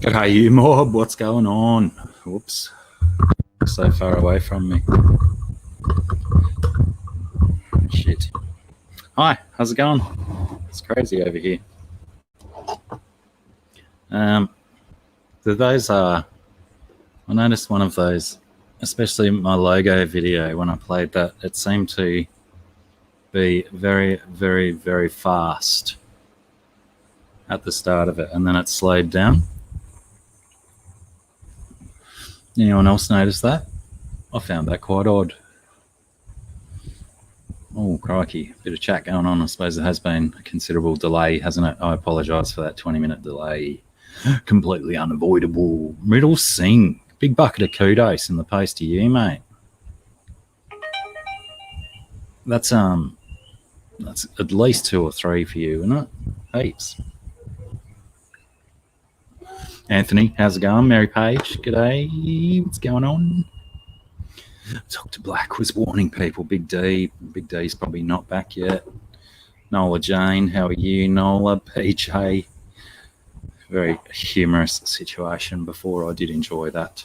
G'day, you mob. What's going on? Whoops. So far away from me. Shit. Hi, how's it going? It's crazy over here. I noticed one of those, especially my logo video, when I played that, it seemed to be very, very, very fast at the start of it, and then it slowed down. Anyone else notice that? I found that quite odd. Oh, crikey. Bit of chat going on. I suppose there has been a considerable delay, hasn't it? I apologise for that 20-minute delay. Completely unavoidable. Riddle Singh. Big bucket of kudos in the post to you, mate. That's at least 2 or 3 for you, isn't it? Heaps. Anthony, how's it going? Mary Page, g'day. What's going on? Dr. Black was warning people. Big D. Big D's probably not back yet. Nola Jane, how are you? Nola, PJ. Very humorous situation before. I did enjoy that.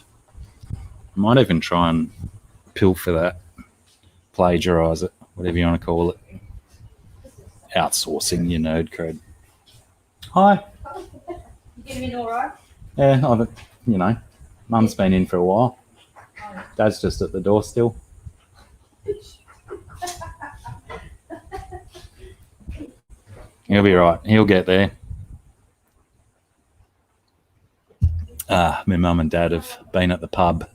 I might even try and pilfer that. Plagiarise it, whatever you want to call it. Outsourcing your nerd cred. Hi. You getting in all right? Yeah, Mum's been in for a while. Dad's just at the door still. He'll be right. He'll get there. My mum and dad have been at the pub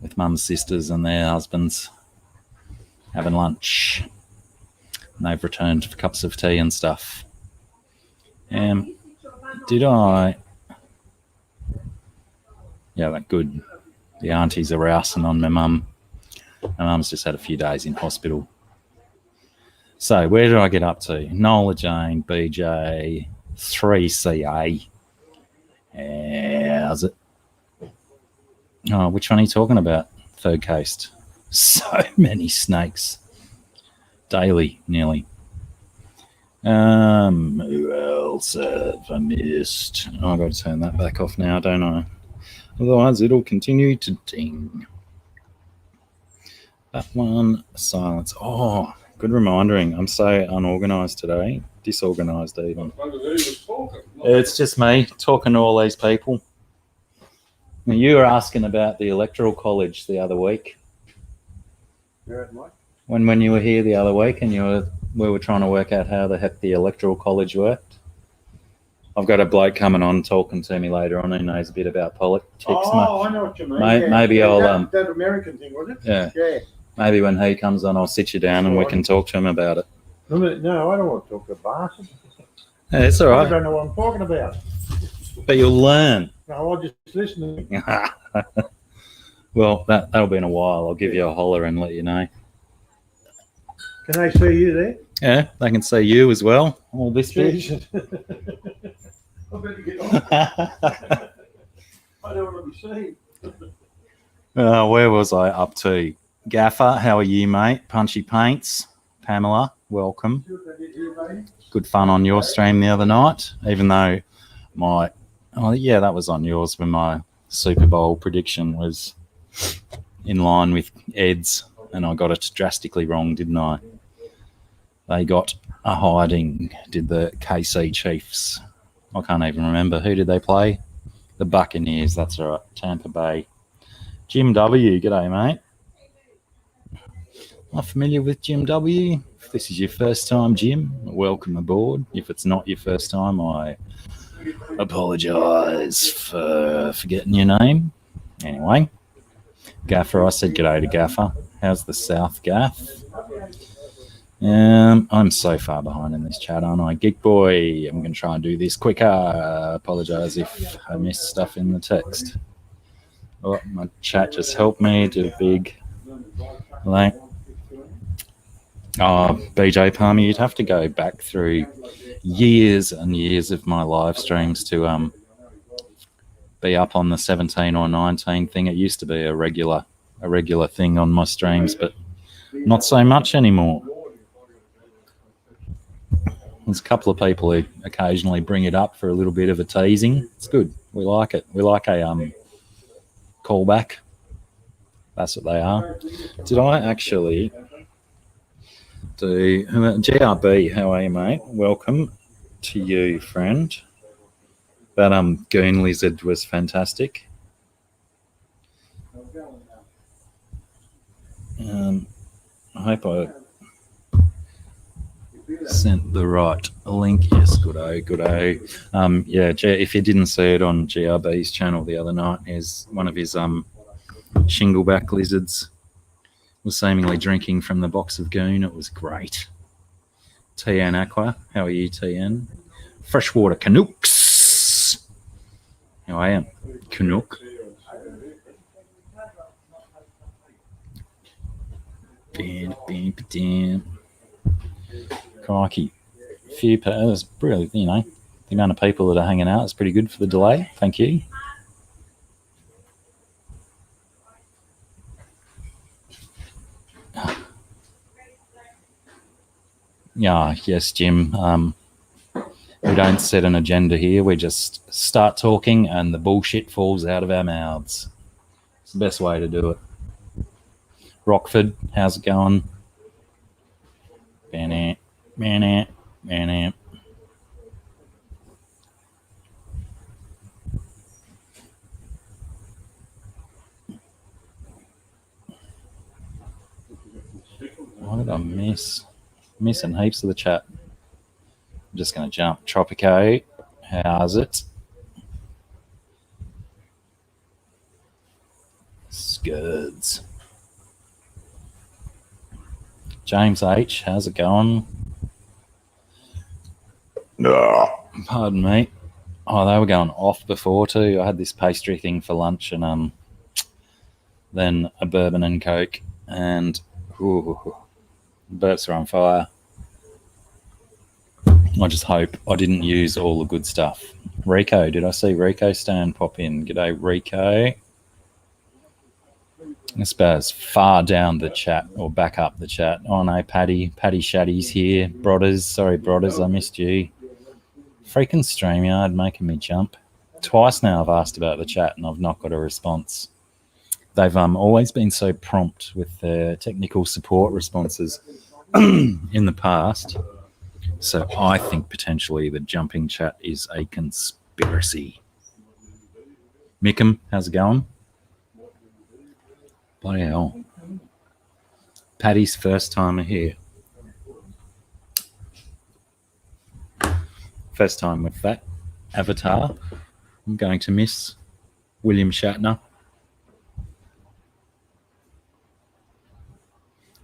with mum's sisters and their husbands having lunch. And they've returned for cups of tea and stuff. Did I... Yeah, that's good. The aunties are rousing on my mum. My mum's just had a few days in hospital. So where did I get up to? Nola Jane, BJ, 3CA. How's it? Oh, which one are you talking about? Third Coast. So many snakes. Daily, nearly. Who else have I missed? Oh, I've got to turn that back off now, don't I? Otherwise, it'll continue to ding. That one, silence. Oh, good remindering. I'm so unorganised today. Disorganised even. It's just me talking to all these people. Now, you were asking about the Electoral College the other week. When you were here the other week and we were trying to work out how the heck the Electoral College worked. I've got a bloke coming on talking to me later on who knows a bit about politics. Oh, I know what you mean. Maybe I'll... that American thing, was it? Yeah. Maybe when he comes on, I'll sit you down and we can talk to him about it. No, I don't want to talk to bastard. Yeah, it's all right. I don't know what I'm talking about. But you'll learn. No, I'll just listen. Well, that'll be in a while. I'll give you a holler and let you know. Can they see you there? Yeah, they can see you as well. All this bit. I better get on. I don't want to be seen. Where was I up to? Gaffer, how are you, mate? Punchy Paints. Pamela, welcome. Good fun on your stream the other night, even though that was on yours when my Super Bowl prediction was in line with Ed's, and I got it drastically wrong, didn't I? They got a hiding, did the KC Chiefs. I can't even remember. Who did they play? The Buccaneers, that's right. Tampa Bay. Jim W, g'day, mate. Not familiar with Jim W? If this is your first time, Jim, welcome aboard. If it's not your first time, I apologise for forgetting your name. Anyway, Gaffer, I said g'day to Gaffer. How's the South Gaff? I'm so far behind in this chat, aren't I? Geek Boy, I'm going to try and do this quicker. Apologise if I missed stuff in the text. Oh, my chat just helped me do a big like. Oh, BJ Palmer, you'd have to go back through years and years of my live streams to be up on the 17 or 19 thing. It used to be a regular thing on my streams, but not so much anymore. There's a couple of people who occasionally bring it up for a little bit of a teasing. It's good. We like it. We like a callback. That's what they are. Did I actually do GRB? How are you, mate? Welcome to you, friend. That goon lizard was fantastic. I hope I sent the right link. Yes, good-o. Yeah, if you didn't see it on GRB's channel the other night, is one of his shingleback lizards was seemingly drinking from the box of goon. It was great. TN Aqua, how are you, TN? Freshwater Canucks. How I am, Canuck. Crikey. Few pairs, really, you know, the amount of people that are hanging out is pretty good for the delay. Thank you. Yeah, yes, Jim. We don't set an agenda here. We just start talking and the bullshit falls out of our mouths. It's the best way to do it. Rockford, how's it going? Man. What did I miss? Missing heaps of the chat. I'm just going to jump. Tropico, how's it? Scuds. James H, how's it going? Pardon me. Oh, they were going off before too. I had this pastry thing for lunch and then a bourbon and Coke and burps are on fire. I just hope I didn't use all the good stuff. Rico, did I see Rico stand pop in? G'day, Rico. I suppose far down the chat or back up the chat. Oh no, Paddy Shaddy's here. Brothers, I missed you. Freaking StreamYard making me jump. Twice now I've asked about the chat and I've not got a response. They've always been so prompt with their technical support responses in the past. So I think potentially the jumping chat is a conspiracy. Mickham, how's it going? Bloody hell. Paddy's first timer here. First time with that avatar. I'm going to miss William Shatner.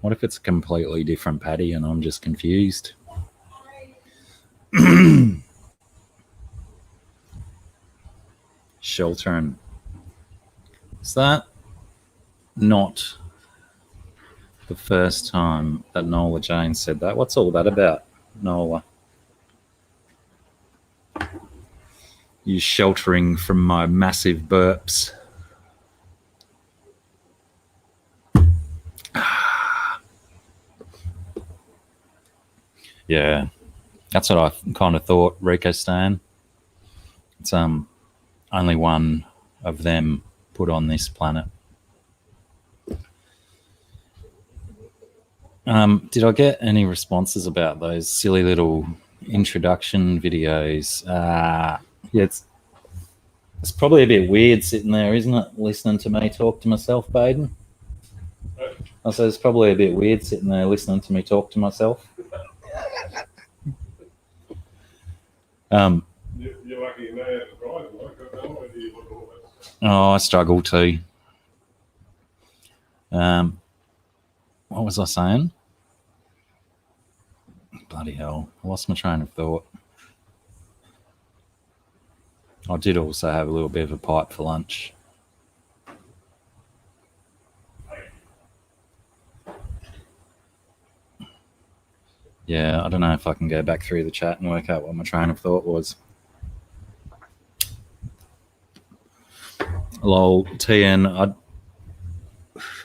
What if it's a completely different Paddy and I'm just confused? Sheltering. Is that not the first time that Nola Jane said that? What's all that about, Nola? You sheltering from my massive burps. Yeah, that's what I kind of thought, Rico Stan. It's only one of them put on this planet. Did I get any responses about those silly little introduction videos? Yeah, it's probably a bit weird sitting there, isn't it? Listening to me talk to myself, Baden. I said it's probably a bit weird sitting there listening to me talk to myself. You're lucky you know how to drive, like, I have no idea what all that. Oh, I struggle too. What was I saying? Bloody hell. I lost my train of thought. I did also have a little bit of a pipe for lunch. Yeah, I don't know if I can go back through the chat and work out what my train of thought was. Lol, TN,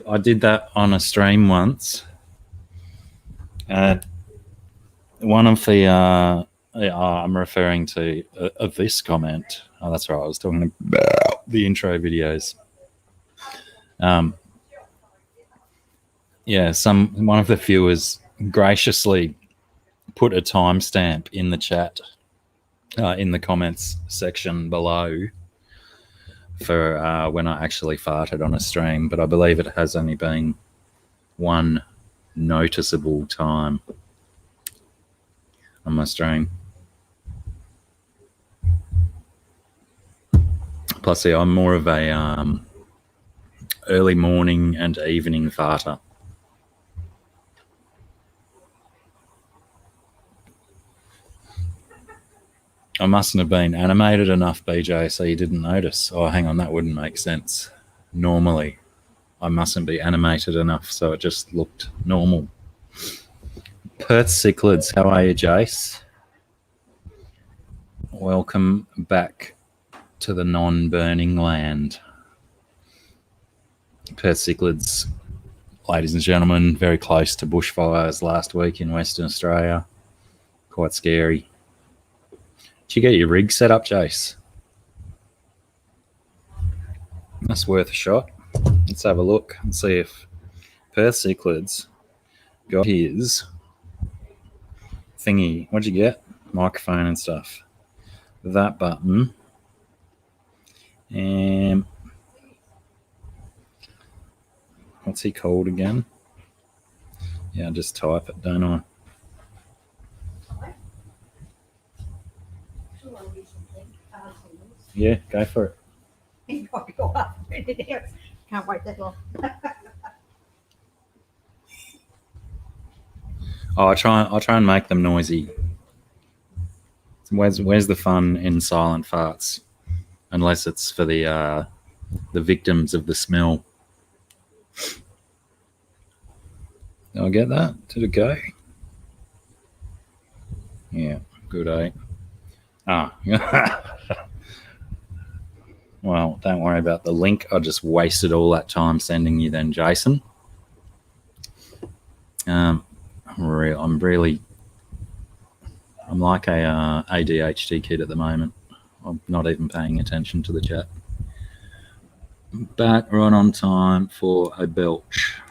I did that on a stream once. One of the, I'm referring to this comment. Oh, that's right. I was talking about the intro videos. Yeah, one of the viewers graciously put a timestamp in the chat, in the comments section below for when I actually farted on a stream, but I believe it has only been one noticeable time on my stream. Plus, yeah, I'm more of a early morning and evening farter. I mustn't have been animated enough, BJ, so you didn't notice. Oh, hang on, that wouldn't make sense. Normally, I mustn't be animated enough, so it just looked normal. Perth Cichlids, how are you, Jace? Welcome back to the non-burning land. Perth Cichlids, ladies and gentlemen, very close to bushfires last week in Western Australia. Quite scary. Did you get your rig set up, Jace? That's worth a shot. Let's have a look and see if Perth Cichlids got his thingy. What'd you get? Microphone and stuff. That button. And what's he called again? Yeah, I just type it, don't I? Yeah, go for it. Can't wait that long. Oh, I try and make them noisy. Where's the fun in silent farts? Unless it's for the victims of the smell. Did I get that? Did it go? Yeah, good, eh? Ah. Well, don't worry about the link. I just wasted all that time sending you then, Jason. I'm like a ADHD kid at the moment. I'm not even paying attention to the chat. Back right on time for a belch.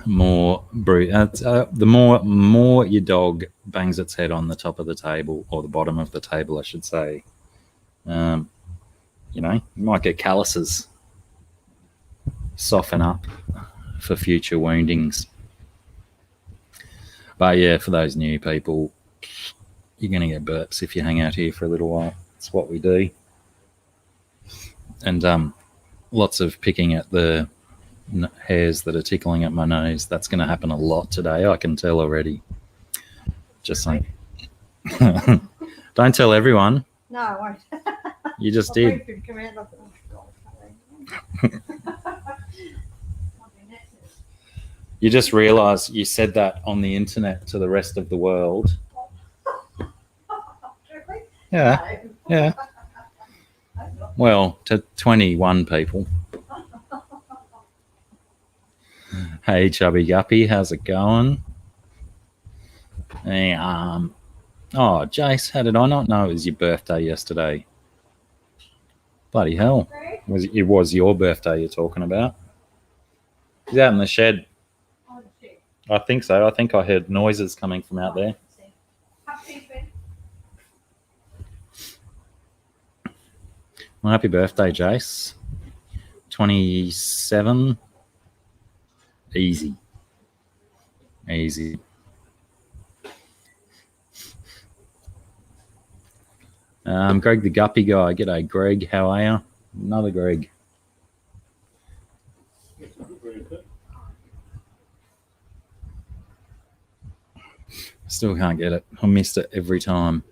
The more your dog bangs its head on the top of the table, or the bottom of the table, I should say, you might get calluses. Soften up for future woundings. But yeah, for those new people, you're going to get burps if you hang out here for a little while. It's what we do. And lots of picking at the hairs that are tickling at my nose. That's going to happen a lot today. I can tell already. Just saying. Don't tell everyone. No, I won't. You just did. You just realised you said that on the internet to the rest of the world. Yeah. Yeah. Well, to 21 people. Hey, Chubby Guppy, how's it going? Hey, oh, Jace, how did I not know it was your birthday yesterday? Bloody hell. It was your birthday you're talking about. He's out in the shed. I think so. I think I heard noises coming from out there. Well, happy birthday, Jace. 27. Easy. Greg the Guppy guy. G'day, Greg. How are you? Another Greg. Still can't get it. I missed it every time.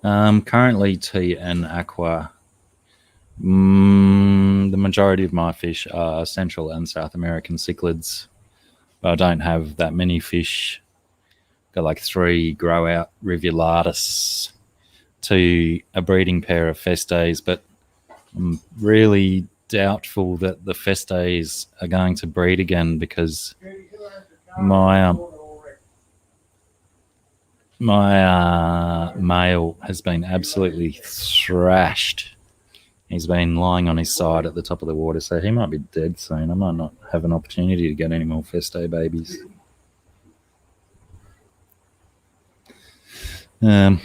Currently tea and aqua. The majority of my fish are Central and South American cichlids, but I don't have that many fish. Got like 3 grow out rivulatus, 2 a breeding pair of festes, but I'm really doubtful that the festes are going to breed again because my male has been absolutely thrashed. He's been lying on his side at the top of the water, so he might be dead soon. I might not have an opportunity to get any more feste babies. So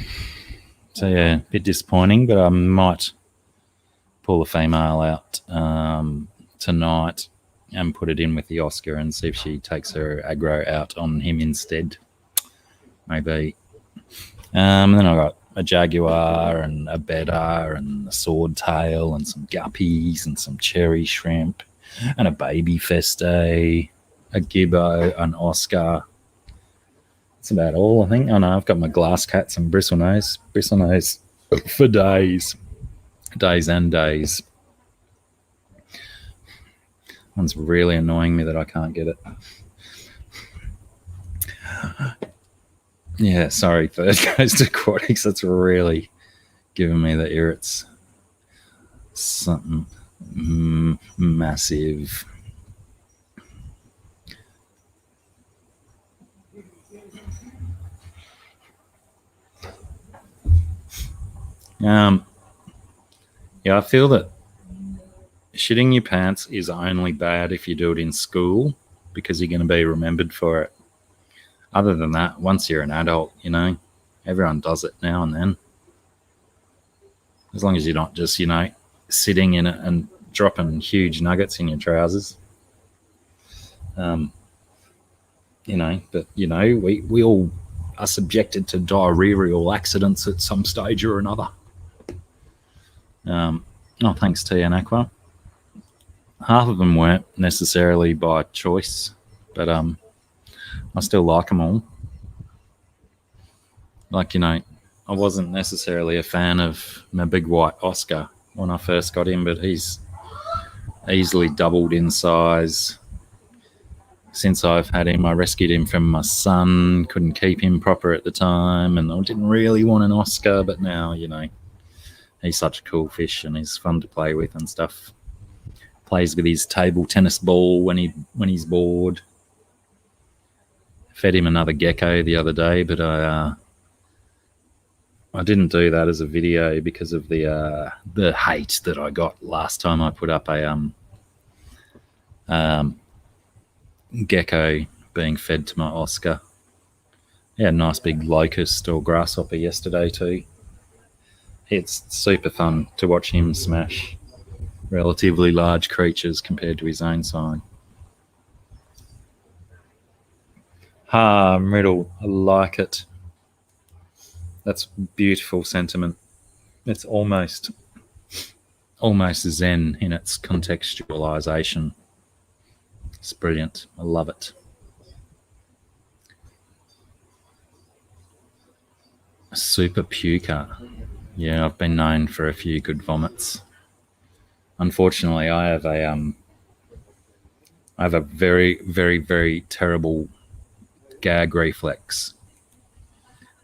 yeah, a bit disappointing, but I might pull a female out tonight and put it in with the Oscar and see if she takes her aggro out on him instead. Maybe. And then I got a jaguar and a betta and a swordtail and some guppies and some cherry shrimp and a baby feste, a gibbo, an Oscar. That's about all, I think. Oh no, I've got my glass cats and bristlenose for days and days. One's really annoying me that I can't get it. Yeah, sorry, Third Coast Aquatics. That's really giving me the irrits. Something massive. Yeah, I feel that shitting your pants is only bad if you do it in school because you're going to be remembered for it. Other than that, once you're an adult, you know, everyone does it now and then. As long as you're not just, you know, sitting in it and dropping huge nuggets in your trousers. You know, but, you know, we all are subjected to diarrheal accidents at some stage or another. Oh, thanks, Tea and Aqua. Half of them weren't necessarily by choice, but I still like them all. Like, you know, I wasn't necessarily a fan of my big white Oscar when I first got him, but he's easily doubled in size since I've had him. I rescued him from my son, couldn't keep him proper at the time, and I didn't really want an Oscar, but now, you know, he's such a cool fish and he's fun to play with and stuff. Plays with his table tennis ball when he's bored. Fed him another gecko the other day, but I didn't do that as a video because of the hate that I got last time I put up a gecko being fed to my Oscar. He had a nice big locust or grasshopper yesterday too. It's super fun to watch him smash relatively large creatures compared to his own size. Riddle, I like it. That's beautiful sentiment. It's almost zen in its contextualization. It's brilliant. I love it. Super puker. Yeah, I've been known for a few good vomits. Unfortunately, I have a very, very, very terrible gag reflex,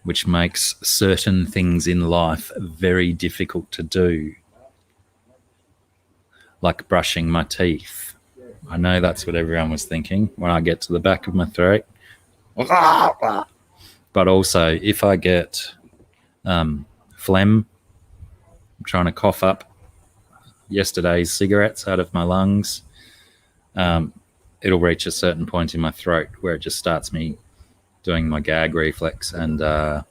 which makes certain things in life very difficult to do, like brushing my teeth. I know that's what everyone was thinking when I get to the back of my throat. But also, if I get phlegm, I'm trying to cough up yesterday's cigarettes out of my lungs, it'll reach a certain point in my throat where it just starts me doing my gag reflex. And I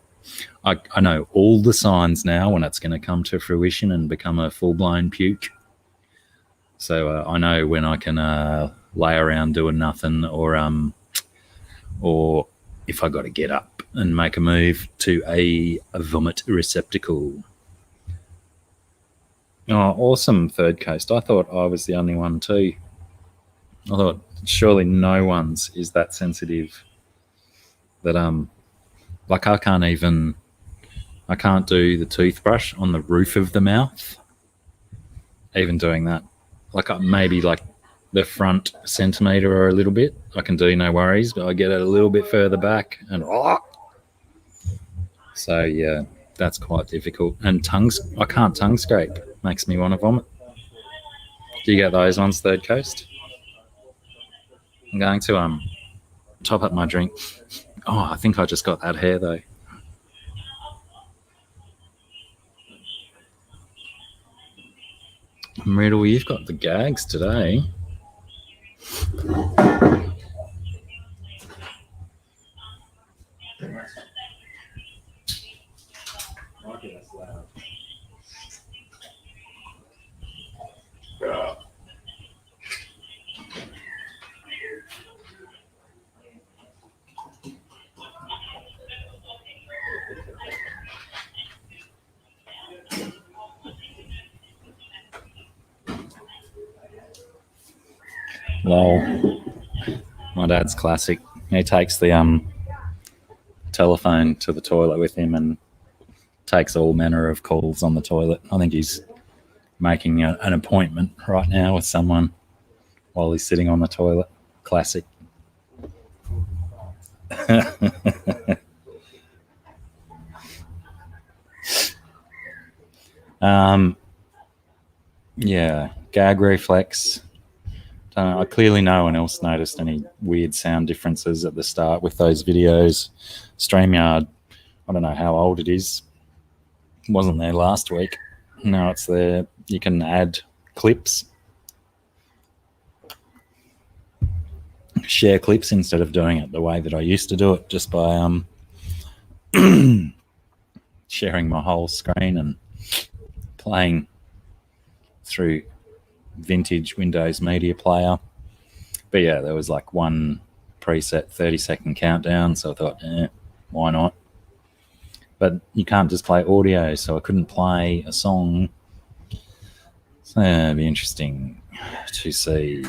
know all the signs now when it's going to come to fruition and become a full-blown puke. So I know when I can lay around doing nothing, or if I got to get up and make a move to a vomit receptacle. Oh, awesome, Third Coast. I thought I was the only one too. I thought surely no one's is that sensitive that like I can't even I can't do the toothbrush on the roof of the mouth. Even doing that, like maybe like the front centimetre or a little bit, I can do, no worries, but I get it a little bit further back and so yeah, that's quite difficult. And I can't tongue scrape, makes me want to vomit. Do you get those ones, Third Coast? I'm going to top up my drink. Oh, I think I just got that hair though. Riddle, you've got the gags today. Lol. My dad's classic. He takes the telephone to the toilet with him and takes all manner of calls on the toilet. I think he's making an appointment right now with someone while he's sitting on the toilet. Classic. Yeah, gag reflex. Clearly no one else noticed any weird sound differences at the start with those videos. StreamYard, I don't know how old it is. It wasn't there last week. Now it's there. You can add clips. Share clips instead of doing it the way that I used to do it, just by sharing my whole screen and playing through vintage Windows Media Player. But yeah, there was like one preset 30-second countdown, so I thought, why not? But you can't just play audio, so I couldn't play a song. So it'd be interesting to see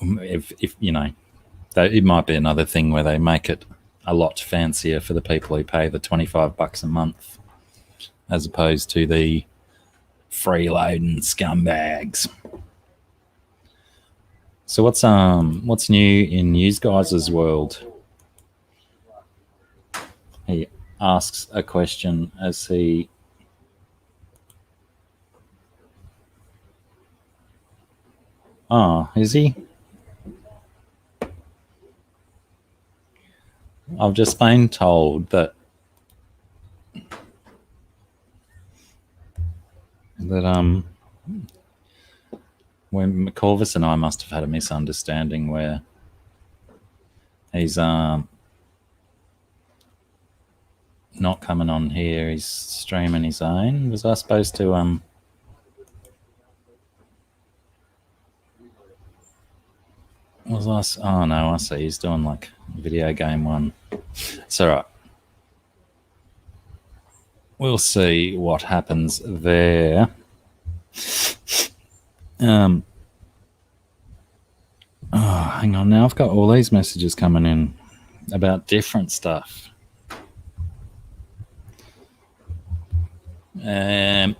if you know, it might be another thing where they make it a lot fancier for the people who pay the $25 a month, as opposed to the freeloading scumbags. So what's new in News Guys' world? He asks a question as he is he? I've just been told that when McCorvus and I must have had a misunderstanding where he's not coming on here, he's streaming his own. Was I supposed to oh no, I see, he's doing like video game one. It's all right. We'll see what happens there. Hang on now. I've got all these messages coming in about different stuff. And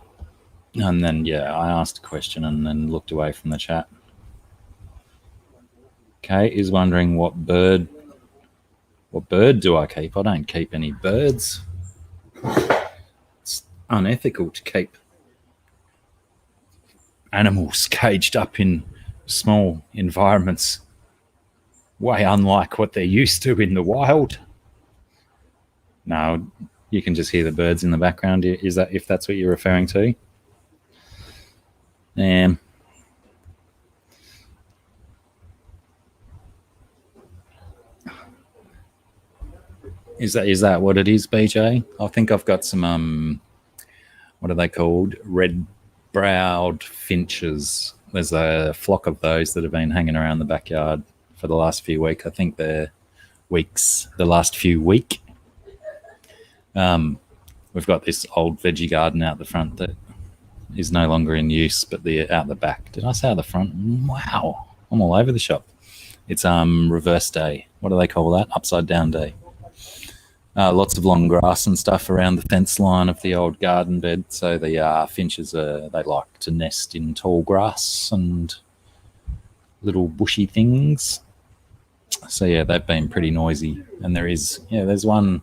then, yeah, I asked a question and then looked away from the chat. Kate is wondering what bird do I keep? I don't keep any birds. It's unethical to keep animals caged up in small environments, way unlike what they're used to in the wild. No, you can just hear the birds in the background. Is that, if that's what you're referring to? Is that what it is, BJ? I think I've got some what are they called? Red-browed finches. There's a flock of those that have been hanging around the backyard for the last few weeks. I think they're weeks. The last few week. We've got this old veggie garden out the front that is no longer in use, but out the back. Did I say out the front? Wow, I'm all over the shop. It's reverse day. What do they call that? Upside down day. lots of long grass and stuff around the fence line of the old garden bed. So the finches they like to nest in tall grass and little bushy things. So yeah, they've been pretty noisy. And there's one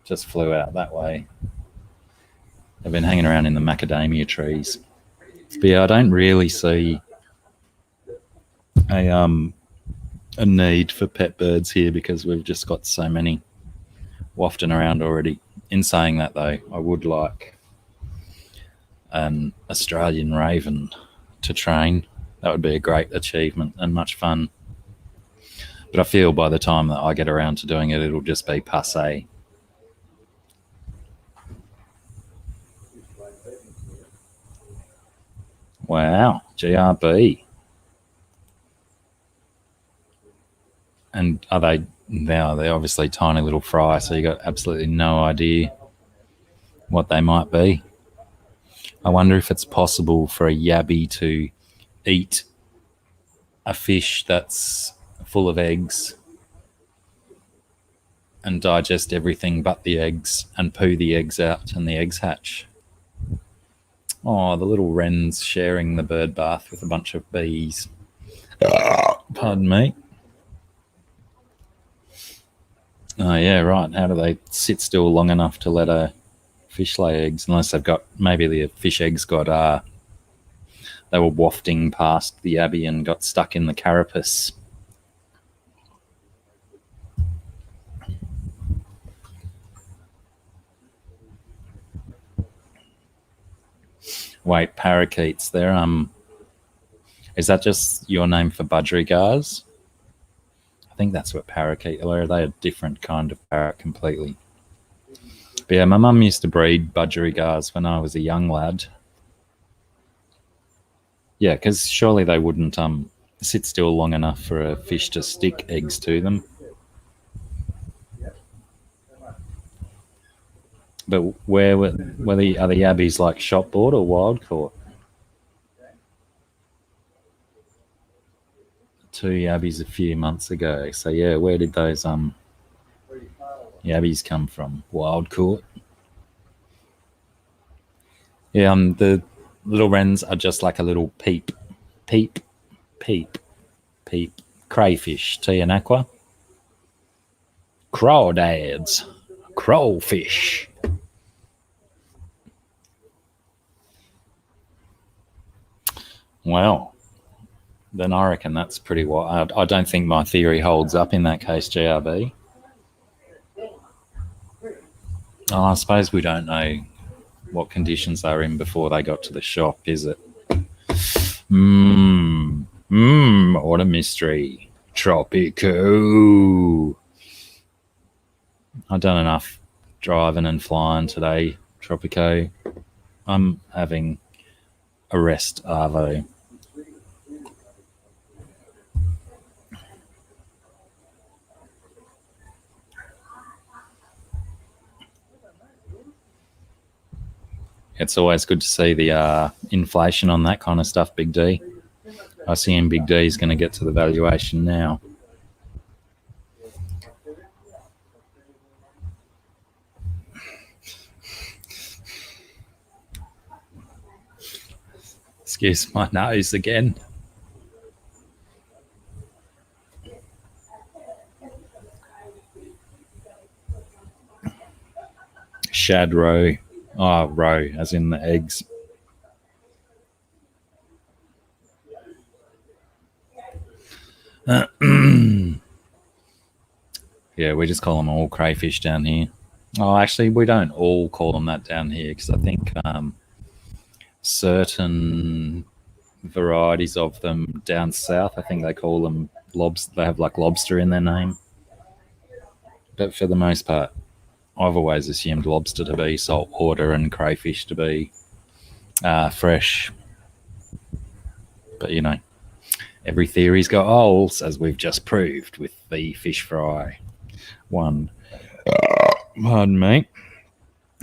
just flew out that way. They've been hanging around in the macadamia trees. But yeah, I don't really see a need for pet birds here because we've just got so many wafting around already. In saying that though, I would like an Australian raven to train. That would be a great achievement and much fun. But I feel by the time that I get around to doing it, it'll just be passé. Wow, GRB. And are they now? They're obviously tiny little fry, so you got absolutely no idea what they might be. I wonder if it's possible for a yabby to eat a fish that's full of eggs and digest everything but the eggs and poo the eggs out and the eggs hatch. Oh, the little wren's sharing the bird bath with a bunch of bees. Pardon me. Oh, yeah, right. How do they sit still long enough to let a fish lay eggs? Unless they've got, maybe the fish eggs got, they were wafting past the abbey and got stuck in the carapace. Wait, parakeets, they're, is that just your name for budgerigars? I think that's what parakeet are. They're a different kind of parrot completely. But yeah, my mum used to breed budgerigars when I was a young lad. Yeah, because surely they wouldn't sit still long enough for a fish to stick eggs to them. But where were are the yabbies like shop board or wild caught? 2 yabbies a few months ago. So yeah, where did those yabbies come from? Wild caught. Yeah, the little wrens are just like a little peep, peep, peep, peep. Crayfish, tea and aqua. Crawdads, crowfish. Well, then I reckon that's pretty wild. I don't think my theory holds up in that case, GRB. Oh, I suppose we don't know what conditions they were in before they got to the shop, is it? What a mystery. Tropico. I've done enough driving and flying today, Tropico. I'm having a rest arvo. It's always good to see the inflation on that kind of stuff, Big D. I assume Big D is going to get to the valuation now. Excuse my nose again. Shad roe. Oh, roe, as in the eggs. Yeah, we just call them all crayfish down here. Oh, actually, we don't all call them that down here because I think certain varieties of them down south, I think they call them lobster. They have like lobster in their name. But for the most part, I've always assumed lobster to be saltwater and crayfish to be fresh. But, you know, every theory's got holes, as we've just proved with the fish fry one. Pardon me.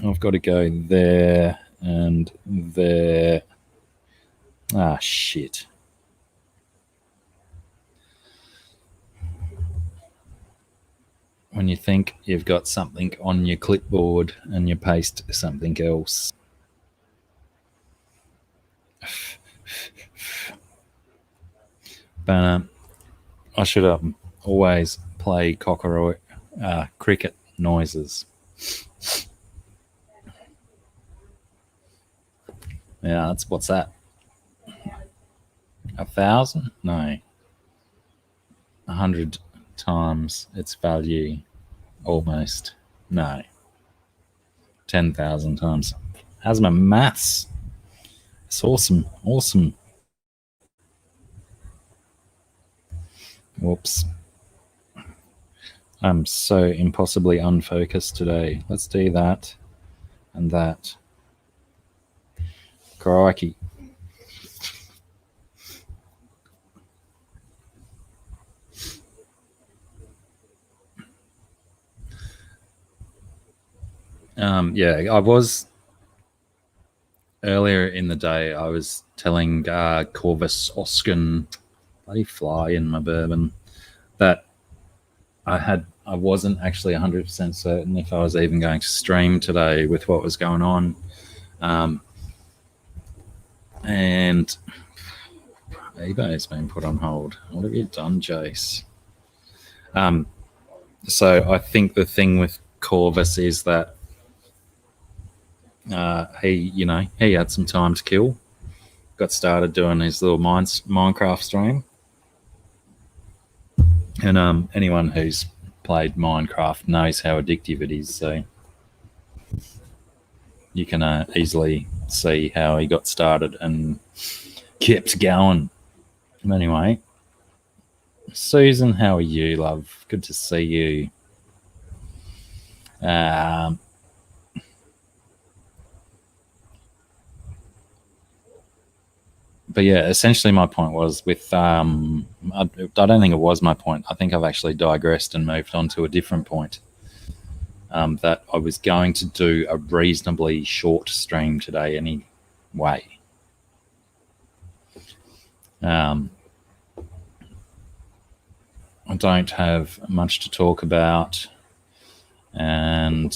I've got to go there and there. Ah, shit. when you think you've got something on your clipboard and you paste something else. But I should always play cricket noises. Yeah, what's that? 1,000? No. 100 times its value, almost. No. 10,000 times. How's my maths? It's awesome. Whoops. I'm so impossibly unfocused today. Let's do that and that. Crikey. I was earlier in the day. I was telling Corvus Oskin, bloody fly in my bourbon, that I wasn't actually 100% certain if I was even going to stream today with what was going on, and eBay's been put on hold. What have you done, Jace? So I think the thing with Corvus is that he had some time to kill, got started doing his little Minecraft stream, and anyone who's played Minecraft knows how addictive it is, so you can easily see how he got started and kept going. Anyway, Susan, how are you, love? Good to see you. But yeah, essentially my point was with I don't think it was my point. I think I've actually digressed and moved on to a different point. That I was going to do a reasonably short stream today anyway. I don't have much to talk about, and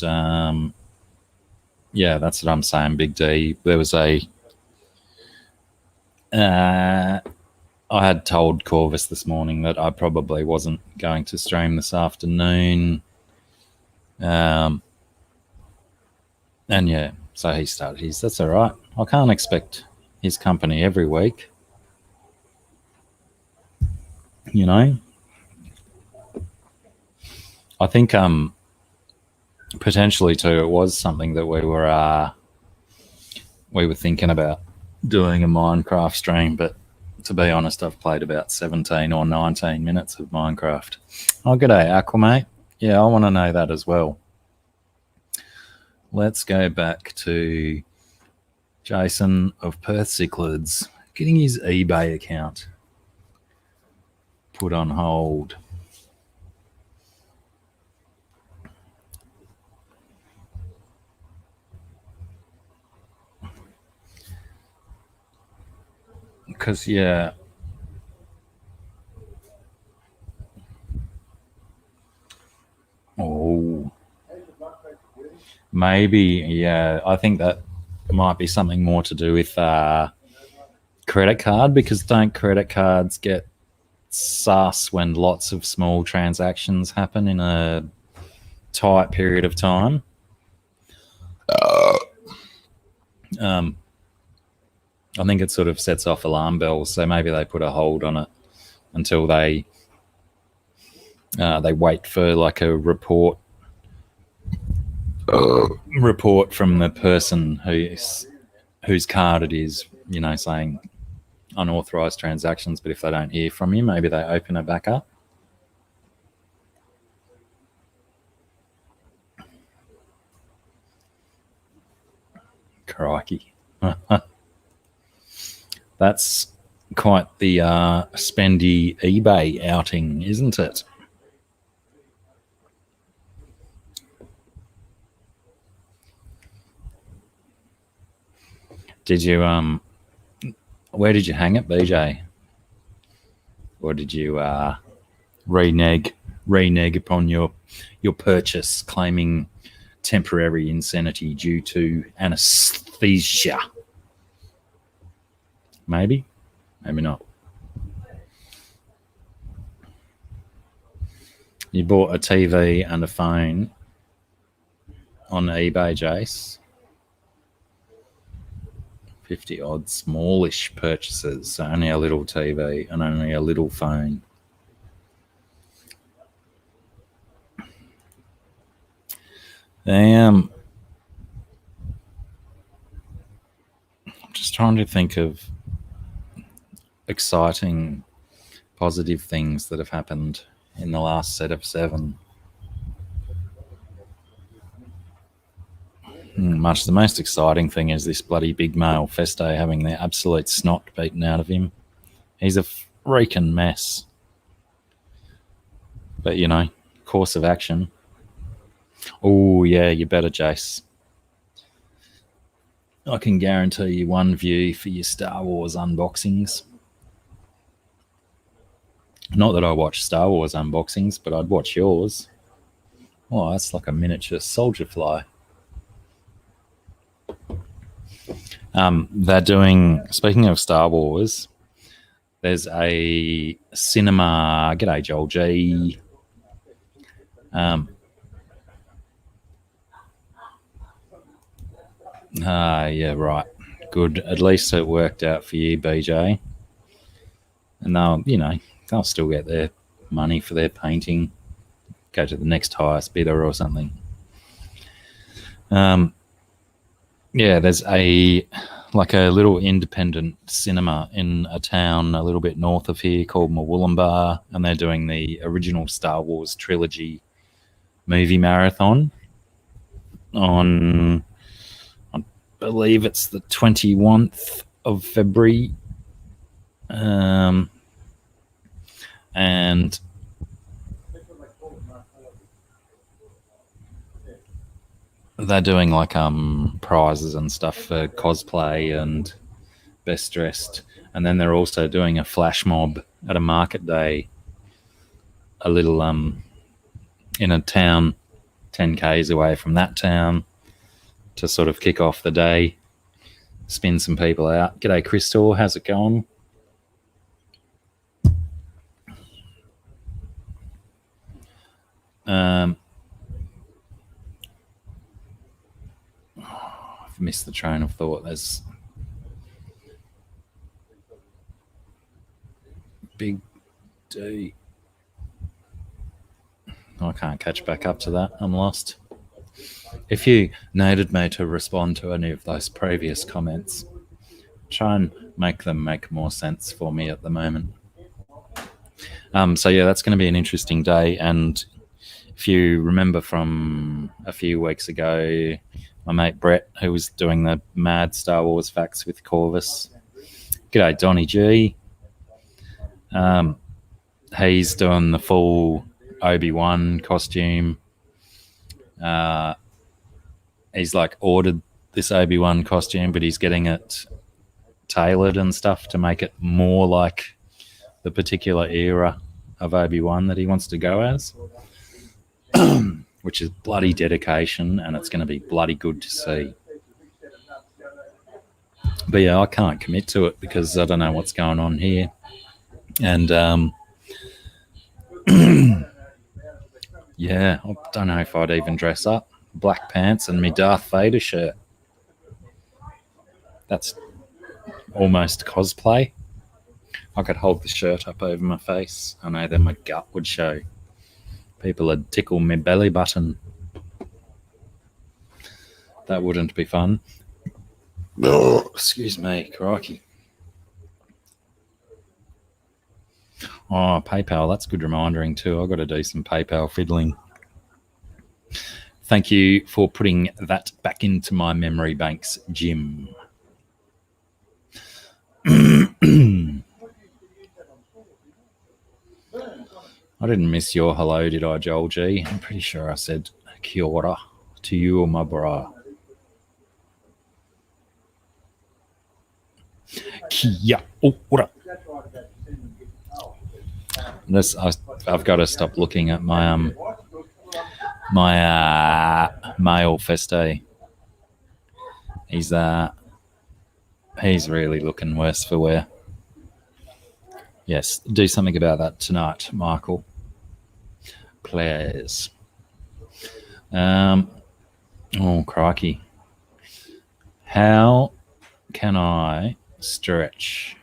that's what I'm saying, Big D. There was I had told Corvus this morning that I probably wasn't going to stream this afternoon. So he started his. That's all right. I can't expect his company every week. I think potentially too, it was something that we were thinking about doing a Minecraft stream, but to be honest, I've played about 17 or 19 minutes of Minecraft. Oh, g'day, Aquamate. Yeah, I want to know that as well. Let's go back to Jason of Perth Cichlids getting his eBay account put on hold. Because, oh, maybe, I think that might be something more to do with credit card, because don't credit cards get sus when lots of small transactions happen in a tight period of time? I think it sort of sets off alarm bells, so maybe they put a hold on it until they wait for like a report from the person whose card it is, saying unauthorized transactions. But if they don't hear from you, maybe they open it back up. Crikey. That's quite the spendy eBay outing, isn't it? Did you where did you hang it, BJ? Or did you renege renege upon your purchase, claiming temporary insanity due to anesthesia. Maybe not. You bought a TV and a phone on eBay, Jace. 50 odd smallish purchases, so only a little TV and only a little phone. I'm just trying to think of exciting, positive things that have happened in the last set of 7. Much the most exciting thing is this bloody big male Feste having the absolute snot beaten out of him. He's a freaking mess. But, you know, course of action. Oh, yeah, you better, Jace. I can guarantee you one view for your Star Wars unboxings. Not that I watch Star Wars unboxings, but I'd watch yours. Oh, that's like a miniature soldier fly. They're doing, speaking of Star Wars, there's a cinema, g'day Joel G. Yeah, right. Good. At least it worked out for you, BJ. And they'll still get their money for their painting. Go to the next highest bidder or something. Yeah, there's a little independent cinema in a town a little bit north of here called Mawullumbar, and they're doing the original Star Wars trilogy movie marathon on, I believe it's the 21st of February. And they're doing prizes and stuff for cosplay and best dressed, and then they're also doing a flash mob at a market day, a little in a town 10 k's away from that town, to sort of kick off the day, spin some people out. G'day Crystal, how's it going? I've missed the train of thought. There's Big D. I can't catch back up to that. I'm lost. If you needed me to respond to any of those previous comments, try and make them make more sense for me at the moment. So yeah, that's going to be an interesting day. And if you remember from a few weeks ago, my mate Brett, who was doing the mad Star Wars facts with Corvus. G'day, Donnie G. He's doing the full Obi-Wan costume. He's ordered this Obi-Wan costume, but he's getting it tailored and stuff to make it more like the particular era of Obi-Wan that he wants to go as. Which is bloody dedication, and it's going to be bloody good to see. But yeah, I can't commit to it because I don't know what's going on here. And yeah, I don't know if I'd even dress up. Black pants and my Darth Vader shirt. That's almost cosplay. I could hold the shirt up over my face. I know then my gut would show. People would tickle my belly button. That wouldn't be fun. Oh, excuse me, crikey. Oh, PayPal, that's good remindering too. I've got to do some PayPal fiddling. Thank you for putting that back into my memory banks, Jim. I didn't miss your hello, did I, Joel G? I'm pretty sure I said kia ora to you, my bra. Kia ora. I've got to stop looking at my male Feste. He's really looking worse for wear. Yes, do something about that tonight, Michael. Please. Oh, crikey. How can I stretch?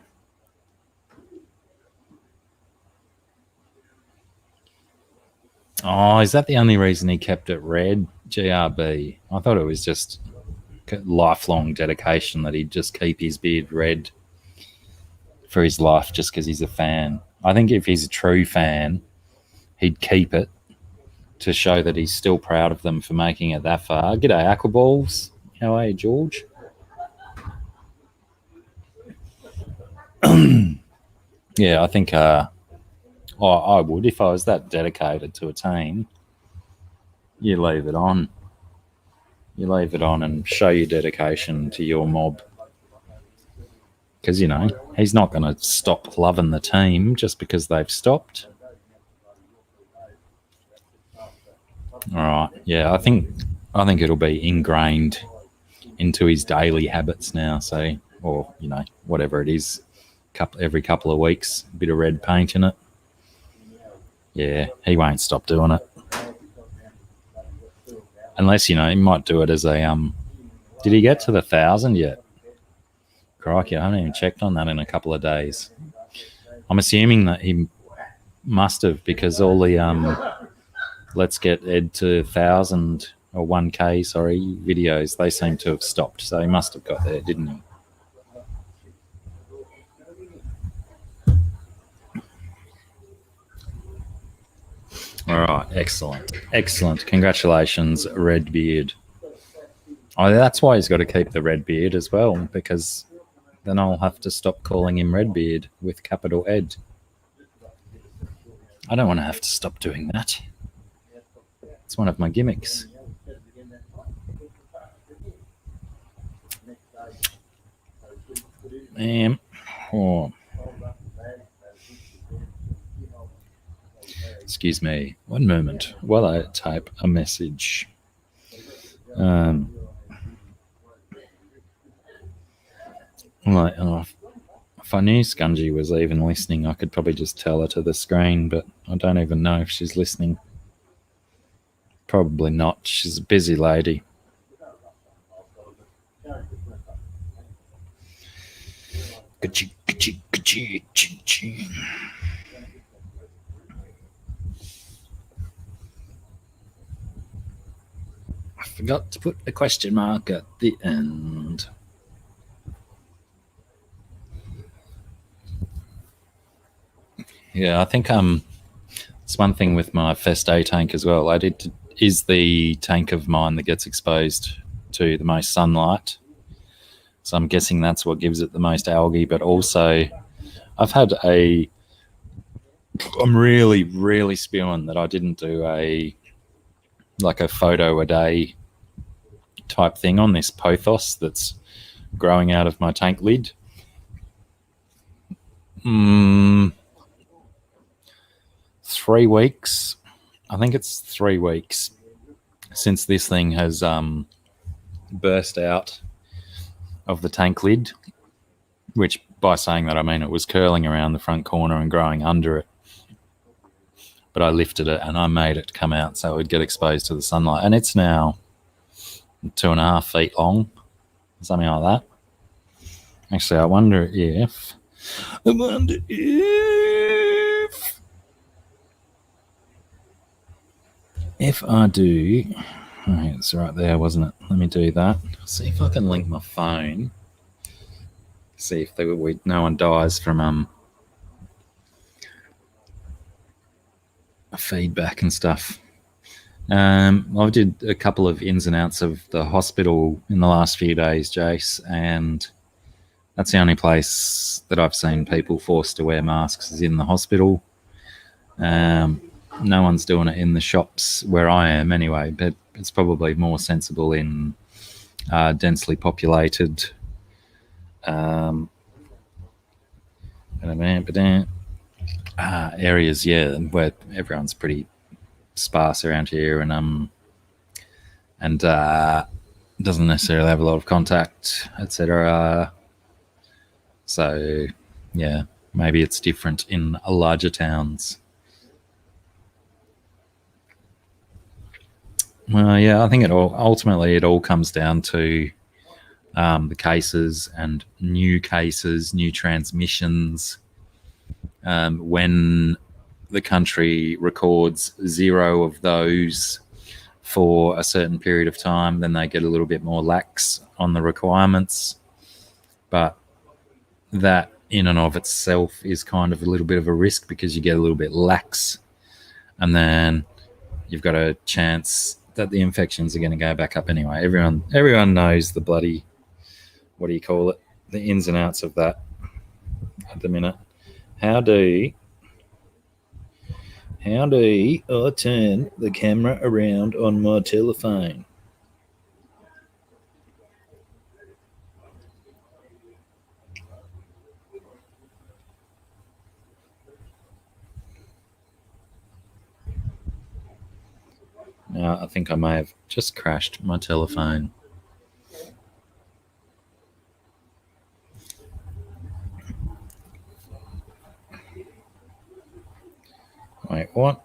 Oh, is that the only reason he kept it red? GRB. I thought it was just lifelong dedication that he'd just keep his beard red for his life just because he's a fan. I think if he's a true fan, he'd keep it to show that he's still proud of them for making it that far. G'day, Aquaballs. How are you, George? Yeah, I think I would. If I was that dedicated to a team, you leave it on. You leave it on and show your dedication to your mob. Because, you know, he's not going to stop loving the team just because they've stopped. All right. Yeah, I think it'll be ingrained into his daily habits now. So, or, you know, whatever it is, every couple of weeks, a bit of red paint in it. Yeah, he won't stop doing it. Unless, you know, he might do it as a did he get to the 1,000 yet? Crikey, I haven't even checked on that in a couple of days. I'm assuming that he must have, because all the let's get Ed to 1,000 or 1K, sorry, videos, they seem to have stopped. So he must have got there, didn't he? All right, excellent. Excellent. Congratulations, Redbeard. Oh, that's why he's got to keep the red beard as well, because then I'll have to stop calling him Redbeard with capital Ed. I don't want to have to stop doing that. It's one of my gimmicks. Excuse me, one moment while I type a message. Right, if I knew Scungy was even listening, I could probably just tell her to the screen, but I don't even know if she's listening. Probably not. She's a busy lady. I forgot to put a question mark at the end. Yeah, I think it's one thing with my Feste tank as well. Is the tank of mine that gets exposed to the most sunlight. So I'm guessing that's what gives it the most algae. But also, I'm really, really spewing that I didn't do a photo a day type thing on this pothos that's growing out of my tank lid. 3 weeks. I think it's 3 weeks since this thing has burst out of the tank lid, which by saying that I mean it was curling around the front corner and growing under it. But I lifted it and I made it come out so it would get exposed to the sunlight. And it's now 2.5 feet long, something like that. Actually, I wonder if I do, it's right there, wasn't it? Let me do that. See if I can link my phone. See if no one dies from feedback and stuff. I did a couple of ins and outs of the hospital in the last few days, Jace, and that's the only place that I've seen people forced to wear masks is in the hospital. No one's doing it in the shops where I am anyway, but it's probably more sensible in densely populated areas, yeah, where everyone's pretty sparse around here, and doesn't necessarily have a lot of contact, etc. So, yeah, maybe it's different in larger towns. Well, yeah, I think it all comes down to the cases and new transmissions. When the country records 0 of those for a certain period of time, then they get a little bit more lax on the requirements. But that in and of itself is kind of a little bit of a risk because you get a little bit lax, and then you've got a chance that the infections are going to go back up anyway. Everyone knows the bloody, what do you call it, the ins and outs of that at the minute. How do I turn the camera around on my telephone? Now, I think I may have just crashed my telephone. Wait, what?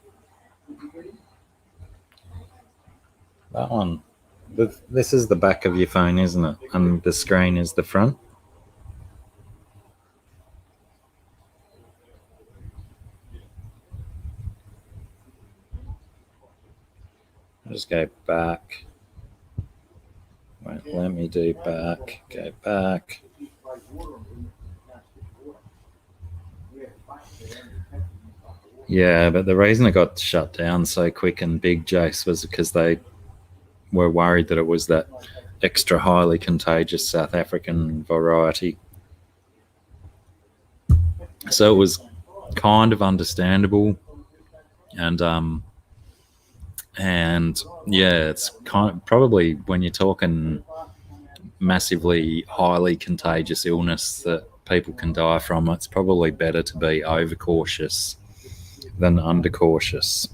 That one. This is the back of your phone, isn't it? And the screen is the front. I'll just go back. Wait, let me do back. Go back. Yeah, but the reason it got shut down so quick and big, Jace, was because they were worried that it was that extra highly contagious South African variety. So it was kind of understandable, and yeah, it's kind of probably when you're talking massively highly contagious illness that people can die from, it's probably better to be overcautious than undercautious.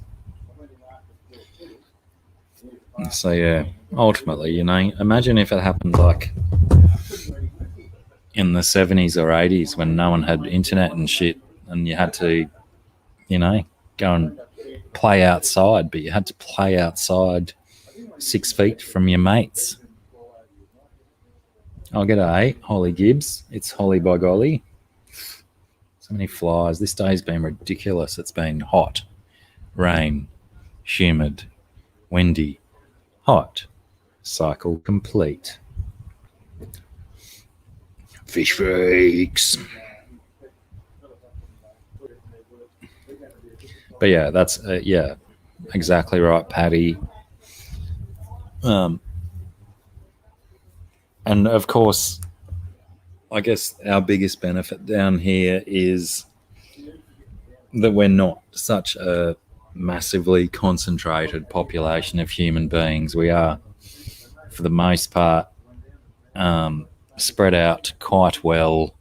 So yeah, ultimately, imagine if it happened like in the 70s or 80s when no one had internet and shit, and you had to, go and play outside, but you had to play outside 6 feet from your mates. I'll get a Holly Gibbs. It's Holly by golly. So many flies. This day's been ridiculous. It's been hot, rain, humid, windy, hot. Cycle complete. Fish freaks. But yeah, that's exactly right, Patty. And of course, I guess our biggest benefit down here is that we're not such a massively concentrated population of human beings. We are, for the most part, spread out quite well,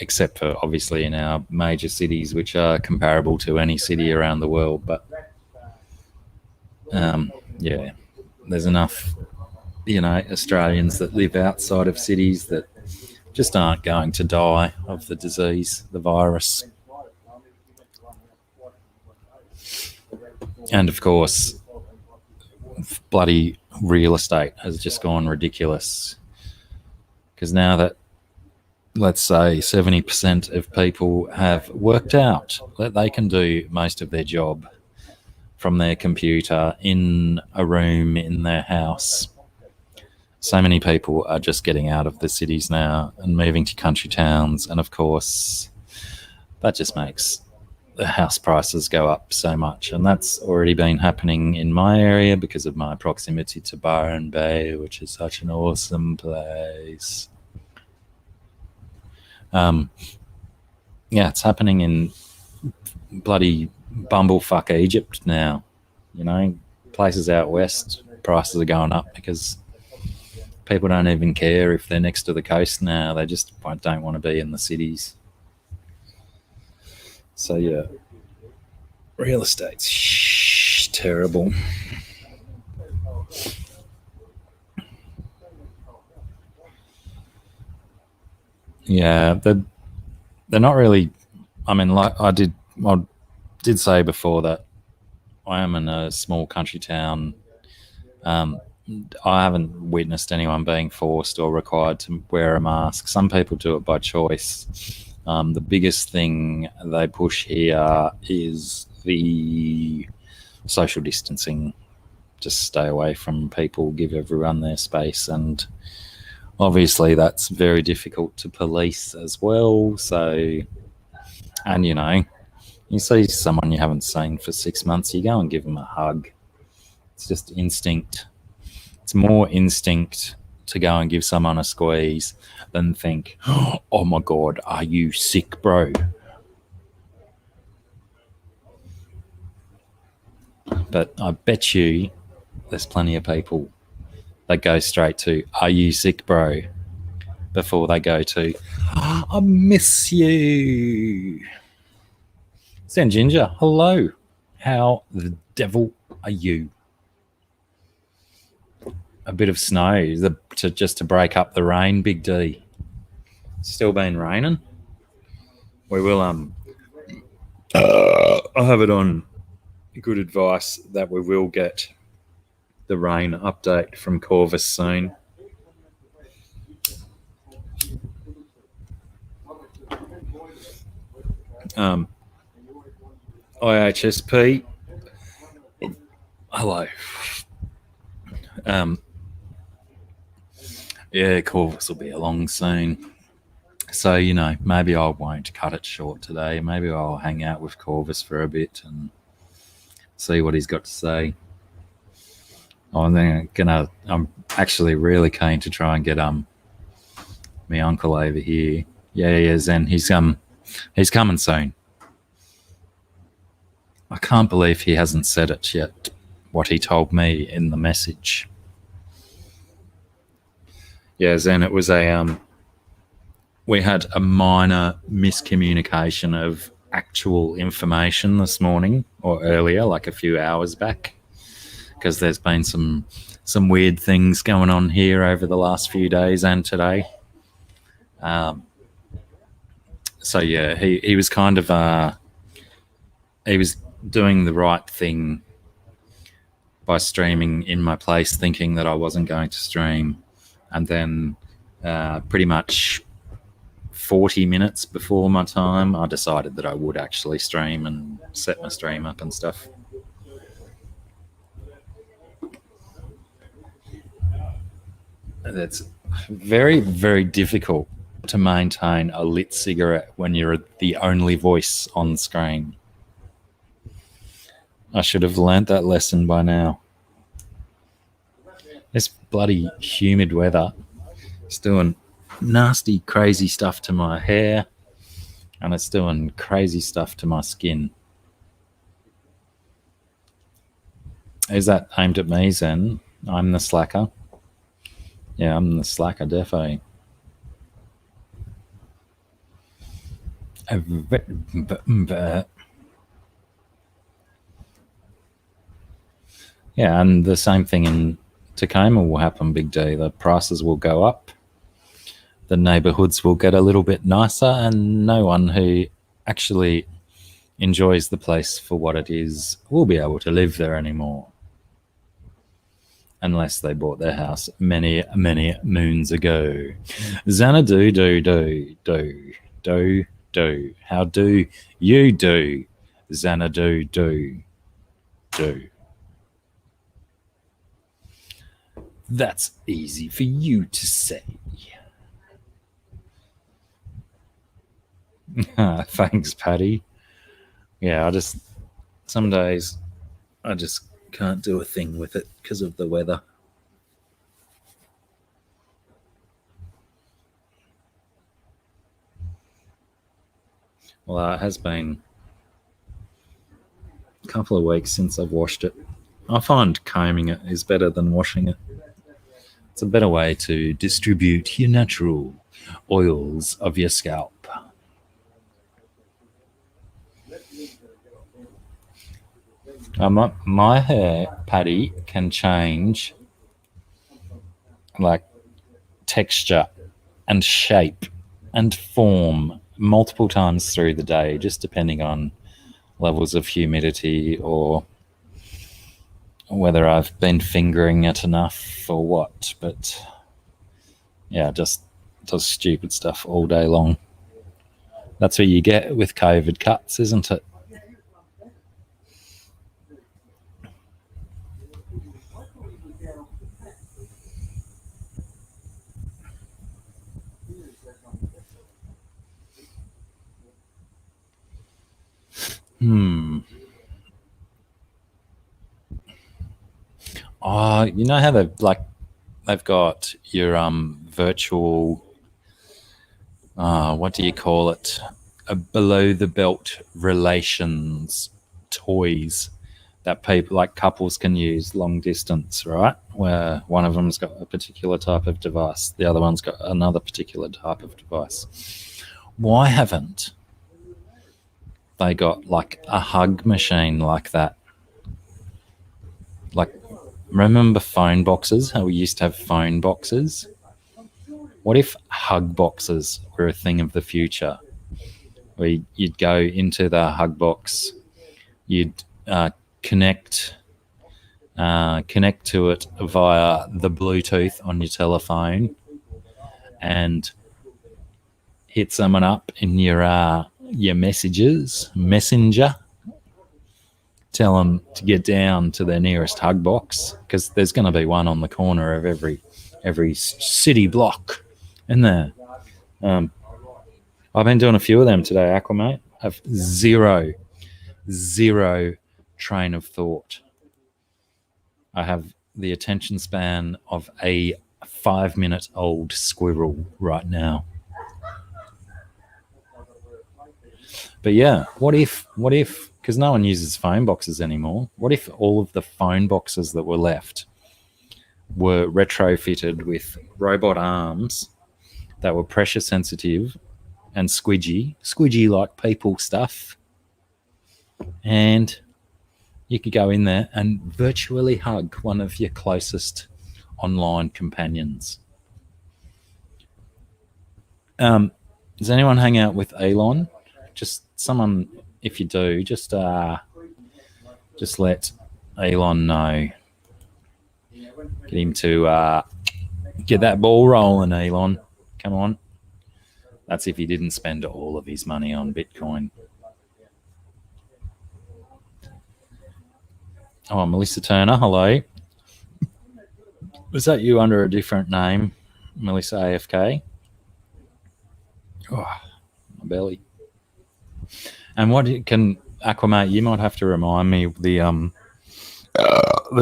except for obviously in our major cities, which are comparable to any city around the world. But yeah, there's enough, Australians that live outside of cities that just aren't going to die of the disease, the virus. And of course, bloody real estate has just gone ridiculous. Because now that, let's say, 70% of people have worked out that they can do most of their job from their computer in a room in their house, so many people are just getting out of the cities now and moving to country towns. And of course, that just makes the house prices go up so much. And that's already been happening in my area because of my proximity to Byron Bay, which is such an awesome place. Yeah, it's happening in bloody bumblefuck Egypt now. Places out west, prices are going up because people don't even care if they're next to the coast now. They just don't want to be in the cities. So yeah, real estate's terrible. Yeah, they're not really. I mean, like I did say before that I am in a small country town. I haven't witnessed anyone being forced or required to wear a mask. Some people do it by choice. The biggest thing they push here is the social distancing. Just stay away from people, give everyone their space, and obviously that's very difficult to police as well. So, and you see someone you haven't seen for 6 months, you go and give them a hug. It's just instinct. It's more instinct to go and give someone a squeeze than think, oh my God, are you sick, bro? But I bet you there's plenty of people that go straight to, are you sick, bro? Before they go to, I miss you. Zen Ginger, hello. How the devil are you? A bit of snow just to break up the rain, Big D. Still been raining. We will I have it on good advice that we will get the rain update from Corvus soon. IHSP. Hello. Yeah, Corvus will be along soon. So, maybe I won't cut it short today. Maybe I'll hang out with Corvus for a bit and see what he's got to say. I'm actually really keen to try and get my uncle over here. Yeah, Zen. He's coming soon. I can't believe he hasn't said it yet, what he told me in the message. Yeah, Zen, it was we had a minor miscommunication of actual information this morning or earlier, like a few hours back, because there's been some weird things going on here over the last few days and today. So yeah, he was kind of he was doing the right thing by streaming in my place, thinking that I wasn't going to stream, and then pretty much 40 minutes before my time, I decided that I would actually stream and set my stream up and stuff. That's very, very difficult to maintain a lit cigarette when you're the only voice on screen. I should have learnt that lesson by now. This bloody humid weather is doing nasty, crazy stuff to my hair, and it's doing crazy stuff to my skin. Is that aimed at me, Zen? I'm the slacker. Yeah, I'm the slacker, defo. Yeah, and the same thing in Tacoma will happen, Big D. The prices will go up. The neighbourhoods will get a little bit nicer, and no one who actually enjoys the place for what it is will be able to live there anymore. Unless they bought their house many, many moons ago. Xanadu do. How do you do? Xanadu do. That's easy for you to say. Thanks, Patty. Yeah, some days I just can't do a thing with it because of the weather. Well, it has been a couple of weeks since I've washed it. I find combing it is better than washing it. It's a better way to distribute your natural oils of your scalp. My hair, Paddy, can change like texture and shape and form multiple times through the day, just depending on levels of humidity or whether I've been fingering it enough or what. But yeah, just does stupid stuff all day long. That's what you get with COVID cuts, isn't it? Oh, you know how they've got your virtual what do you call it? Below the belt relations toys that people like couples can use long distance, right? Where one of them's got a particular type of device, the other one's got another particular type of device. Why haven't they got like a hug machine like that? Like, remember phone boxes? How we used to have phone boxes? What if hug boxes were a thing of the future? Where you'd go into the hug box, you'd connect to it via the Bluetooth on your telephone, and hit someone up in your messenger. Tell them to get down to their nearest hug box, because there's going to be one on the corner of every city block in there. I've been doing a few of them today, Aquamate. I've zero train of thought. I have the attention span of a 5-minute-old squirrel right now. But yeah, what if, because no one uses phone boxes anymore, what if all of the phone boxes that were left were retrofitted with robot arms that were pressure sensitive and squidgy like people stuff, and you could go in there and virtually hug one of your closest online companions. Does anyone hang out with Elon? Just someone, if you do, just let Elon know. Get him to get that ball rolling, Elon. Come on. That's if he didn't spend all of his money on Bitcoin. Oh, Melissa Turner, hello. Was that you under a different name, Melissa AFK? Oh, my belly. And what can Aquamate? You might have to remind me the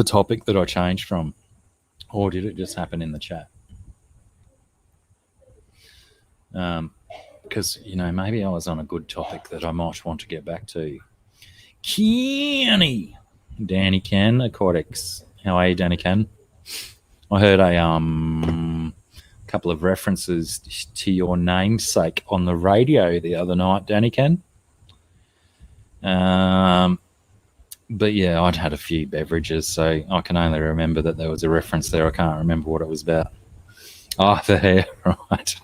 topic that I changed from, or did it just happen in the chat? Because maybe I was on a good topic that I might want to get back to. Kenny, Danny Ken, Aquatics. How are you, Danny Ken? I heard a couple of references to your namesake on the radio the other night, Danny Ken. But yeah, I'd had a few beverages, so I can only remember that there was a reference there. I can't remember what it was about. Oh, the hair, right.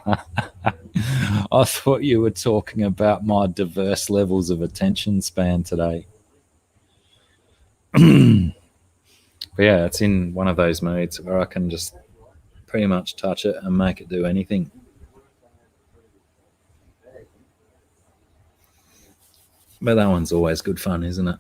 I thought you were talking about my diverse levels of attention span today. But yeah, it's in one of those moods where I can just pretty much touch it and make it do anything. But that one's always good fun, isn't it?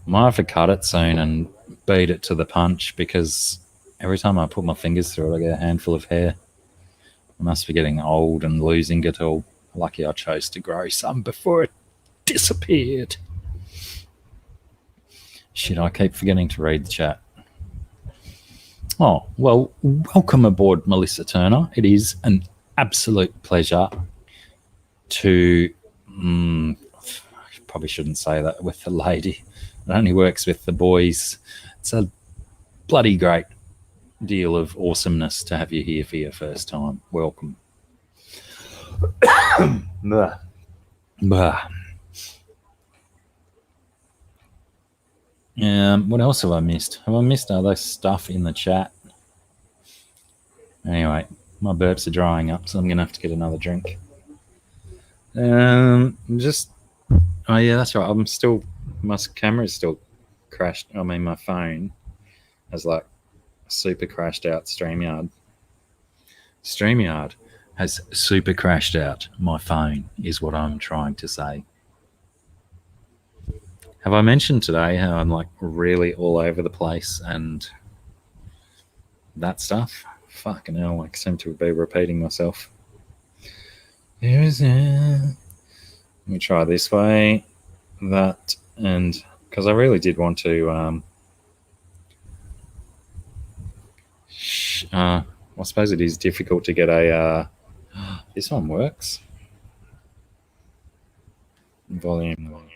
Might have to cut it soon and beat it to the punch, because every time I put my fingers through it, I get a handful of hair. I must be getting old and losing it all. Lucky I chose to grow some before it disappeared. Shit, I keep forgetting to read the chat. Oh, well, welcome aboard, Melissa Turner. It is an absolute pleasure to... I probably shouldn't say that with the lady. It only works with the boys. It's a bloody great deal of awesomeness to have you here for your first time. Welcome. What else have I missed? Have I missed other stuff in the chat? Anyway, my burps are drying up, so I'm going to have to get another drink. Just, oh yeah, that's right. I'm still, my camera's still crashed. I mean, my phone has like super crashed out StreamYard. StreamYard has super crashed out my phone, is what I'm trying to say. Have I mentioned today how I'm like really all over the place and that stuff? Fucking hell, I seem to be repeating myself. Let me try this way, that, and because I really did want to. I suppose it is difficult to get a. This one works. Volume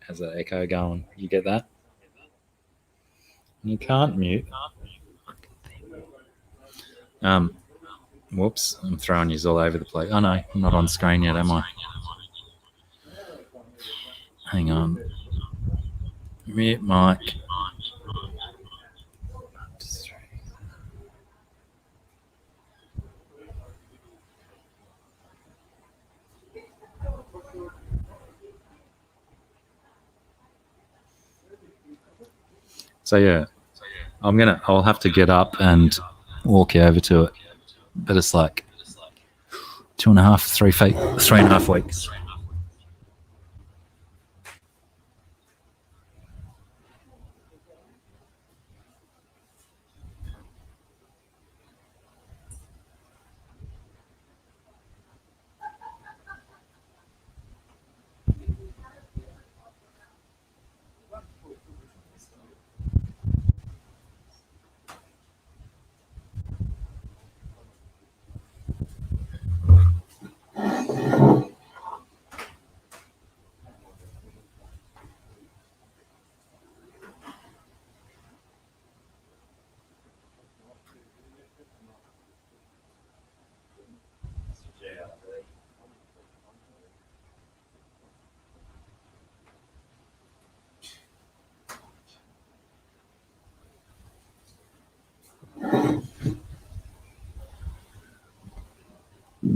has an echo going. You get that? You can't mute. Whoops, I'm throwing yous all over the place. Oh no, I'm not on screen yet, am I? Hang on. Mute mic. So yeah, I'll have to get up and walk you over to it. But it's like 2.5, 3 feet, 3.5 weeks.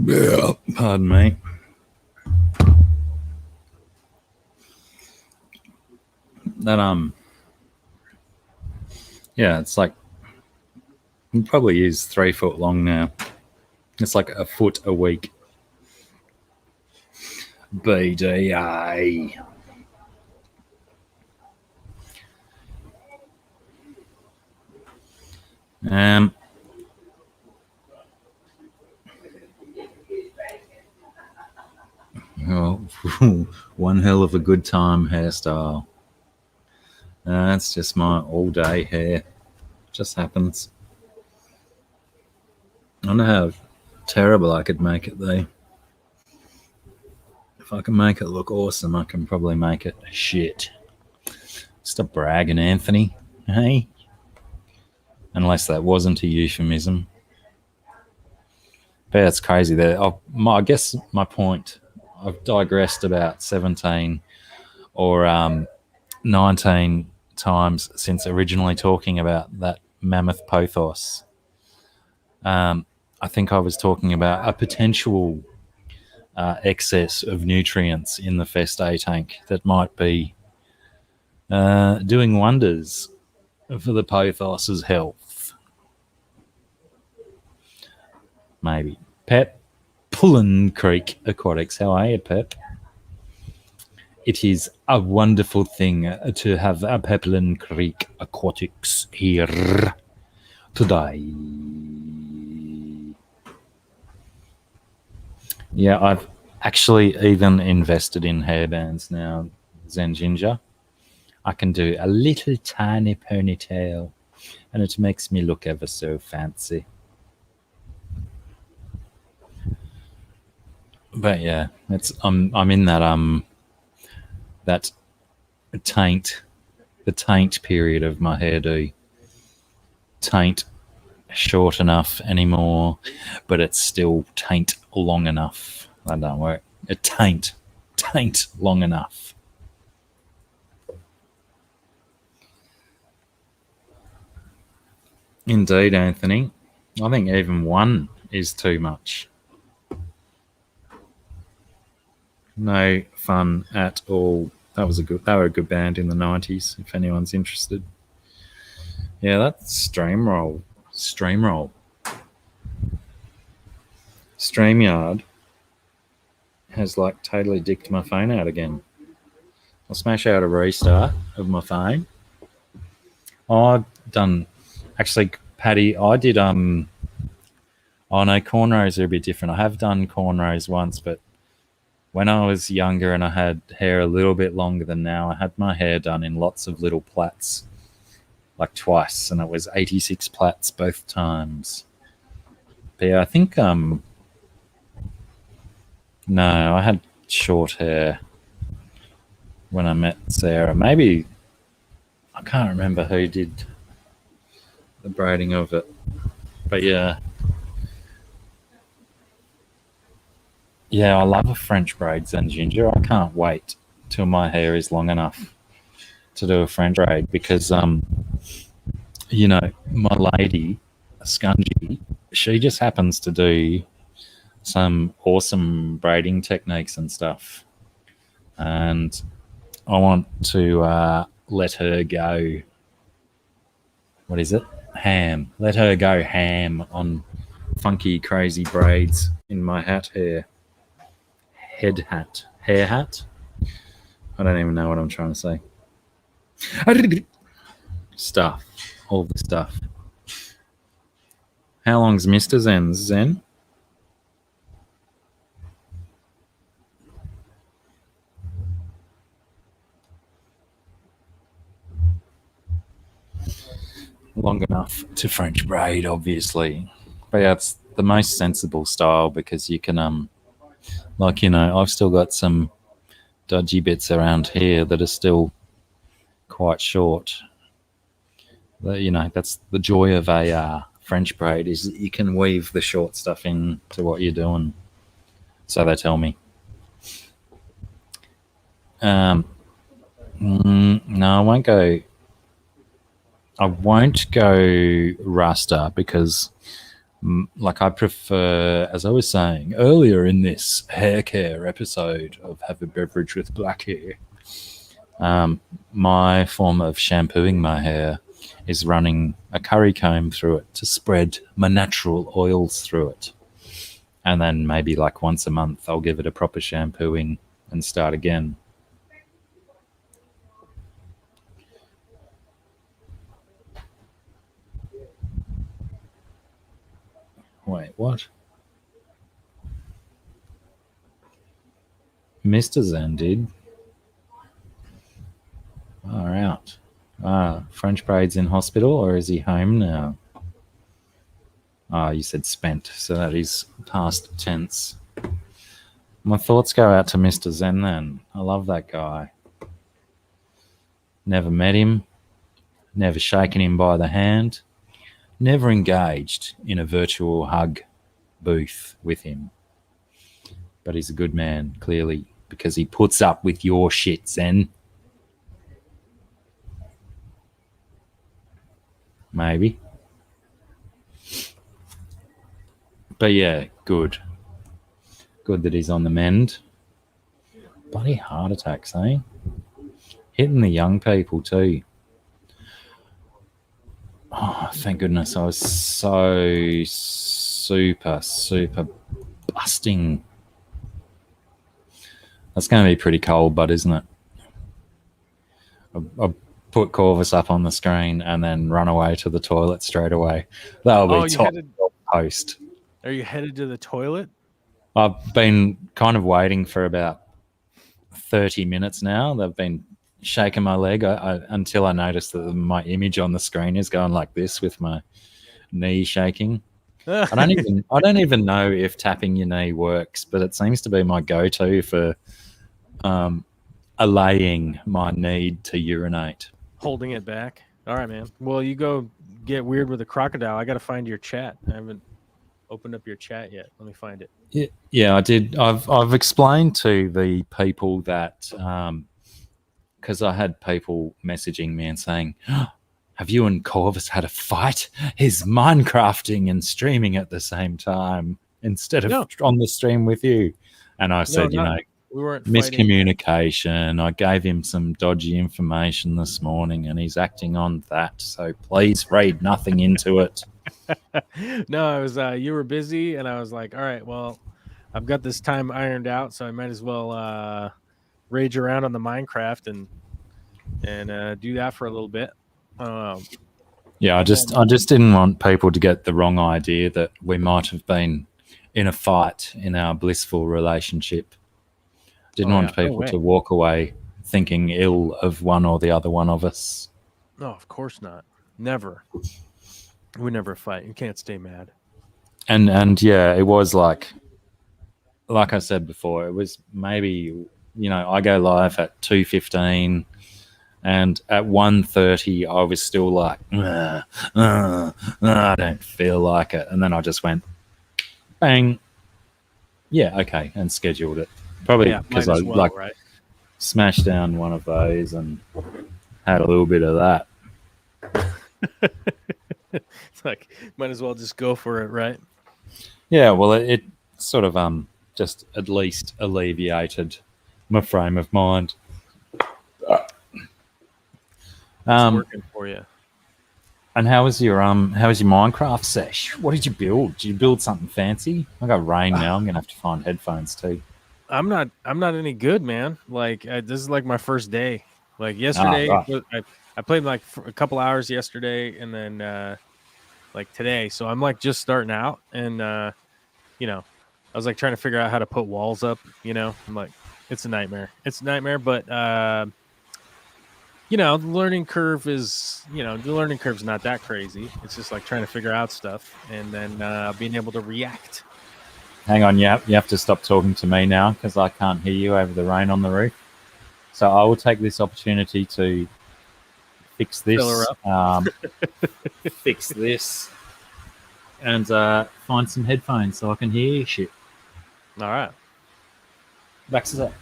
Yeah, pardon me. That yeah, it's like it probably is 3 foot long now. It's like a foot a week. BDA. Oh, one hell of a good time hairstyle. That's just my all-day hair. Just happens. I don't know how terrible I could make it, though. If I can make it look awesome, I can probably make it shit. Stop bragging, Anthony. Hey? Unless that wasn't a euphemism. But it's crazy there. I guess my point, I've digressed about 17 or 19 times since originally talking about that mammoth pothos. I think I was talking about a potential excess of nutrients in the Feste tank that might be doing wonders for the pothos's health. Maybe. Pep Pullen Creek Aquatics. How are you, Pep? It is a wonderful thing to have a Pepperlin Creek Aquatics here today. Yeah, I've actually even invested in hairbands now, Zen Ginger. I can do a little tiny ponytail and it makes me look ever so fancy. But yeah, I'm in that that taint, the taint period of my hairdo. Taint short enough anymore, but it's still taint long enough. That don't work. A taint paint long enough. Indeed, Anthony. I think even one is too much. No fun at all. They were a good band in the 90s, if anyone's interested. Yeah, that's Streamroll. StreamYard has like totally dicked my phone out again. I'll smash out a restart of my phone. I've done, actually, Paddy, I did, oh no, cornrows are a bit different. I have done cornrows once, but when I was younger and I had hair a little bit longer than now, I had my hair done in lots of little plaits, like twice, and it was 86 plaits both times. But yeah, I think, no, I had short hair when I met Sarah. Maybe, I can't remember who did the braiding of it. But yeah. Yeah, I love a French braids and ginger. I can't wait till my hair is long enough to do a French braid because, you know, my lady, Scungy, she just happens to do some awesome braiding techniques and stuff. And I want to let her go. What is it? Ham. Let her go ham on funky, crazy braids in my hair hat. I don't even know what I'm trying to say. Stuff. All the stuff. How long's Mr. Zen? Long enough to French braid, obviously. But yeah, it's the most sensible style because you can, like, you know, I've still got some dodgy bits around here that are still quite short. But, you know, that's the joy of a French braid is that you can weave the short stuff into what you're doing. So they tell me. No, I won't go Rasta because, like, I prefer, as I was saying earlier in this hair care episode of Have a Beverage with Blacky, my form of shampooing my hair is running a curry comb through it to spread my natural oils through it. And then maybe like once a month, I'll give it a proper shampooing and start again. Wait, what? Mr. Zen did. Far out. French braids in hospital, or is he home now? You said spent, so that is past tense. My thoughts go out to Mr. Zen then. I love that guy. Never met him, never shaken him by the hand, never engaged in a virtual hug booth with him. But he's a good man, clearly, because he puts up with your shit, Zen. Maybe. But yeah, good. Good that he's on the mend. Bloody heart attacks, eh? Hitting the young people too. Oh, thank goodness. I was so super busting. That's going to be pretty cold, but isn't it? I'll put Corvus up on the screen and then run away to the toilet straight away. That'll be top post. Are you headed to the toilet? I've been kind of waiting for about 30 minutes now. They've been shaking my leg until I noticed that my image on the screen is going like this with my knee shaking. I don't even know if tapping your knee works, but it seems to be my go-to for allaying my need to urinate. Holding it back. All right, man. Well, you go get weird with a crocodile. I got to find your chat. I haven't opened up your chat yet. Let me find it. Yeah, I did. I've explained to the people that because I had people messaging me and saying, "Have you and Corvus had a fight? He's Minecrafting and streaming at the same time instead of No. on the stream with you." And I said, we weren't fighting. miscommunication. I gave him some dodgy information this morning, and he's acting on that. So please read nothing into it. No, I was you were busy, and I was like, all right, well, I've got this time ironed out, so I might as well rage around on the Minecraft and do that for a little bit. Yeah, I just didn't want people to get the wrong idea that we might have been in a fight in our blissful relationship. Didn't want people to walk away thinking ill of one or the other one of us. No, of course not. Never. We never fight. You can't stay mad. And yeah, it was like I said before, it was maybe, I go live at 2:15, and at 1:30 I was still like, I don't feel like it. And then I just went, bang. Yeah, okay, and scheduled it. Probably because I smashed down one of those and had a little bit of that. It's like, might as well just go for it, right? Yeah, well, it sort of just at least alleviated my frame of mind. It's working for you. And how was your Minecraft sesh? What did you build? Did you build something fancy? I got rain now. I'm gonna have to find headphones too. I'm not any good, man. Like this is like my first day. Like yesterday, I played like for a couple hours yesterday, and then like today. So I'm like just starting out, and I was like trying to figure out how to put walls up. I'm like, it's a nightmare. It's a nightmare, but the learning curve is not that crazy. It's just like trying to figure out stuff, and then being able to react. Hang on, you have to stop talking to me now because I can't hear you over the rain on the roof. So I will take this opportunity to fix this, fix this, and find some headphones so I can hear you shit. All right. Back to that.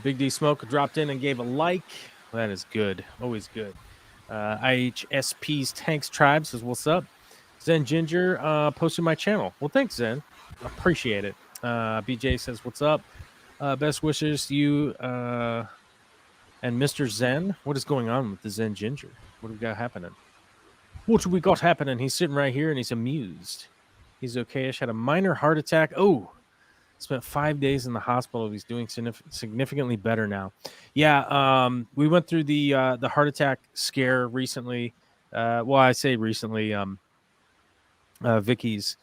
Big D Smoke dropped in and gave a like. That is good. Always good. IHSP's Tanks Tribe says, what's up? Zen Ginger posted my channel. Well, thanks, Zen. Appreciate it. BJ says, what's up? Best wishes to you and Mr. Zen. What is going on with the Zen Ginger? What have we got happening? What have we got happening? He's sitting right here and he's amused. He's okay-ish. Had a minor heart attack. Oh, spent 5 days in the hospital. He's doing significantly better now. Yeah, we went through the heart attack scare recently. Well, I say recently. Vicky's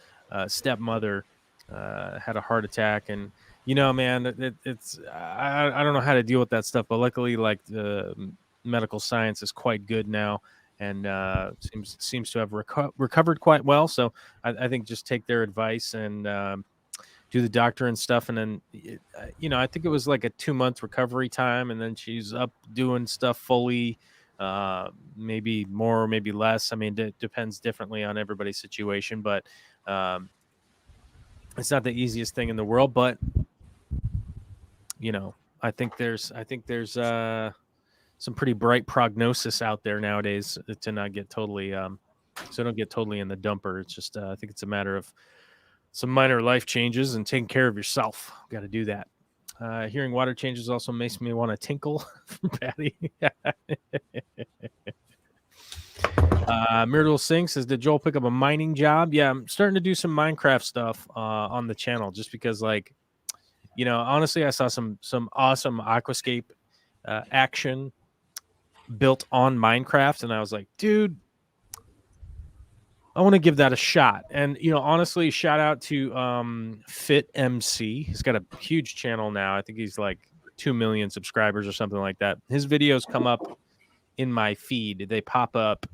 stepmother had a heart attack, and man, it's I don't know how to deal with that stuff, but luckily, like the medical science is quite good now, and seems to have recovered quite well. So I think just take their advice and do the doctor and stuff, and then I think it was like a 2-month recovery time, and then she's up doing stuff fully. Maybe more, maybe less. I mean, it depends differently on everybody's situation, but it's not the easiest thing in the world. But I think there's some pretty bright prognosis out there nowadays to not get totally so don't get totally in the dumper. It's just I think it's a matter of some minor life changes and taking care of yourself. Got to do that. Hearing water changes also makes me want to tinkle from Patty. Myrtle Singh says, did Joel pick up a mining job? Yeah, I'm starting to do some Minecraft stuff on the channel just because, like, honestly, I saw some awesome aquascape action built on Minecraft, and I was like, dude, I want to give that a shot. And, honestly, shout out to Fit MC. He's got a huge channel now. I think he's like 2 million subscribers or something like that. His videos come up in my feed. They pop up.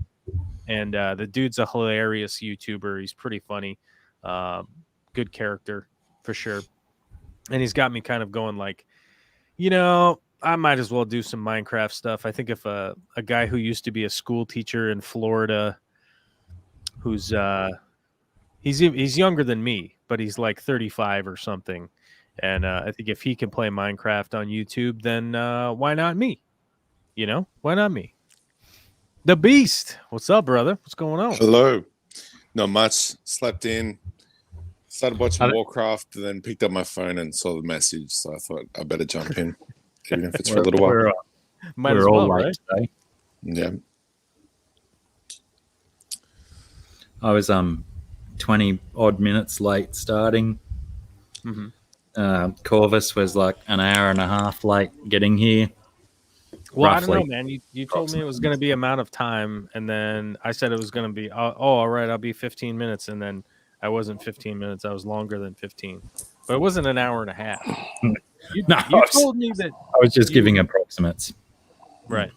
And the dude's a hilarious YouTuber. He's pretty funny. Good character for sure. And he's got me kind of going like, I might as well do some Minecraft stuff. I think if a guy who used to be a school teacher in Florida who's he's younger than me, but he's like 35 or something. And I think if he can play Minecraft on YouTube, then why not me? You know, why not me? The Beast, what's up, brother? What's going on? Hello. Not much. Slept in. Started watching Hello. Warcraft, and then picked up my phone and saw the message. So I thought I better jump in, even if it's for a little while. Might We're as all well, late right? today. Yeah. I was 20 odd minutes late starting. Mm-hmm. Corvus was like an hour and a half late getting here. Well, Roughly. I don't know, man. You told me it was going to be amount of time, and then I said it was going to be, all right, I'll be 15 minutes, and then I wasn't 15 minutes. I was longer than 15, but it wasn't an hour and a half. You told me that. I was just giving approximates. Right.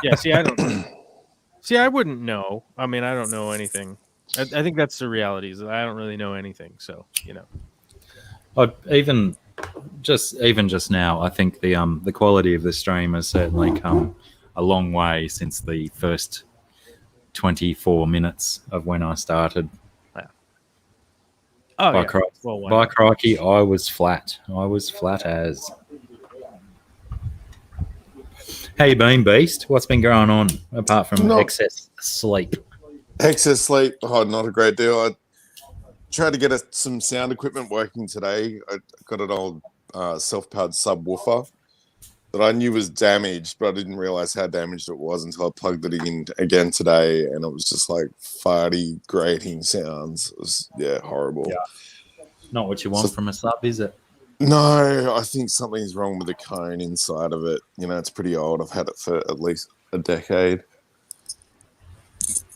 Yeah. See, I wouldn't know. I mean, I don't know anything. I think that's the reality. Is that I don't really know anything. So, you know. Even just now, I think the quality of the stream has certainly come a long way since the first 24 minutes of when I started. Oh, by yeah. crikey, Well, why by not? crikey, I was flat. I was flat as. How you been, Beast? What's been going on apart from excess sleep? Excess sleep. Oh, not a great deal. I tried to get some sound equipment working today. I got an old self-powered subwoofer that I knew was damaged, but I didn't realize how damaged it was until I plugged it in again today, and it was just like farty, grating sounds. It was, horrible. Yeah. Not what you want from a sub, is it? No, I think something's wrong with the cone inside of it. You know, it's pretty old. I've had it for at least a decade.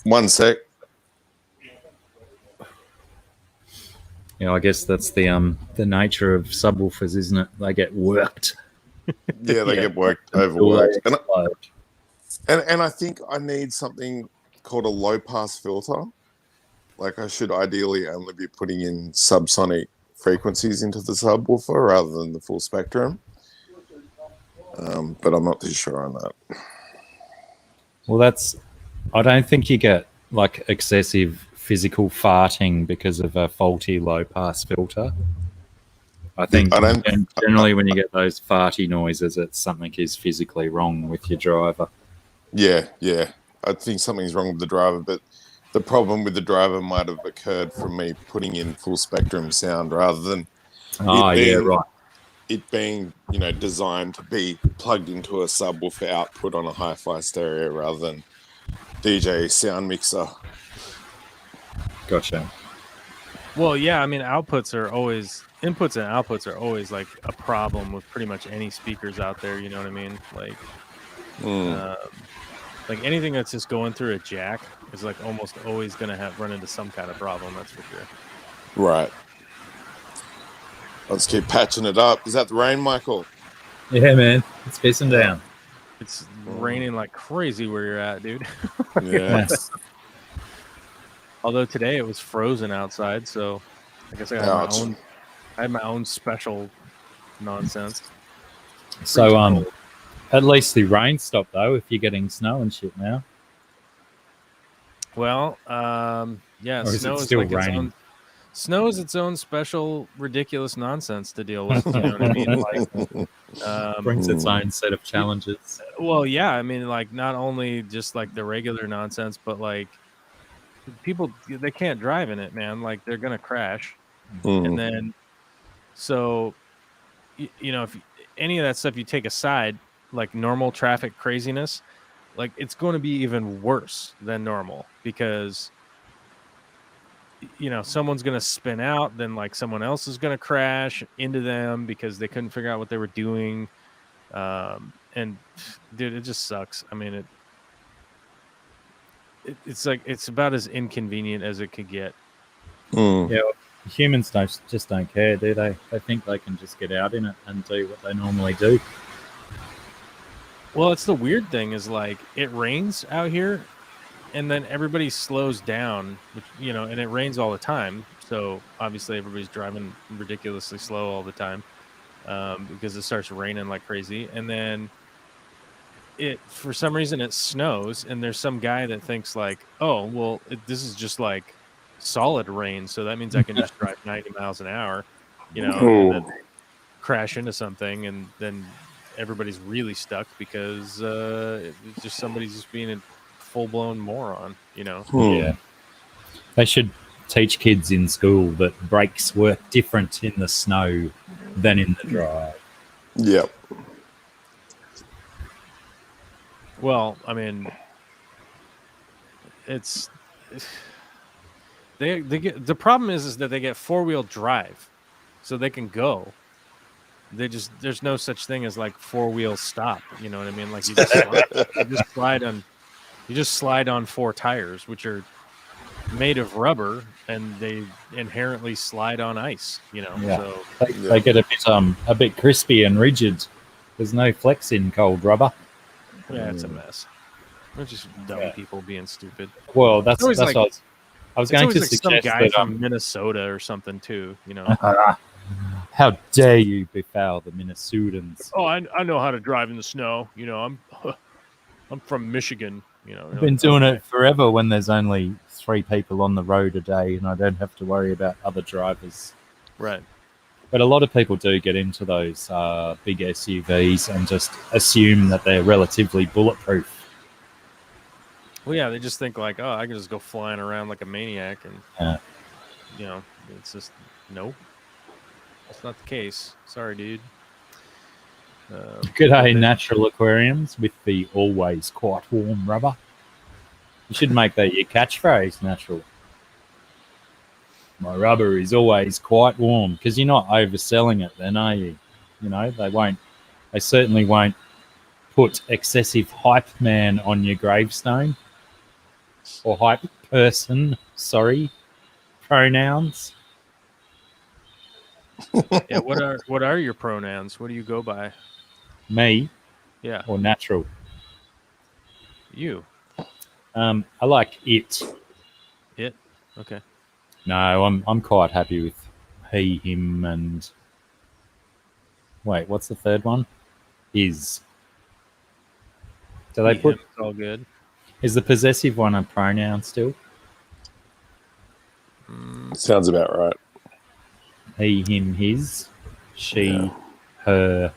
One sec. Yeah, I guess that's the nature of subwoofers, isn't it? They get worked. Yeah, they get overworked. And I think I need something called a low pass filter. Like I should ideally only be putting in subsonic frequencies into the subwoofer rather than the full spectrum. But I'm not too sure on that. Well, I don't think you get like excessive physical farting because of a faulty low pass filter. I think generally when you get those farty noises, it's something is physically wrong with your driver. Yeah. I think something's wrong with the driver, but the problem with the driver might have occurred from me putting in full spectrum sound rather than it being, designed to be plugged into a subwoofer output on a hi-fi stereo rather than DJ sound mixer. Gotcha. Well, yeah, I mean, inputs and outputs are always like a problem with pretty much any speakers out there. You know what I mean? Like anything that's just going through a jack is like almost always going to run into some kind of problem. That's for sure. Right. Let's keep patching it up. Is that the rain, Michael? Yeah, man. It's pissing down. It's raining like crazy where you're at, dude. Yeah. Although today it was frozen outside, so I guess I had my own special nonsense. So at least the rain stopped though, if you're getting snow and shit now. Well, yeah, snow is like raining? Snow is its own special ridiculous nonsense to deal with. You know what I mean? Like, brings its own set of challenges. Well, yeah, I mean, like not only just like the regular nonsense, but like people, they can't drive in it, man. Like they're gonna crash. And then so if any of that stuff you take aside, like normal traffic craziness, like it's going to be even worse than normal because someone's going to spin out, then like someone else is going to crash into them because they couldn't figure out what they were doing. And dude, it just sucks. I mean, it's like it's about as inconvenient as it could get. Yeah, humans just don't care, do they? They think they can just get out in it and do what they normally do. Well, it's the weird thing is like it rains out here, and then everybody slows down, and it rains all the time. So obviously everybody's driving ridiculously slow all the time because it starts raining like crazy, and then it for some reason it snows, and there's some guy that thinks like, oh well, this is just like solid rain, so that means I can just drive 90 miles an hour, you know, and then crash into something, and then everybody's really stuck because it's just somebody's just being a full-blown moron, you know. Yeah. They should teach kids in school that brakes work different in the snow than in the dry. Yep. Well, I mean, they get, the problem is that they get 4-wheel drive, so they can go. There's no such thing as like 4-wheel stop. You know what I mean? Like you just slide on 4 tires, which are made of rubber, and they inherently slide on ice. You know, Yeah. so They get a bit crispy and rigid. There's no flex in cold rubber. yeah, it's a mess. They're just dumb people being stupid. Well, that's always what I was It's going always to like some suggest guy that. from Minnesota or something too. You know. How dare you befoul the Minnesotans? Oh, I know how to drive in the snow. You know, I'm from Michigan. You know, I've been doing it forever when there's only 3 people on the road a day and I don't have to worry about other drivers. Right. But a lot of people do get into those big SUVs and just assume that they're relatively bulletproof. Well, yeah, they just think like, oh, I can just go flying around like a maniac, and you know, it's just nope, that's not the case. Sorry, dude. G'day, Natural Aquariums with the always quite warm rubber. You should make that your catchphrase, Natural. My rubber is always quite warm, because you're not overselling it then, are you? You know, they certainly won't put excessive hype man on your gravestone. Or hype person, sorry. Pronouns. Yeah, what are your pronouns? What do you go by? Me Yeah, or Natural. you. I like it. It. Okay. No, I'm quite happy with he, him, and wait, what's the third one? Is. Do they put? Him, it's all good. Is the possessive one a pronoun still? Sounds about right. He, him, his, she, her.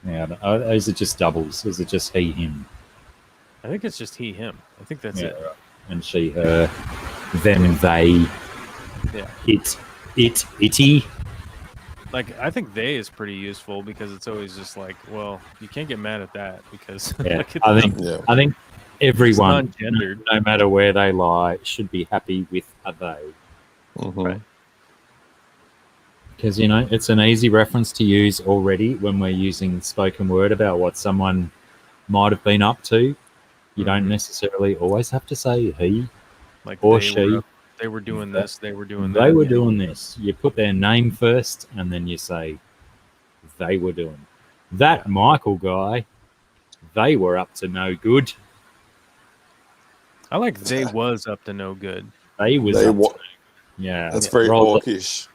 Yeah, is it just doubles? Is it just he, him? I think it's just he, him. I think that's it. Right. And she, her, them, they, Yeah. it, itty. Like, I think they is pretty useful because it's always just like, well, you can't get mad at that because Yeah, like, it's I think everyone, non-gendered. no matter where they lie, should be happy with a they. Right. Because, you know, it's an easy reference to use already when we're using spoken word about what someone might have been up to. You don't necessarily always have to say he like or they she. they were doing this, they were doing that. They were doing this. You put their name first and then you say they were doing. That Michael guy, they were up to no good. I like they was up to no good. They was They up wa- to, yeah. That's very hawkish.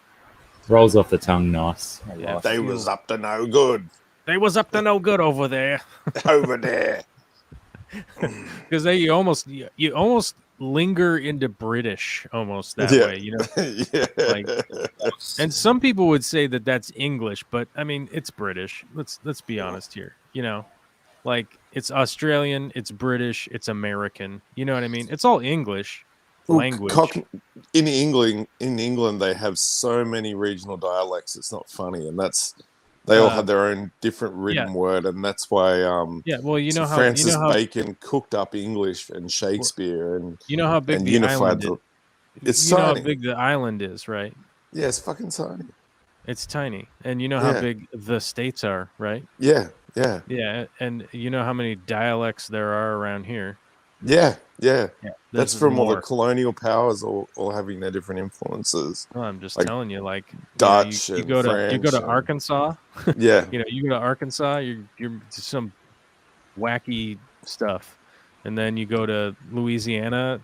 Rolls off the tongue nice. I Yeah. like They it. was up to no good They was up to no good over there. over there. Because you almost linger into British almost that Yeah. way, you know. Yeah. Like, and some people would say that that's English, but I mean it's British. Let's be honest here. You know, like it's Australian, it's British, it's American. You know what I mean? It's all English language. In England, they have so many regional dialects. It's not funny, and they all have their own different written word, and that's why. Yeah, well, you know how Francis Bacon cooked up English and Shakespeare, and you know how big and the unified island is. It's you know tiny. how big the island is, right? Yeah, it's fucking tiny. It's tiny, and you know how big the states are, right? Yeah. Yeah, and you know how many dialects there are around here. Yeah. Yeah, That's there's from all the more. colonial powers all having their different influences. Well, I'm just like telling you, like Dutch you and go to French and- Arkansas. Yeah. You go to Arkansas, you're some wacky stuff, and then you go to Louisiana,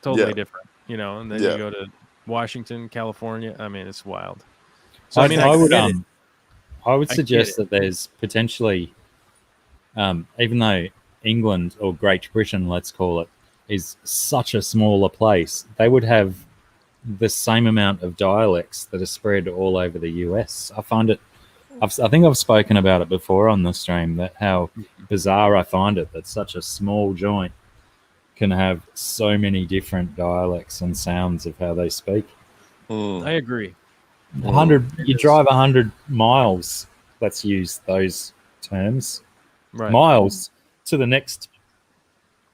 totally different. You know, and then you go to Washington, California. I mean, it's wild. So I mean, I would get it. I would I suggest get that there's potentially even though England or Great Britain, let's call it, is such a smaller place, they would have the same amount of dialects that are spread all over the US. I find it. I think I've spoken about it before on the stream, that how bizarre I find it that such a small joint can have so many different dialects and sounds of how they speak. I agree. 100, you drive 100 miles. Let's use those terms. Right. Miles to the next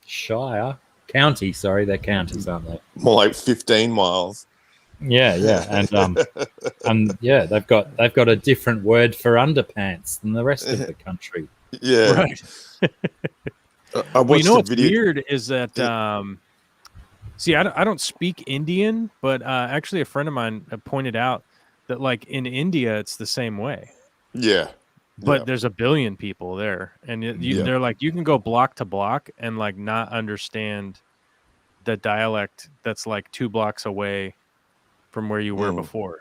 shire, county. Sorry, they're counties, aren't they? More like 15 miles. Yeah, and yeah, they've got a different word for underpants than the rest of the country. Yeah. Right. I Well, you know watched what's a video. weird is that see, I don't speak Indian, but actually a friend of mine pointed out that like in India it's the same way, Yeah. but Yeah. there's a billion people there, and Yeah. they're like you can go block to block and like not understand the dialect that's like 2 blocks away from where you were before.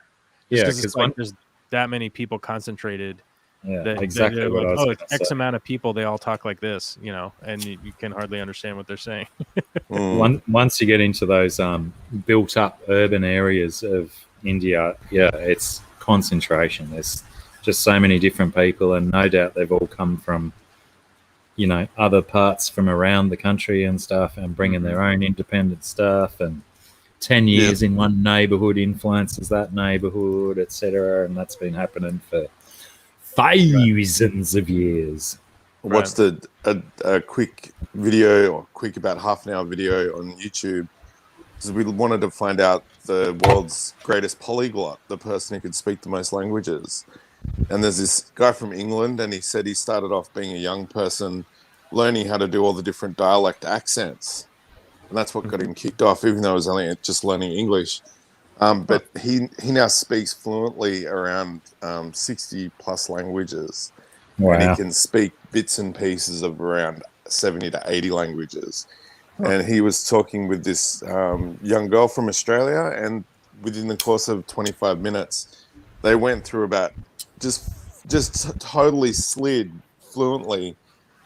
Yeah, Just 'cause it's like one- there's that many people concentrated. yeah, That exactly they're what like, I was oh, going it's to X say. amount of people. They all talk like this, you know, and you can hardly understand what they're saying. Once you get into those built-up urban areas of India, yeah, it's concentration. There's just so many different people, and no doubt they've all come from, you know, other parts from around the country and stuff, and bringing their own independent stuff. And 10 years in one neighborhood influences that neighborhood, etc. And that's been happening for thousands of years. I watched a quick video, or quick about half an hour video on YouTube, because we wanted to find out the world's greatest polyglot, the person who could speak the most languages. And there's this guy from England, and he said he started off being a young person learning how to do all the different dialect accents. And that's what got him kicked off, even though he was only just learning English. But he now speaks fluently around 60 plus languages. Wow. And he can speak bits and pieces of around 70 to 80 languages. And he was talking with this young girl from Australia, and within the course of 25 minutes, they went through about just totally slid fluently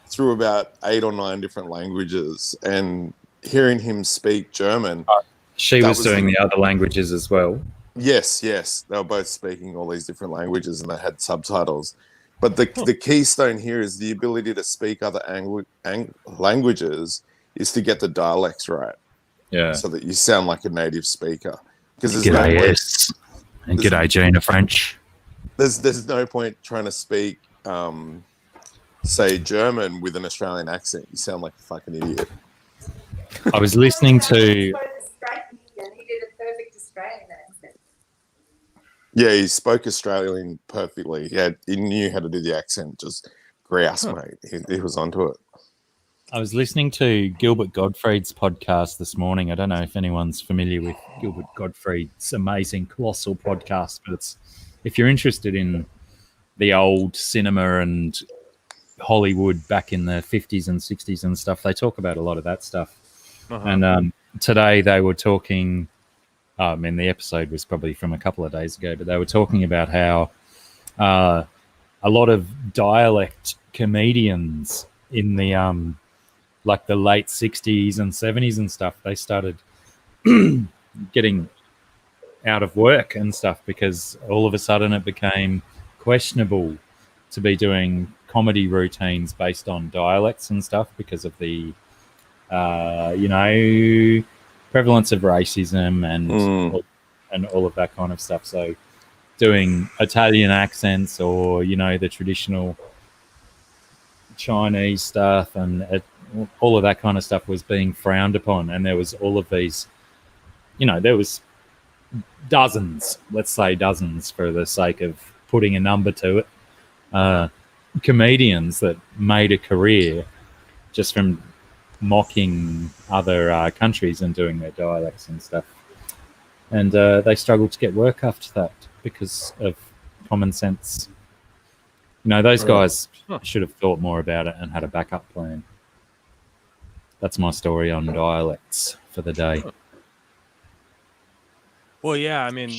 through about 8 or 9 different languages. And hearing him speak German, She was doing the other languages as well. yes, they were both speaking all these different languages, and they had subtitles. But the keystone here is the ability to speak other languages is to get the dialects right. Yeah. So that you sound like a native speaker. Because G'day, yes. And g'day, Gina French. there's no point trying to speak, say, German with an Australian accent. You sound like a fucking idiot. I was listening to... He did a perfect Australian accent. Yeah, he spoke Australian perfectly. He knew how to do the accent. Just grouse, mate. He was onto it. I was listening to Gilbert Gottfried's podcast this morning. I don't know if anyone's familiar with Gilbert Gottfried's amazing, colossal podcast, but it's, if you're interested in the old cinema and Hollywood back in the 50s and 60s and stuff, they talk about a lot of that stuff. And today they were talking, the episode was probably from a couple of days ago, but they were talking about how a lot of dialect comedians in the like the late 60s and 70s and stuff, they started getting out of work and stuff because all of a sudden it became questionable to be doing comedy routines based on dialects and stuff because of the prevalence of racism and all of that kind of stuff. So doing Italian accents or, the traditional Chinese stuff and all of that kind of stuff was being frowned upon. And there was all of these, there was dozens, let's say dozens for the sake of putting a number to it, comedians that made a career just from mocking other countries and doing their dialects and stuff. And they struggled to get work after that because of common sense. Those guys should have thought more about it and had a backup plan. That's my story on dialects for the day. Well, yeah, I mean,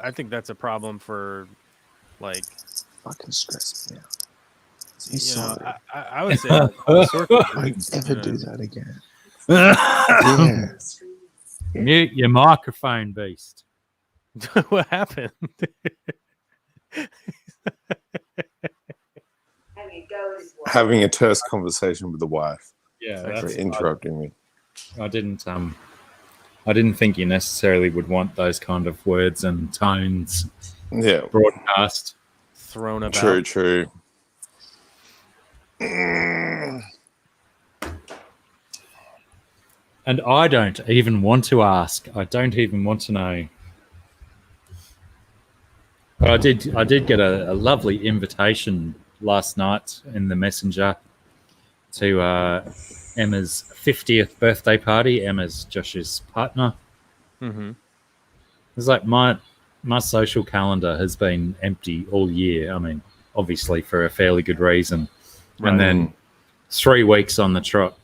I think that's a problem for, like, Fucking stress me out. you know, I would say like all sorts of things, Never you do know. that again. Yeah. Mute your microphone, beast. What happened? Having a terse conversation with the wife Yeah, for interrupting me. I didn't think you necessarily would want those kind of words and tones Yeah. broadcast. Thrown about. True. And I don't even want to ask. I don't even want to know. But I did get a lovely invitation last night in the messenger to Emma's 50th birthday party. Emma's Josh's partner. Mm-hmm. It's like my social calendar has been empty all year. I mean, obviously for a fairly good reason. Right. And then 3 weeks on the trot,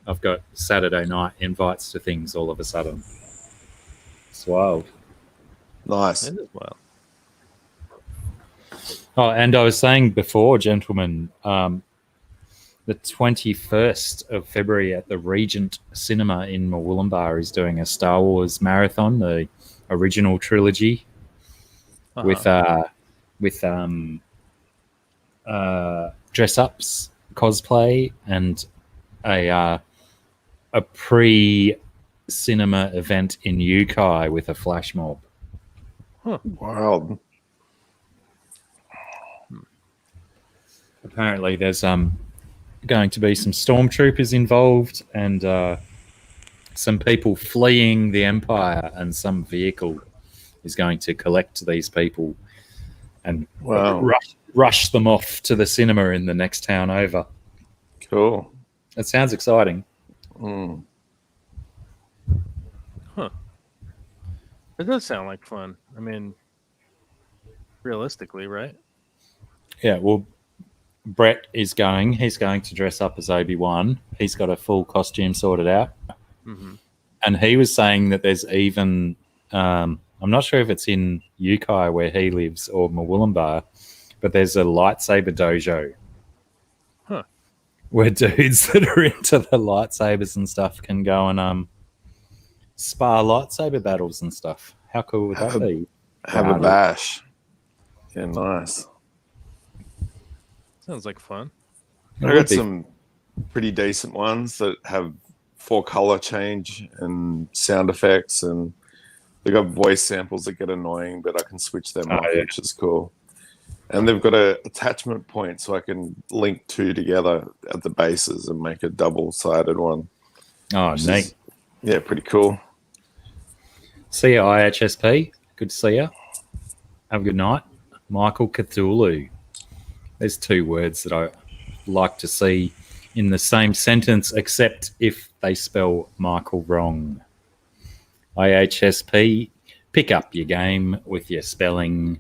I've got Saturday night invites to things all of a sudden. It's wild. Nice. It is wild. Oh, and I was saying before, gentlemen, the 21st of February at the Regent Cinema in Murwillumbah is doing a Star Wars marathon, the original trilogy, with dress-ups, cosplay, and a pre-cinema event in Yukai with a flash mob. Wild. Apparently, there's going to be some stormtroopers involved and some people fleeing the Empire, and some vehicle is going to collect these people and rush them off to the cinema in the next town over. Cool. It sounds exciting. Mm. It does sound like fun. I mean, realistically, right? Yeah, well, Brett is going. He's going to dress up as Obi-Wan. He's got a full costume sorted out. Mm-hmm. And he was saying that there's even, I'm not sure if it's in Yukai where he lives or Murwillumbah, but there's a lightsaber dojo. Huh. Where dudes that are into the lightsabers and stuff can go and spar lightsaber battles and stuff. How cool would that be? Have a bash. Yeah, nice. Sounds like fun. I got some pretty decent ones that have 4 color change and sound effects, and they got voice samples that get annoying, but I can switch them off, which is cool. And they've got a attachment point, so I can link 2 together at the bases and make a double-sided one. Oh, neat. Yeah, pretty cool. See ya, IHSP. Good to see ya. Have a good night. Michael Cthulhu. There's 2 words that I like to see in the same sentence, except if they spell Michael wrong. IHSP, pick up your game with your spelling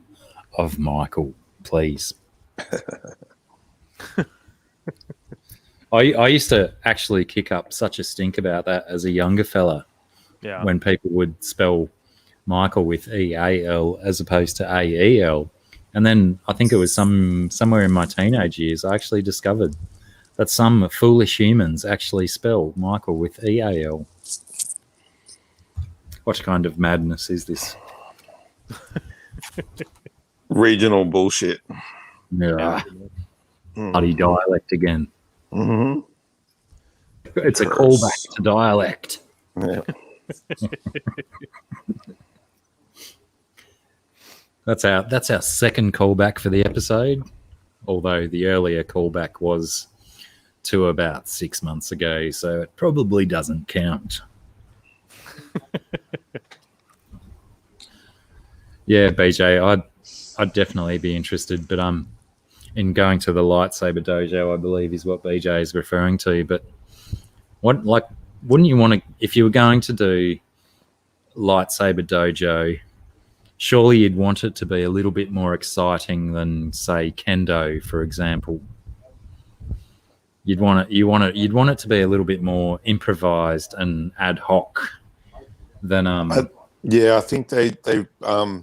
of Michael, please. I used to actually kick up such a stink about that as a younger fella. Yeah. When people would spell Michael with E-A-L as opposed to A-E-L. And then I think it was somewhere in my teenage years, I actually discovered that some foolish humans actually spell Michael with E-A-L. What kind of madness is this? Regional bullshit. Yeah. Bloody dialect again. Mm-hmm. It's a callback to dialect. Yeah. That's our second callback for the episode, although the earlier callback was to about 6 months ago, so it probably doesn't count. Yeah, BJ, I'd definitely be interested, but in going to the lightsaber dojo, I believe is what BJ is referring to. But wouldn't you want to, if you were going to do lightsaber dojo, surely you'd want it to be a little bit more exciting than, say, kendo, for example. You'd want it to be a little bit more improvised and ad hoc than I think they kendo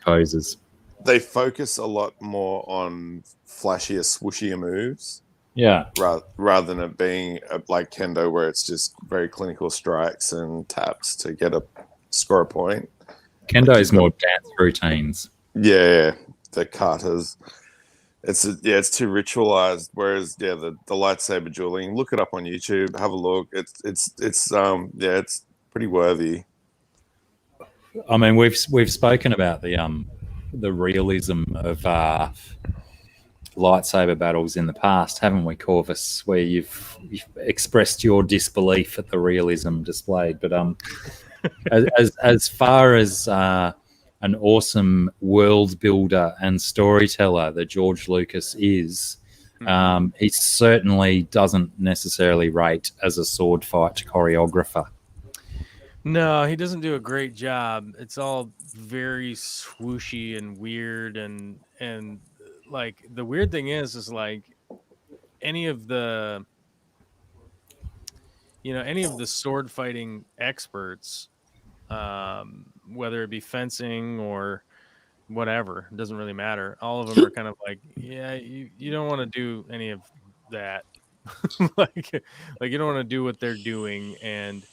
poses. they focus a lot more on flashier, swooshier moves Yeah. rather than it being like kendo, where it's just very clinical strikes and taps to score a point. Kendo's more dance routines. Yeah, the katas. It's too ritualized. Whereas the lightsaber dueling, look it up on YouTube, have a look. It's pretty worthy. I mean, we've spoken about the realism of lightsaber battles in the past, haven't we, Corvus? Where you've expressed your disbelief at the realism displayed. But as far as an awesome world builder and storyteller that George Lucas is, he certainly doesn't necessarily rate as a sword fight choreographer. No, he doesn't do a great job. It's all very swooshy and weird, and like the weird thing is like any of the sword fighting experts, whether it be fencing or whatever, it doesn't really matter. All of them are kind of like, yeah, you don't want to do any of that. like you don't want to do what they're doing, and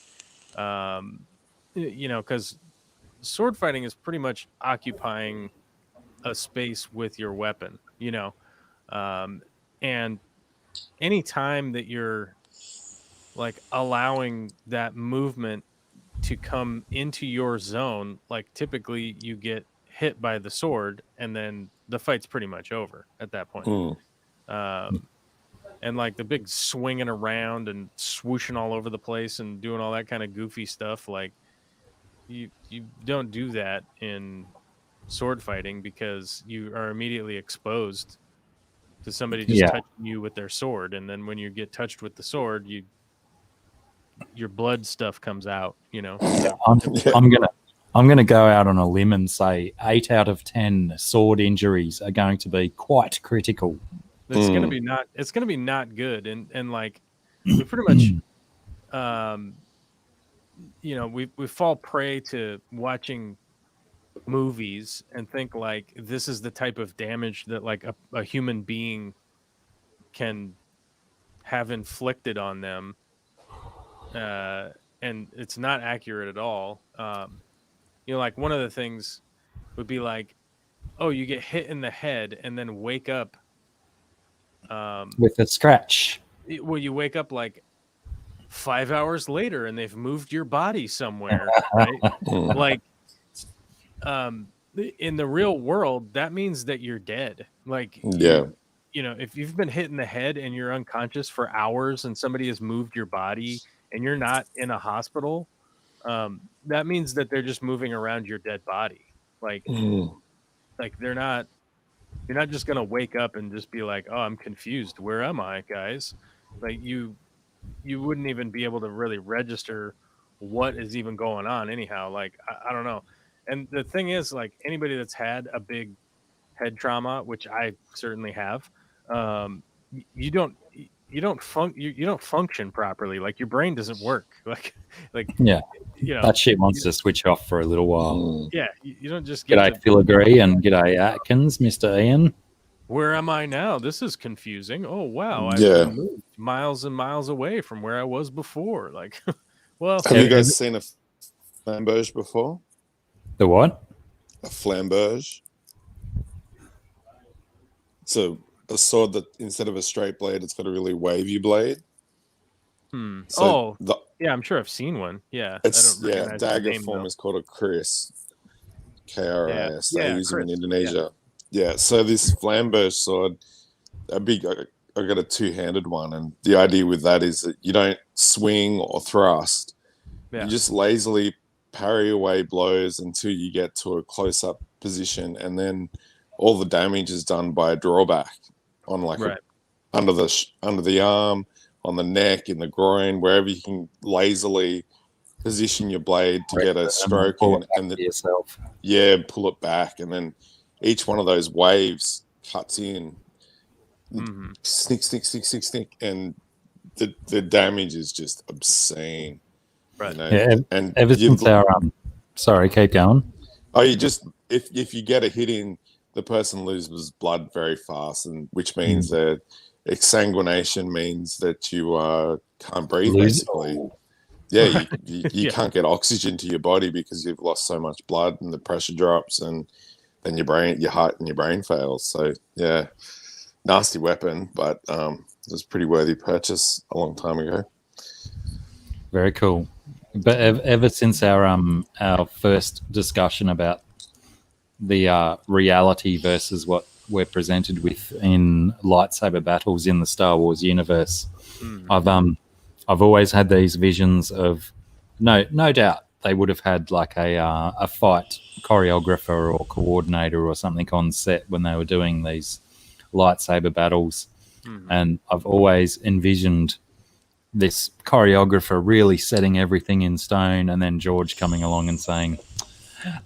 because sword fighting is pretty much occupying a space with your weapon, and any time that you're like allowing that movement to come into your zone, like typically you get hit by the sword and then the fight's pretty much over at that point. And like the big swinging around and swooshing all over the place and doing all that kind of goofy stuff, like you don't do that in sword fighting because you are immediately exposed to somebody just touching you with their sword, and then when you get touched with the sword, your blood stuff comes out. I'm gonna go out on a limb and say 8 out of 10 sword injuries are going to be quite critical. It's gonna be not good, and like we pretty much we fall prey to watching movies and think like this is the type of damage that like a human being can have inflicted on them, and it's not accurate at all. Like one of the things would be like, oh, you get hit in the head and then wake up with a scratch. Well, you wake up like 5 hours later and they've moved your body somewhere, right? Like in the real world, that means that you're dead. Like if you've been hit in the head and you're unconscious for hours and somebody has moved your body and you're not in a hospital, that means that they're just moving around your dead body. Like you're not just gonna wake up and just be like, oh, I'm confused, where am I, guys? Like you wouldn't even be able to really register what is even going on anyhow. Like I don't know. And the thing is, like anybody that's had a big head trauma, which I certainly have, you don't function properly. Like your brain doesn't work. Like that shit wants to switch off for a little while. Yeah, you don't just get G'day Filigree and g'day Atkins, Mr. Ian. Where am I now? This is confusing. Oh wow, I've been moved miles and miles away from where I was before. Like, well, have you guys seen a flamberge before? The what? A flamberge. So a sword that instead of a straight blade, it's got a really wavy blade. So yeah, I'm sure I've seen one. Yeah, it's dagger form is called a kris, KRIS. They use them in Indonesia. Yeah, so this flamberge sword, I got a two-handed one, and the idea with that is that you don't swing or thrust. You just lazily parry away blows until you get to a close-up position, and then all the damage is done by a drawback on under the arm, on the neck, in the groin, wherever you can lazily position your blade to get a stroke and pull it back, and then each one of those waves cuts in, snick, and the damage is just obscene. Right. And ever since our sorry, keep going. Oh, you just if you get a hit in the person loses blood very fast, and which means that exsanguination means that you can't breathe, Lose- basically. Yeah, you Yeah. can't get oxygen to your body because you've lost so much blood, and the pressure drops, and then your heart and your brain fails. So yeah, nasty weapon, but it was a pretty worthy purchase a long time ago. Very cool. But ever since our first discussion about the reality versus what we're presented with in lightsaber battles in the Star Wars universe, I've always had these visions of no doubt they would have had like a fight choreographer or coordinator or something on set when they were doing these lightsaber battles, and I've always envisioned this choreographer really setting everything in stone, and then George coming along and saying,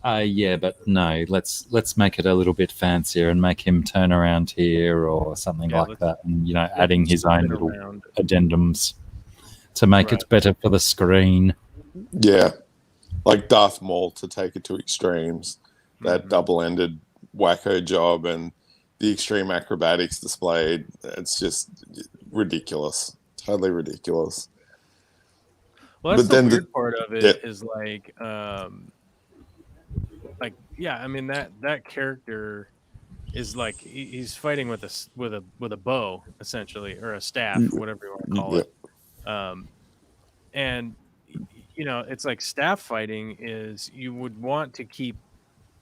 yeah, but no, let's make it a little bit fancier and make him turn around here or something like that, and adding his own little addendums to make it better for the screen. Yeah, like Darth Maul, to take it to extremes. That double-ended wacko job and the extreme acrobatics displayed, it's just ridiculous. Totally ridiculous. Well, that's But then the weird part of it is like yeah, I mean that character is like he's fighting with a bow essentially, or a staff, whatever you want to call it. And it's like staff fighting is you would want to keep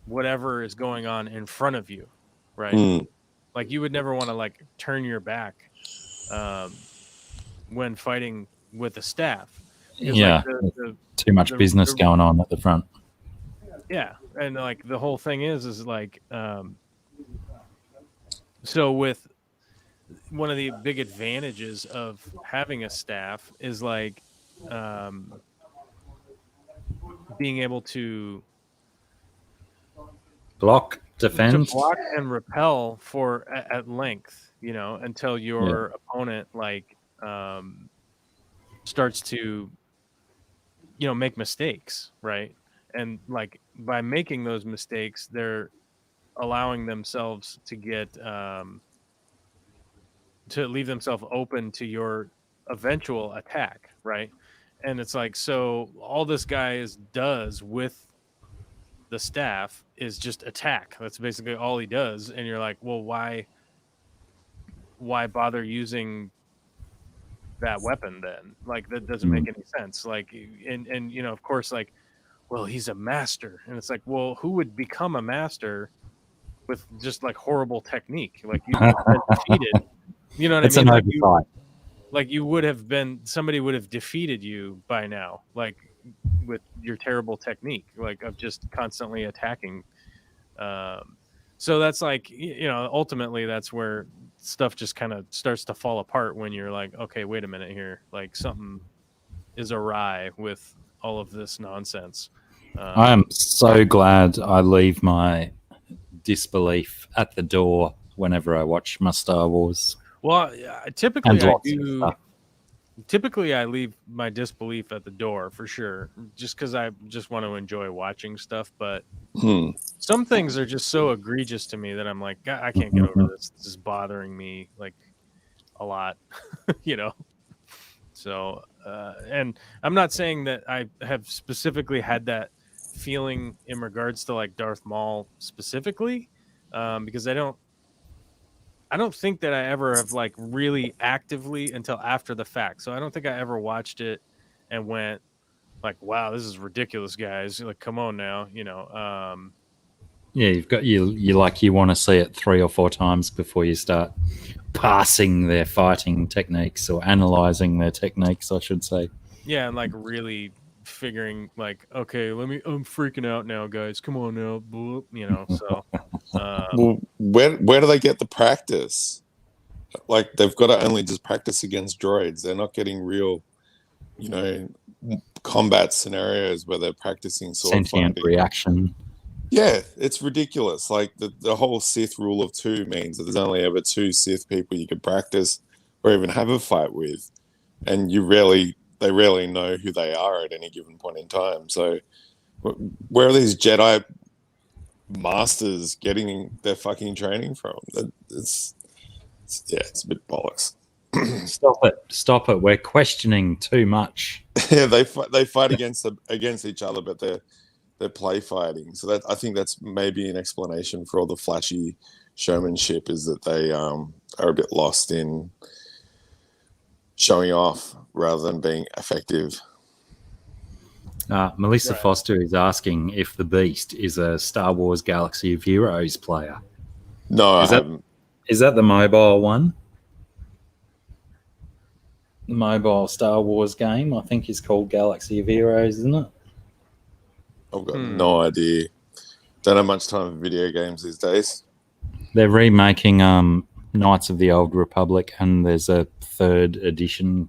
whatever is going on in front of you, right? Like you would never want to like turn your back when fighting with a staff. Yeah, like too much business going on at the front. Yeah, and like the whole thing is like so with one of the big advantages of having a staff is like being able to block, defend, to block and repel for at length, until your opponent like starts to make mistakes, right? And like by making those mistakes, they're allowing themselves to get to leave themselves open to your eventual attack, right? And it's like, so all this guy does with the staff is just attack. That's basically all he does. And you're like, well, why bother using that weapon then? Like that doesn't make any sense. Like, and of course, like, well, he's a master, and it's like, well, who would become a master with just like horrible technique? Like you've been defeated. You know what it's I mean? an oversight. Like you would have been, somebody would have defeated you by now, like with your terrible technique, like of just constantly attacking. So that's like, ultimately that's where stuff just kind of starts to fall apart when you're like, okay, wait a minute here. Like something is awry with all of this nonsense. I am so glad I leave my disbelief at the door whenever I watch my Star Wars. Well, typically And I lots of do. stuff. Typically, I leave my disbelief at the door for sure, just because I just want to enjoy watching stuff. But some things are just so egregious to me that I'm like, I can't get over this. This is bothering me like a lot, So, and I'm not saying that I have specifically had that feeling in regards to like Darth Maul specifically, because I don't think that I ever have like really actively until after the fact. So I don't think I ever watched it and went like, wow, this is ridiculous, guys. Like, come on now, Yeah, you've got you want to see it 3 or 4 times before you start parsing their fighting techniques or analyzing their techniques, I should say. Yeah, and like really figuring like, okay, I'm freaking out now, guys. Come on now, so well, where do they get the practice? Like they've got to only just practice against droids. They're not getting real, combat scenarios where they're practicing sword Sentient fighting. reaction. Yeah, it's ridiculous. Like the whole Sith rule of 2 means that there's only ever 2 Sith people you can practice or even have a fight with, and they rarely know who they are at any given point in time. So where are these Jedi masters getting their fucking training from. It's a bit bollocks. Stop it. We're questioning too much. Yeah, they fight against each other, but they're play fighting. So that I think that's maybe an explanation for all the flashy showmanship, is that they are a bit lost in showing off rather than being effective. Melissa Foster is asking if the Beast is a Star Wars Galaxy of Heroes player. No, I haven't. Is that the mobile one? The mobile Star Wars game, I think, is called Galaxy of Heroes, isn't it? I've got no idea. Don't have much time for video games these days. They're remaking Knights of the Old Republic, and there's a 3rd edition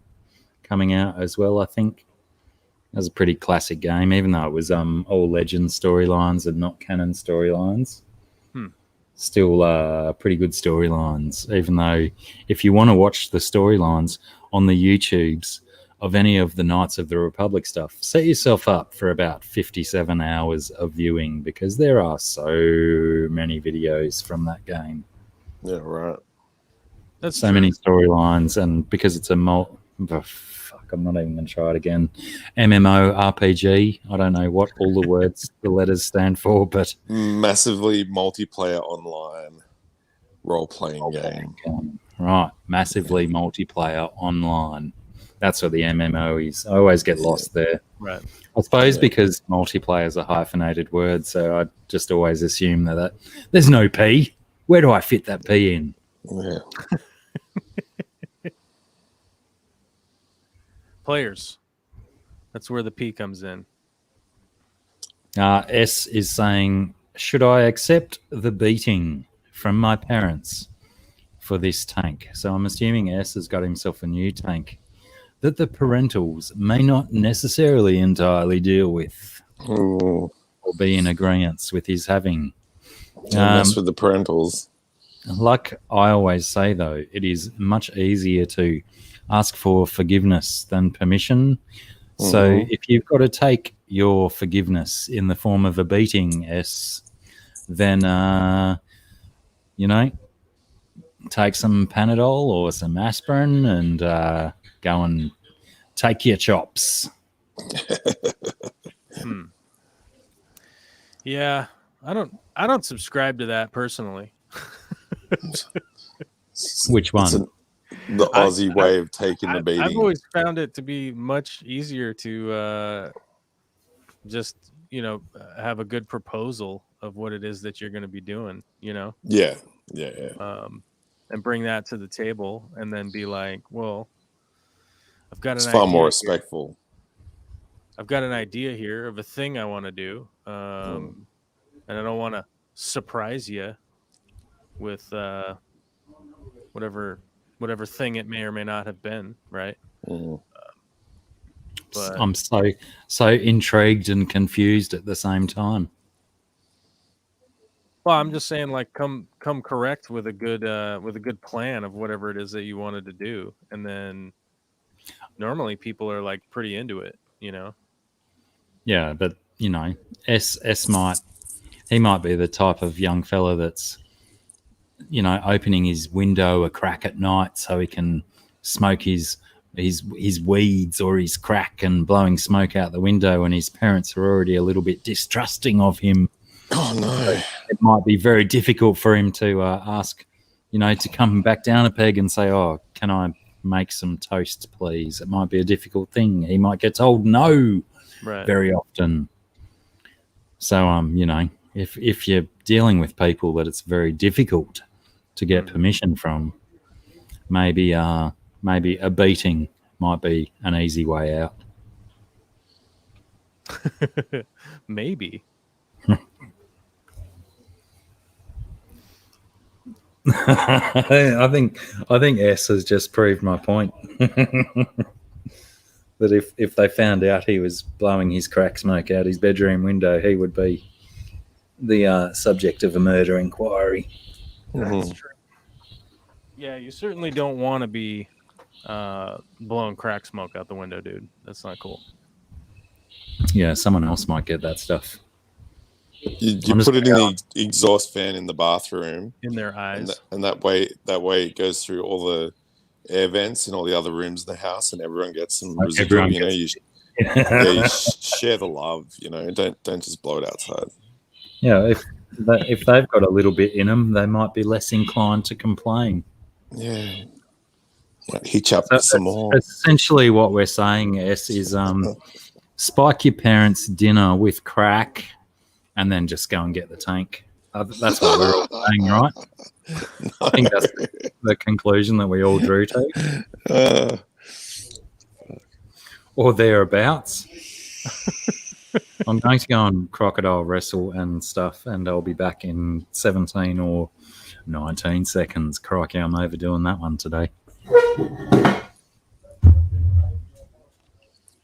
coming out as well, I think. It was a pretty classic game, even though it was all legend storylines and not canon storylines. Still pretty good storylines, even though if you want to watch the storylines on the YouTubes of any of the Knights of the Republic stuff, set yourself up for about 57 hours of viewing, because there are so many videos from that game. Yeah, right. That's so true. many storylines, and because it's a I'm not even going to try it again. MMORPG. I don't know what all the words, the letters stand for, but Massively multiplayer online role-playing game. Right, massively multiplayer online. That's what the MMO is. I always get lost there. Right. I suppose because multiplayer is a hyphenated word, so I just always assume that there's no P. Where do I fit that P in? Yeah. Players. That's where the P comes in. S is saying, should I accept the beating from my parents for this tank? So I'm assuming S has got himself a new tank that the parentals may not necessarily entirely deal with or be in agreement with his having. Mess with the parentals. Like I always say, though, it is much easier to ask for forgiveness than permission. So if you've got to take your forgiveness in the form of a beating, S, then, take some Panadol or some aspirin and go and take your chops. Yeah, I don't subscribe to that personally. Which one? The Aussie way of taking the beating. I've always found it to be much easier to just have a good proposal of what it is that you're going to be doing. Yeah. And bring that to the table, and then be like, well, I've got It's an far idea more here. respectful. I've got an idea here of a thing I want to do, and I don't want to surprise you with whatever thing it may or may not have been, right? But I'm so intrigued and confused at the same time. well, I'm just saying, like, come correct with a good plan of whatever it is that you wanted to do, and then normally people are like pretty into it, Yeah, but S might be the type of young fella that's opening his window a crack at night so he can smoke his weeds or his crack and blowing smoke out the window, and his parents are already a little bit distrusting of him. Oh no! It might be very difficult for him to ask, to come back down a peg and say, "Oh, can I make some toast, please?" It might be a difficult thing. He might get told no very often. So, if you're dealing with people that it's very difficult to get permission from, maybe a beating might be an easy way out. Maybe. I think S has just proved my point. That if they found out he was blowing his crack smoke out his bedroom window, he would be the subject of a murder inquiry. That's true. Yeah, you certainly don't want to be blowing crack smoke out the window, dude. That's not cool. Yeah, someone else might get that stuff. You I'm just put it in gonna the exhaust fan in the bathroom, in their and, eyes. and that way it goes through all the air vents in all the other rooms in the house, and everyone gets some Like residual. everyone You know, gets- you share the love. You know, don't just blow it outside. Yeah, if they've got a little bit in them, they might be less inclined to complain. Yeah, might hitch up So some more. essentially, what we're saying, S, is spike your parents' dinner with crack, and then just go and get the tank. That's what we're all saying, right? I think that's the conclusion that we all drew to, Uh, or thereabouts. I'm going to go and crocodile wrestle and stuff, and I'll be back in 17 or 19 seconds. Crikey, I'm overdoing that one today.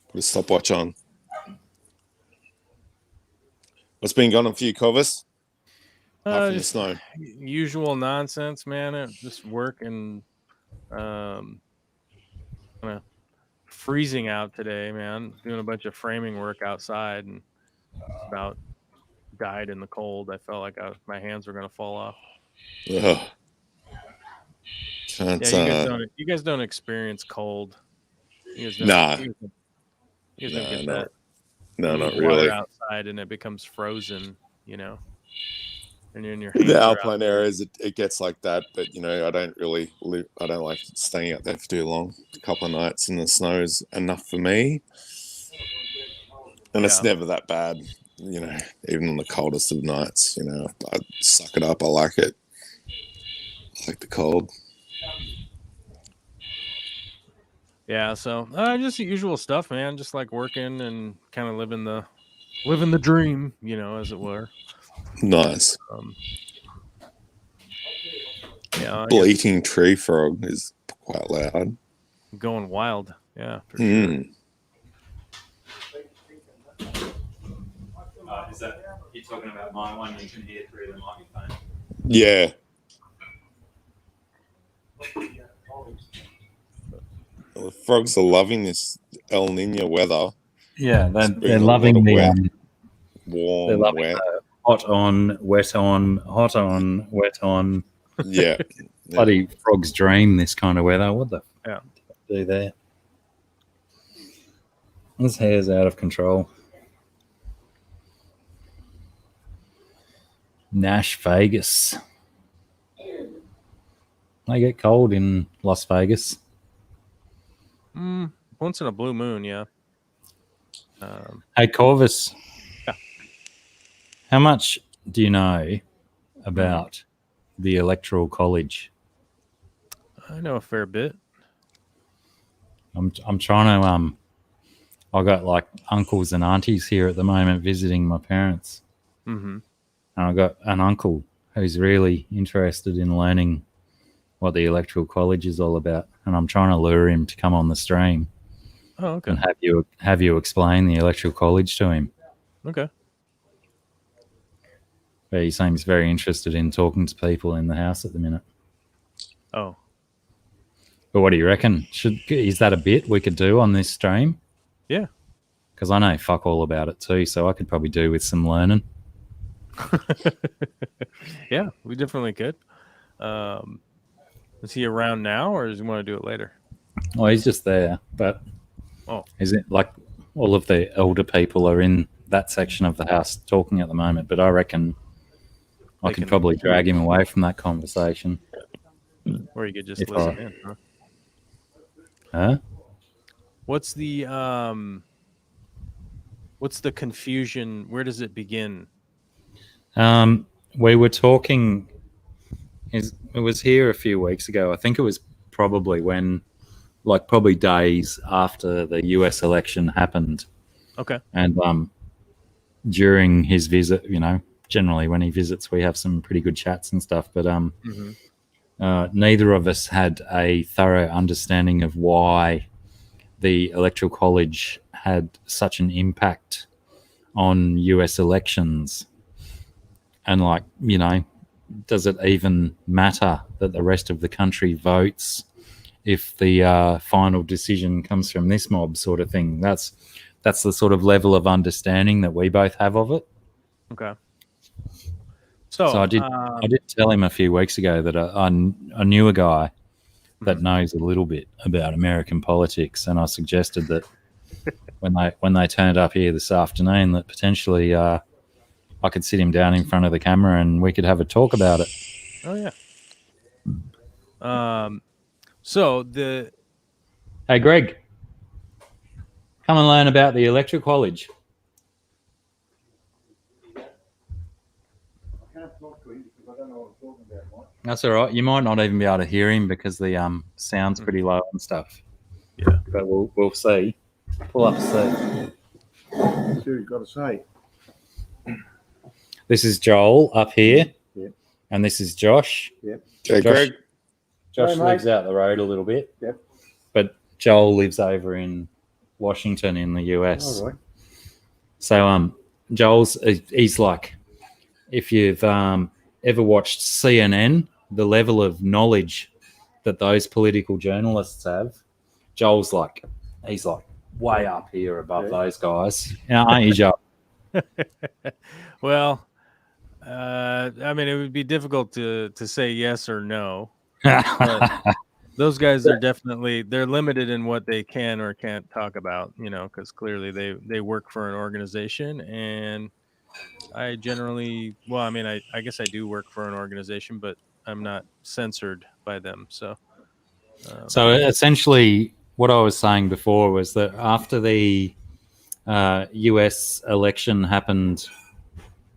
put a stopwatch on. What's been going on for you, Covis? Apart from the Just snow. usual nonsense, man. Just work and kinda freezing out today, man. Doing a bunch of framing work outside and about died in the cold. I felt like my hands were gonna fall off. Ugh. Can't, Yeah, you guys don't experience cold. You guys don't, Nah. you guys don't Nah, get no. that. No, You not leave water really. outside and it becomes frozen, and you're in your The hands are out alpine there. areas, it gets like that, but I don't really I don't like staying out there for too long. A couple of nights in the snow is enough for me, and it's Yeah. never that bad. Even on the coldest of nights, I suck it up. I like it. I like the cold. Yeah, so just the usual stuff, man. Just like working and kind of living the dream, as it were. Nice. Yeah, I guess Bleating tree frog is quite loud. going wild. Yeah, for sure. Is that you're talking about my one? You can hear through the microphone. Yeah. Well, the frogs are loving this El Nino weather. Yeah, It's they're been a loving lot of the wet. Warm, they're loving wet. hot on, wet on, hot on, wet on. Yeah. Bloody frog's dream. This kind of weather. What the Yeah. do there? His hair's out of control. Nash Vegas. They get cold in Las Vegas. Once in a blue moon, yeah. Hey, Corvus. Yeah. How much do you know about the Electoral College? I know a fair bit. I'm trying to I got like uncles and aunties here at the moment visiting my parents. Mm-hmm. And I got an uncle who's really interested in learning what the Electoral College is all about, and I'm trying to lure him to come on the stream Oh, okay. and have you explain the Electoral College to him. Okay. But he seems very interested in talking to people in the house at the minute. Oh. But what do you reckon? Is that a bit we could do on this stream? Yeah. Because I know fuck all about it too, so I could probably do with some learning. Yeah, we definitely could. Is he around now, or does he want to do it later? Oh, he's just there. But is it like all of the elder people are in that section of the house talking at the moment? But I reckon I could probably drag him away from that conversation. Or you could just listen in. Huh? What's the confusion? Where does it begin? We were talking. It was here a few weeks ago. I think it was probably probably days after the US election happened. Okay. And during his visit, generally when he visits, we have some pretty good chats and stuff. But neither of us had a thorough understanding of why the Electoral College had such an impact on US elections. And does it even matter that the rest of the country votes if the final decision comes from this mob, sort of thing? That's the sort of level of understanding that we both have of it. Okay. So I did tell him a few weeks ago that I knew a guy that knows a little bit about American politics, and I suggested that when they turned up here this afternoon, that potentially I could sit him down in front of the camera and we could have a talk about it. Oh yeah. So the Hey, Greg, come and learn about the electric college. That's all right. You might not even be able to hear him because the sound's pretty low and stuff. Yeah. But we'll see. Pull up a seat. See what you've got to say. This is Joel up here. Yep. And this is Josh. Yep. Okay, Greg. Josh Hey, lives mate. out the road a little bit. Yep. But Joel lives over in Washington in the US. All right. So he's like, if you've ever watched CNN, the level of knowledge that those political journalists have, Joel's like, he's like way up here above those guys. Aren't you, Joel? well, I mean, it would be difficult to say yes or no. Those guys are they're limited in what they can or can't talk about, because clearly they work for an organization, and I generally, I guess I do work for an organization, but I'm not censored by them. So essentially what I was saying before was that after the US election happened,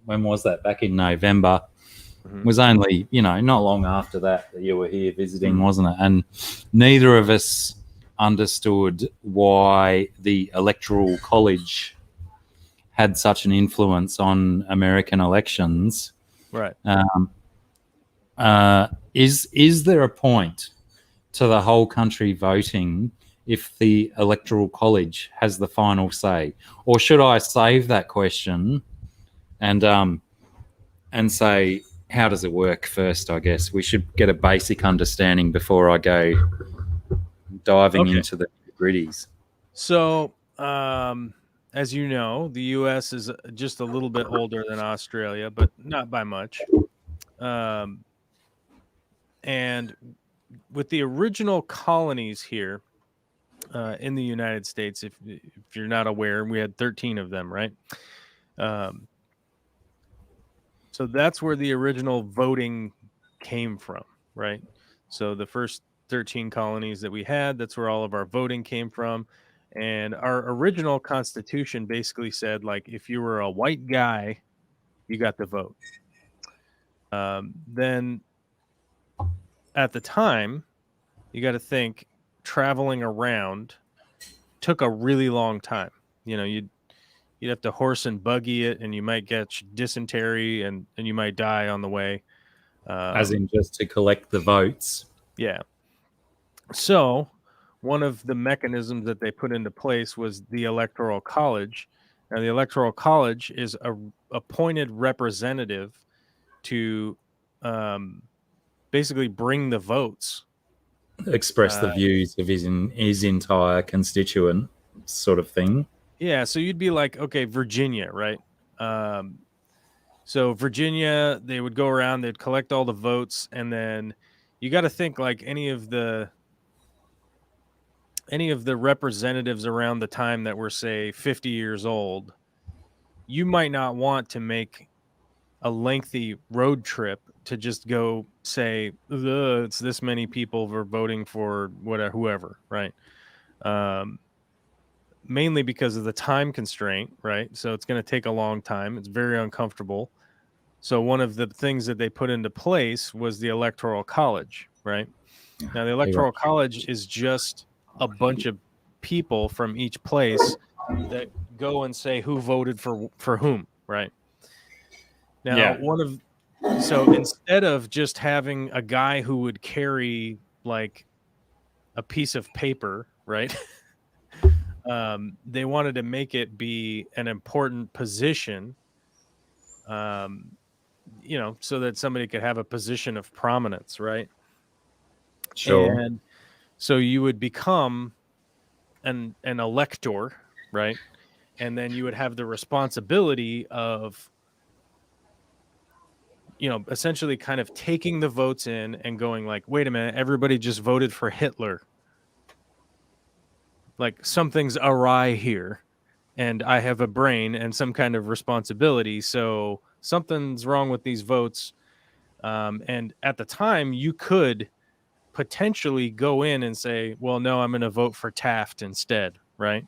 when was that? Back in November. It was only, not long after that you were here visiting, wasn't it? And neither of us understood why the Electoral College had such an influence on American elections. right. Is there a point to the whole country voting if the Electoral College has the final say? Or should I save that question and say, how does it work first? I guess we should get a basic understanding before I go diving into the gritties. So, as you know, the U.S. is just a little bit older than Australia, but not by much. And with the original colonies here in the United States, if you're not aware, we had 13 of them, right? So that's where the original voting came from, right? So the first 13 colonies that we had, that's where all of our voting came from. And our original constitution basically said, like, if you were a white guy, you got the vote. Then at the time, you got to think traveling around took a really long time. You'd have to horse and buggy it, and you might get dysentery and you might die on the way. As in just to collect the votes. Yeah. So one of the mechanisms that they put into place was the Electoral College. Now, the Electoral College is a appointed representative to basically bring the votes. Express the views of his entire constituent sort of thing. Yeah, so you'd be like, okay, Virginia, right? So Virginia, they would go around, they'd collect all the votes, and then you got to think like any of the representatives around the time that were, say, 50 years old, you might not want to make a lengthy road trip to just go say, it's this many people for voting for whoever, right? Mainly because of the time constraint, right? So it's going to take a long time. It's very uncomfortable. So one of the things that they put into place was the Electoral College, right? Now, the Electoral College is just a bunch of people from each place that go and say who voted for whom, right? Now, so instead of just having a guy who would carry like a piece of paper, right? They wanted to make it be an important position, so that somebody could have a position of prominence, right? Sure. And so you would become an elector, right? And then you would have the responsibility of essentially kind of taking the votes in and going like, wait a minute, everybody just voted for Hitler. Like something's awry here, and I have a brain and some kind of responsibility. So something's wrong with these votes. And at the time, you could potentially go in and say, well, no, I'm going to vote for Taft instead, right?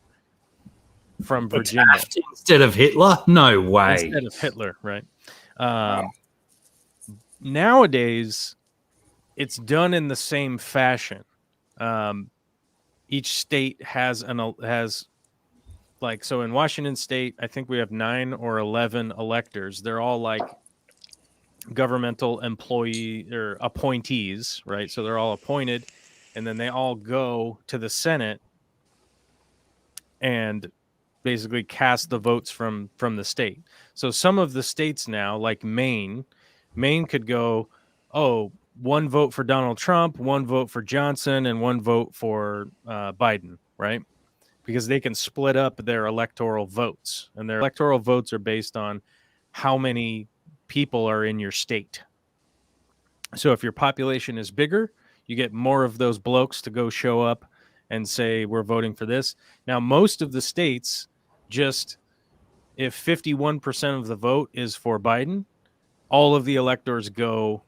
From Virginia. Taft instead of Hitler? No way. Instead of Hitler, right? Nowadays, it's done in the same fashion. Each state has so in Washington State, I think we have 9 or 11 electors. They're all like governmental employee or appointees, right? So they're all appointed, and then they all go to the Senate and basically cast the votes from the state. So some of the states now, like Maine could go, oh, 1 vote for Donald Trump, 1 vote for Johnson, and 1 vote for Biden, right? Because they can split up their electoral votes, and their electoral votes are based on how many people are in your state. So if your population is bigger, you get more of those blokes to go show up and say, we're voting for this. Now, most of the states, just if 51% of the vote is for Biden, all of the electors go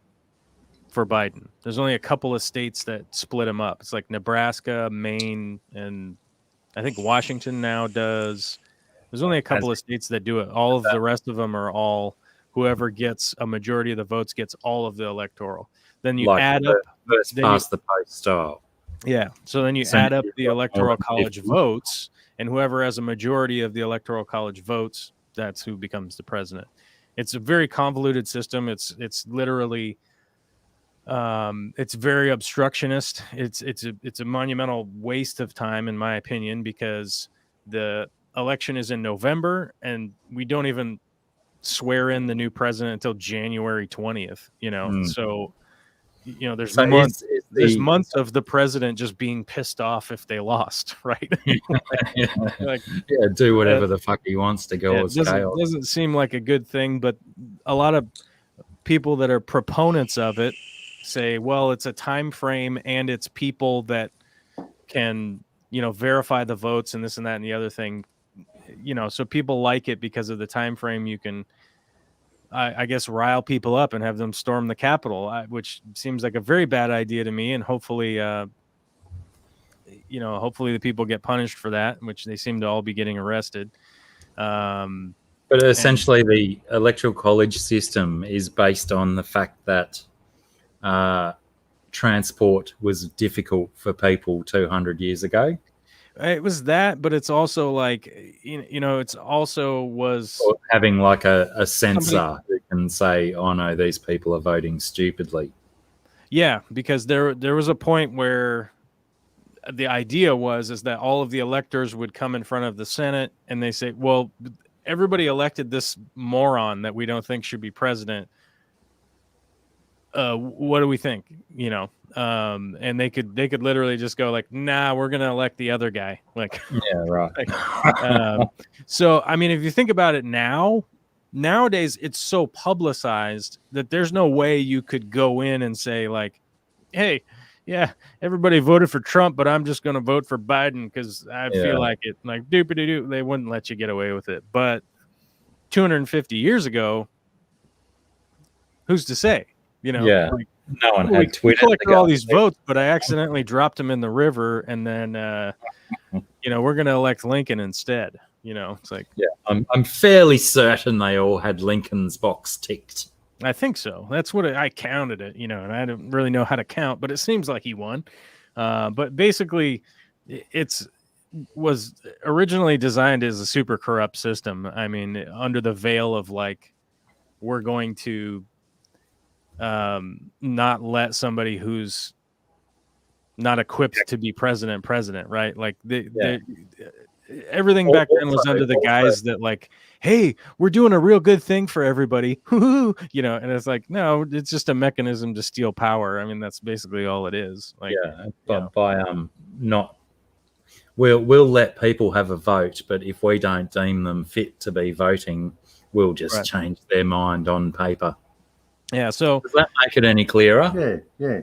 for Biden. There's only a couple of states that split them up. It's like Nebraska, Maine, and I think Washington now does. There's only a couple of states that do it. All of the rest of them are all whoever gets a majority of the votes gets all of the electoral. Then you add up first past the post style. Yeah. So then you add up the electoral college votes, and whoever has a majority of the electoral college votes, that's who becomes the president. It's a very convoluted system. It's literally it's very obstructionist. It's a monumental waste of time, in my opinion, because the election is in November and we don't even swear in the new president until January 20th, So, there's months of the president just being pissed off if they lost, right? Do whatever the fuck he wants to go. It doesn't seem like a good thing, but a lot of people that are proponents of it say, well, it's a time frame and it's people that can, verify the votes and this and that and the other thing, so people like it because of the time frame. You can, I guess, rile people up and have them storm the Capitol, which seems like a very bad idea to me. And hopefully, hopefully the people get punished for that, which they seem to all be getting arrested. But essentially, the electoral college system is based on the fact that transport was difficult for people 200 years ago. It was that, but it's also like, it's also was or having like a censor who can say, oh no, these people are voting stupidly. Yeah, because there was a point where the idea is that all of the electors would come in front of the Senate and they say, well, everybody elected this moron that we don't think should be president. What do we think? And they could literally just go like, nah, we're gonna elect the other guy. Like, yeah, right. So I mean, if you think about it nowadays it's so publicized that there's no way you could go in and say like, hey, yeah, everybody voted for Trump, but I'm just gonna vote for Biden because I feel like it. Like, doop-a-doo-doo, they wouldn't let you get away with it. But 250 years ago, who's to say? No one had Twitter. We collected all these votes, but I accidentally dropped them in the river, and then we're going to elect Lincoln instead. It's like, yeah, I'm fairly certain they all had Lincoln's box ticked. I think so. That's what I counted it, and I don't really know how to count, but it seems like he won. But basically, was originally designed as a super corrupt system. I mean, under the veil of like, we're going to not let somebody who's not equipped to be president, right? Like everything back then was under the guise that like, hey, we're doing a real good thing for everybody, and it's like, no, it's just a mechanism to steal power. I mean, that's basically all it is. Like, by not, we'll let people have a vote, but if we don't deem them fit to be voting, we'll just change their mind on paper. Yeah. So Does that make it any clearer? Yeah, yeah.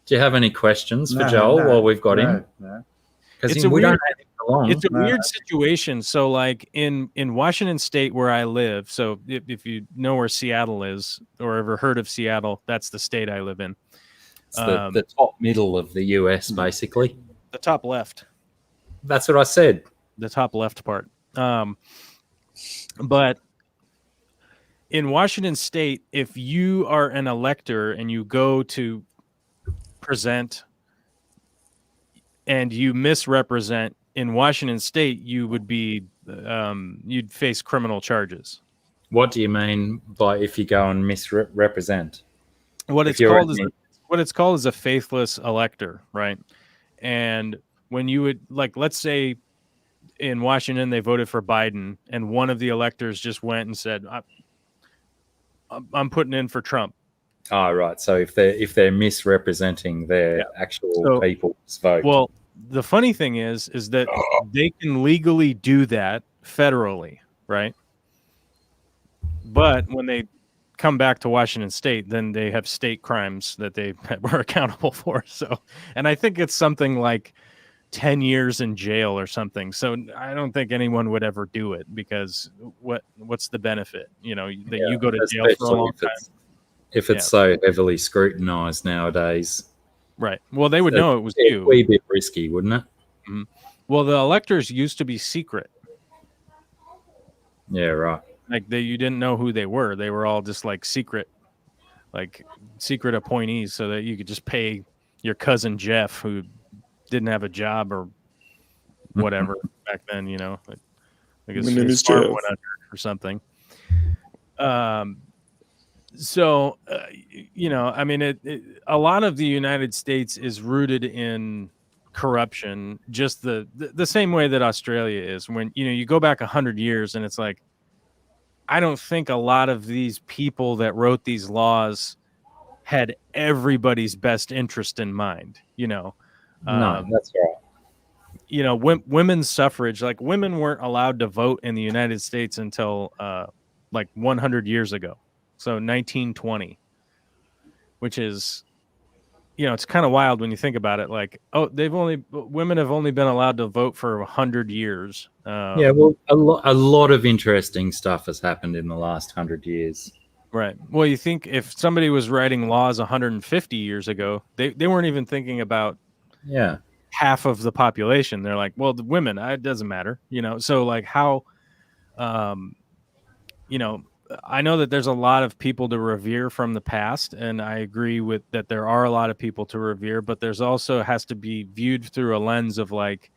Do you have any questions for No, Joel no, while we've got him? No. Because It's we a don't weird- have him for long. it's a No. weird situation. So like in Washington State where I live, so if you know where Seattle is or ever heard of Seattle, that's the state I live in. It's the top middle of the US, basically. The top left. That's what I said. The top left part. But in Washington State, if you are an elector and you go to present and you misrepresent in Washington State, you would be you'd face criminal charges. What do you mean by if you go and misrepresent? What If it's you're called is in- what it's called is a faithless elector, right? And when you would like, let's say in Washington they voted for Biden, and one of the electors just went and said, "I'm putting in for Trump." Oh, right. So if they're misrepresenting their actual people's vote, Well, the funny thing is that they can legally do that federally, right? But when they come back to Washington State, then they have state crimes that they were accountable for. So, and I think it's something like 10 years in jail or something. So I don't think anyone would ever do it because what's the benefit? You know, that you go to jail for a especially long time. if it's so heavily scrutinized nowadays. Right. Well, they would know it was It'd you. be a bit risky, wouldn't it? Mhm. Well, the electors used to be secret. Yeah, right. Like you didn't know who they were. They were all just like secret appointees so that you could just pay your cousin Jeff who didn't have a job or whatever back then, you know, like My name is farm Jeff. went under or something. So, you know, I mean, a lot of the United States is rooted in corruption, just the same way that Australia is. When, you know, you go back 100 years and it's like, I don't think a lot of these people that wrote these laws had everybody's best interest in mind, you know. No, that's right. You know, women's suffrage, like women weren't allowed to vote in the United States until like 100 years ago. So 1920, which is, you know, it's kind of wild when you think about it. Like, oh, women have only been allowed to vote for 100 years. Yeah, well, a lot of interesting stuff has happened in the last 100 years. Right. Well, you think if somebody was writing laws 150 years ago, they weren't even thinking about half of the population. They're like, well, the women, it doesn't matter, you know. So like how, you know, I know that there's a lot of people to revere from the past, and I agree with that. There are a lot of people to revere, but there's also has to be viewed through a lens of like,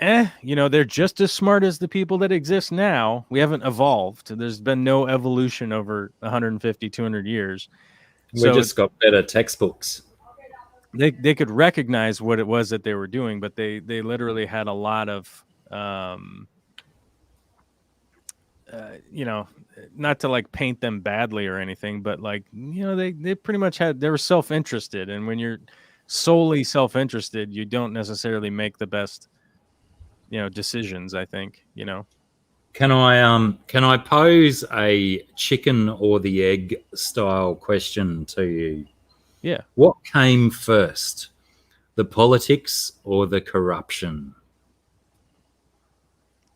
you know, they're just as smart as the people that exist now. We haven't evolved. There's been no evolution over 150, 200 years. We just got better textbooks. They could recognize what it was that they were doing, but they literally had a lot of, you know, not to like paint them badly or anything, but like, you know, they pretty much they were self-interested. And when you're solely self-interested, you don't necessarily make the best, you know, decisions, I think, you know. Can I pose a chicken or the egg style question to you? Yeah. What came first, the politics or the corruption?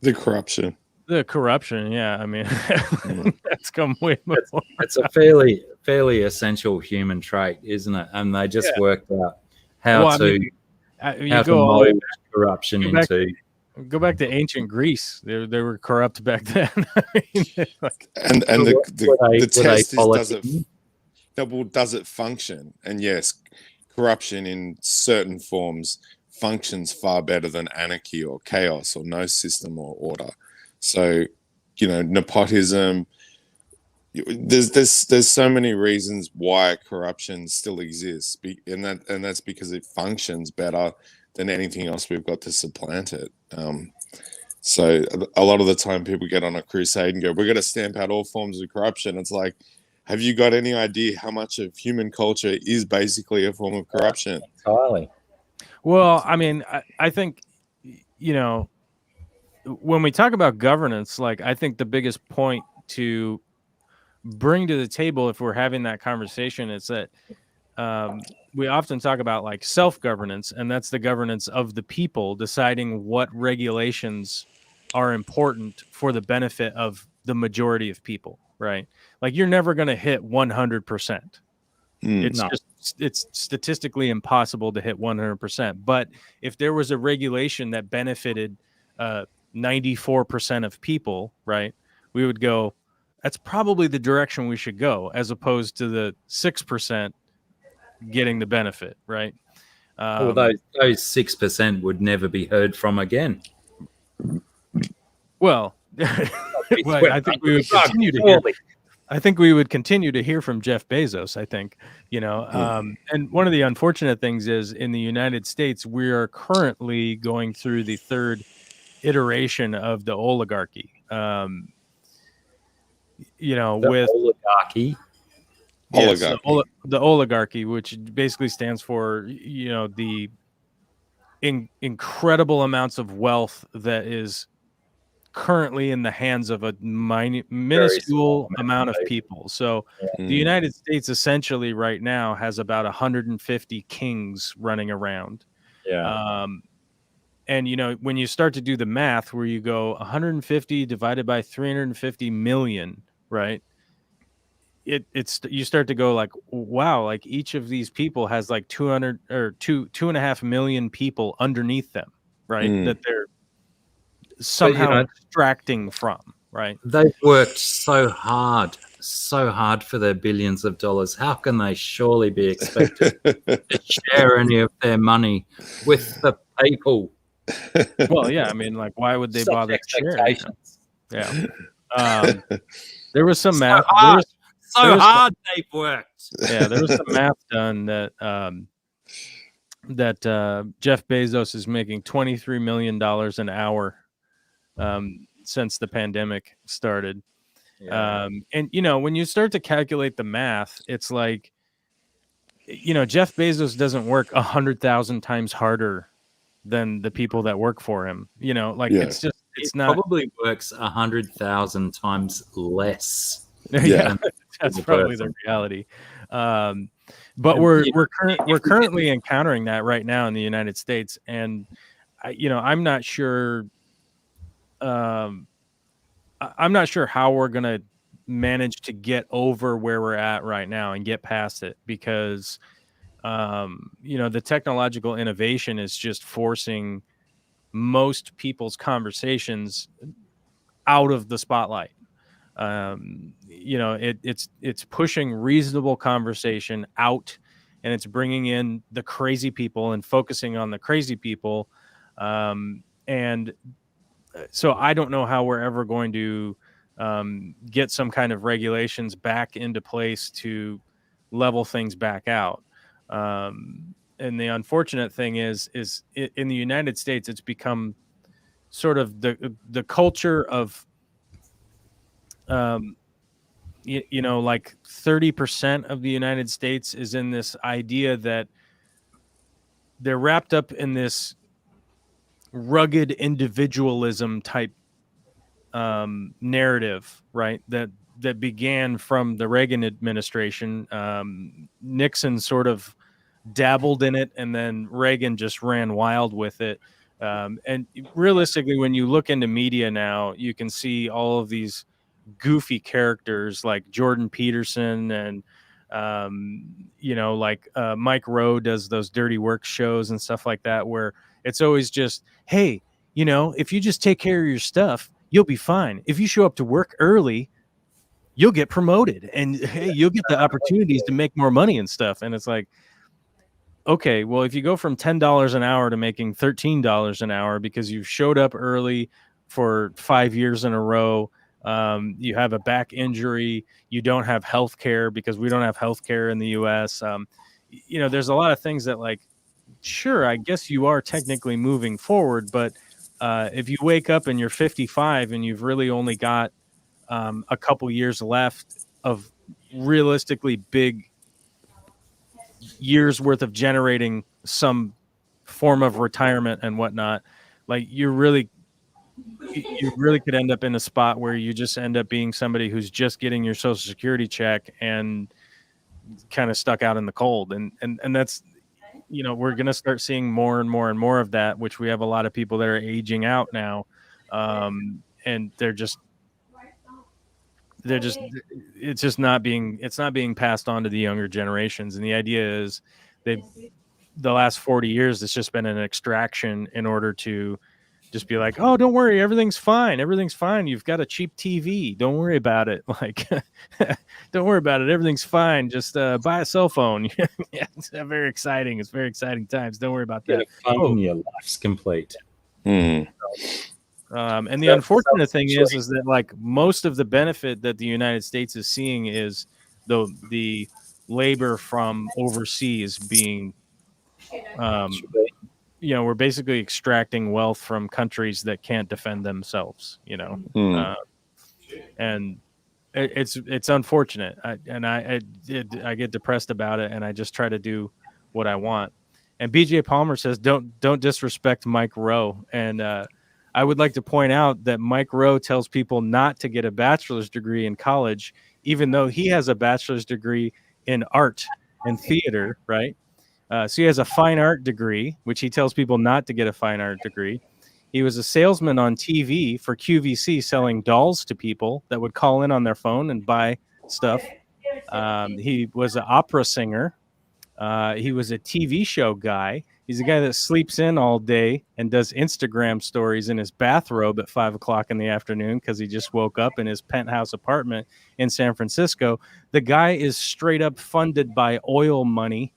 The corruption. The corruption, yeah. I mean, that's come way before. It's a fairly essential human trait, isn't it? And they just worked out how to mold corruption into. Go back to ancient Greece. They were corrupt back then. And the test is does it function? And yes, corruption in certain forms functions far better than anarchy or chaos or no system or order. So, you know, nepotism. There's so many reasons why corruption still exists, and that's because it functions better than anything else we've got to supplant it. So a lot of the time people get on a crusade and go, we're going to stamp out all forms of corruption. It's like, have you got any idea how much of human culture is basically a form of corruption? Entirely. Well, I mean, I think, you know, when we talk about governance, like I think the biggest point to bring to the table if we're having that conversation is that we often talk about like self-governance, and that's the governance of the people deciding what regulations are important for the benefit of the majority of people, right? Like you're never going to hit 100%. It's No. it's statistically impossible to hit 100%. But if there was a regulation that benefited 94% of people, right, we would go, that's probably the direction we should go, as opposed to the 6% getting the benefit, right? Well, those 6% would never be heard from again. Well, well, I think we would continue to hear. I think we would continue to hear from Jeff Bezos. I think, and one of the unfortunate things is in the United States, we are currently going through the third iteration of the oligarchy. The With oligarchy. yes, Oligarchy. the oligarchy, which basically stands for, the incredible amounts of wealth that is currently in the hands of a minuscule amount of people. So the United States essentially right now has about 150 kings running around. Yeah. And when you start to do the math where you go 150 divided by 350 million, right? It's you start to go like, wow, like each of these people has like 200 or 2.5 million people underneath them, right? That they're somehow extracting from, right? They've worked so hard for their billions of dollars. How can they surely be expected to share any of their money with the people? Well, yeah, I mean, like, why would they Such bother sharing? expectations. Yeah. There was some math. So hard they've worked. Yeah, there was some math done that Jeff Bezos is making $23 million an hour since the pandemic started. Yeah. And when you start to calculate the math, it's like, Jeff Bezos doesn't work 100,000 times harder than the people that work for him. It's just, it's not. Probably works 100,000 times less. Yeah, that's probably the reality. But we're currently encountering that right now in the United States, and I'm not sure. I'm not sure how we're gonna manage to get over where we're at right now and get past it, because the technological innovation is just forcing most people's conversations out of the spotlight. It's pushing reasonable conversation out, and it's bringing in the crazy people and focusing on the crazy people. And so I don't know how we're ever going to get some kind of regulations back into place to level things back out. And the unfortunate thing is in the United States, it's become sort of the culture of, like 30% of the United States is in this idea that they're wrapped up in this rugged individualism type narrative, right? That began from the Reagan administration. Nixon sort of dabbled in it, and then Reagan just ran wild with it. And realistically, when you look into media now, you can see all of these goofy characters like Jordan Peterson and Mike Rowe does those dirty work shows and stuff like that, where it's always just, hey, if you just take care of your stuff, you'll be fine. If you show up to work early, you'll get promoted, and hey, you'll get the opportunities to make more money and stuff. And it's like, okay, well, if you go from $10 an hour to making $13 an hour because you showed up early for 5 years in a row, you have a back injury, you don't have health care because we don't have health care in the US. There's a lot of things that, like, sure, I guess you are technically moving forward, but if you wake up and you're 55 and you've really only got a couple years left of realistically big years worth of generating some form of retirement and whatnot, like, you're really you really could end up in a spot where you just end up being somebody who's just getting your Social Security check and kind of stuck out in the cold. And that's, we're going to start seeing more and more and more of that, which we have a lot of people that are aging out now. And it's not being passed on to the younger generations. And the idea is the last 40 years, it's just been an extraction in order to just be like, oh, don't worry, everything's fine. Everything's fine. You've got a cheap TV. Don't worry about it. Like, don't worry about it. Everything's fine. Just buy a cell phone. Yeah, it's very exciting. It's very exciting times. Don't worry about that. Your life's complete. And the unfortunate thing is that like most of the benefit that the United States is seeing is the labor from overseas being, we're basically extracting wealth from countries that can't defend themselves, and it's unfortunate. I get depressed about it, and I just try to do what I want. And BJ Palmer says, don't disrespect Mike Rowe. And I would like to point out that Mike Rowe tells people not to get a bachelor's degree in college, even though he has a bachelor's degree in art and theater, right? So he has a fine art degree, which he tells people not to get a fine art degree. He was a salesman on TV for QVC selling dolls to people that would call in on their phone and buy stuff. He was an opera singer. He was a TV show guy. He's a guy that sleeps in all day and does Instagram stories in his bathrobe at 5 o'clock in the afternoon because he just woke up in his penthouse apartment in San Francisco. The guy is straight up funded by oil money,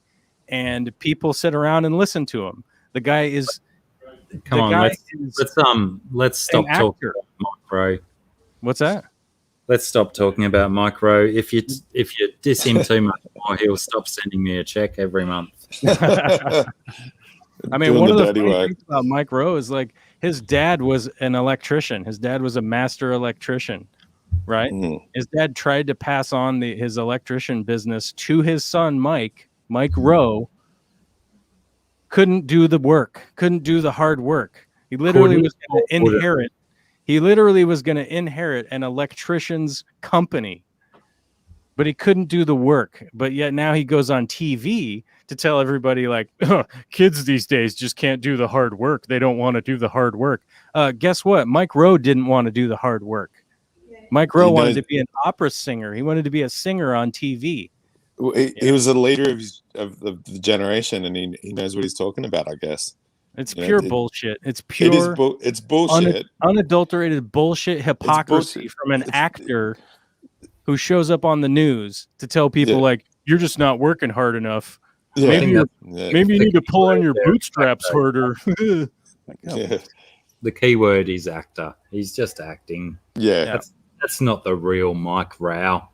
and people sit around and listen to him. The guy is. Come on, let's stop talking about Mike Rowe. What's that? Let's stop talking about Mike Rowe. If you diss him too much more, he'll stop sending me a check every month. I mean, one of the funny things about Mike Rowe is like his dad was an electrician. His dad was a master electrician, right? Mm. His dad tried to pass on his electrician business to his son, Mike Rowe. Couldn't do the work, couldn't do the hard work. He literally was going to inherit. He literally was going to inherit an electrician's company, but he couldn't do the work. But yet now he goes on TV to tell everybody like, kids these days just can't do the hard work. They don't want to do the hard work. Guess what? Mike Rowe didn't want to do the hard work. Mike Rowe wanted to be an opera singer. He wanted to be a singer on TV. He was a leader of the generation, and he knows what he's talking about, I guess. It's pure bullshit. It's pure. It's bullshit. Unadulterated bullshit hypocrisy from an actor who shows up on the news to tell people like, you're just not working hard enough. Yeah. Maybe you need to pull on your bootstraps harder. The key word is actor. He's just acting. Yeah. That's not the real Mike Rowe.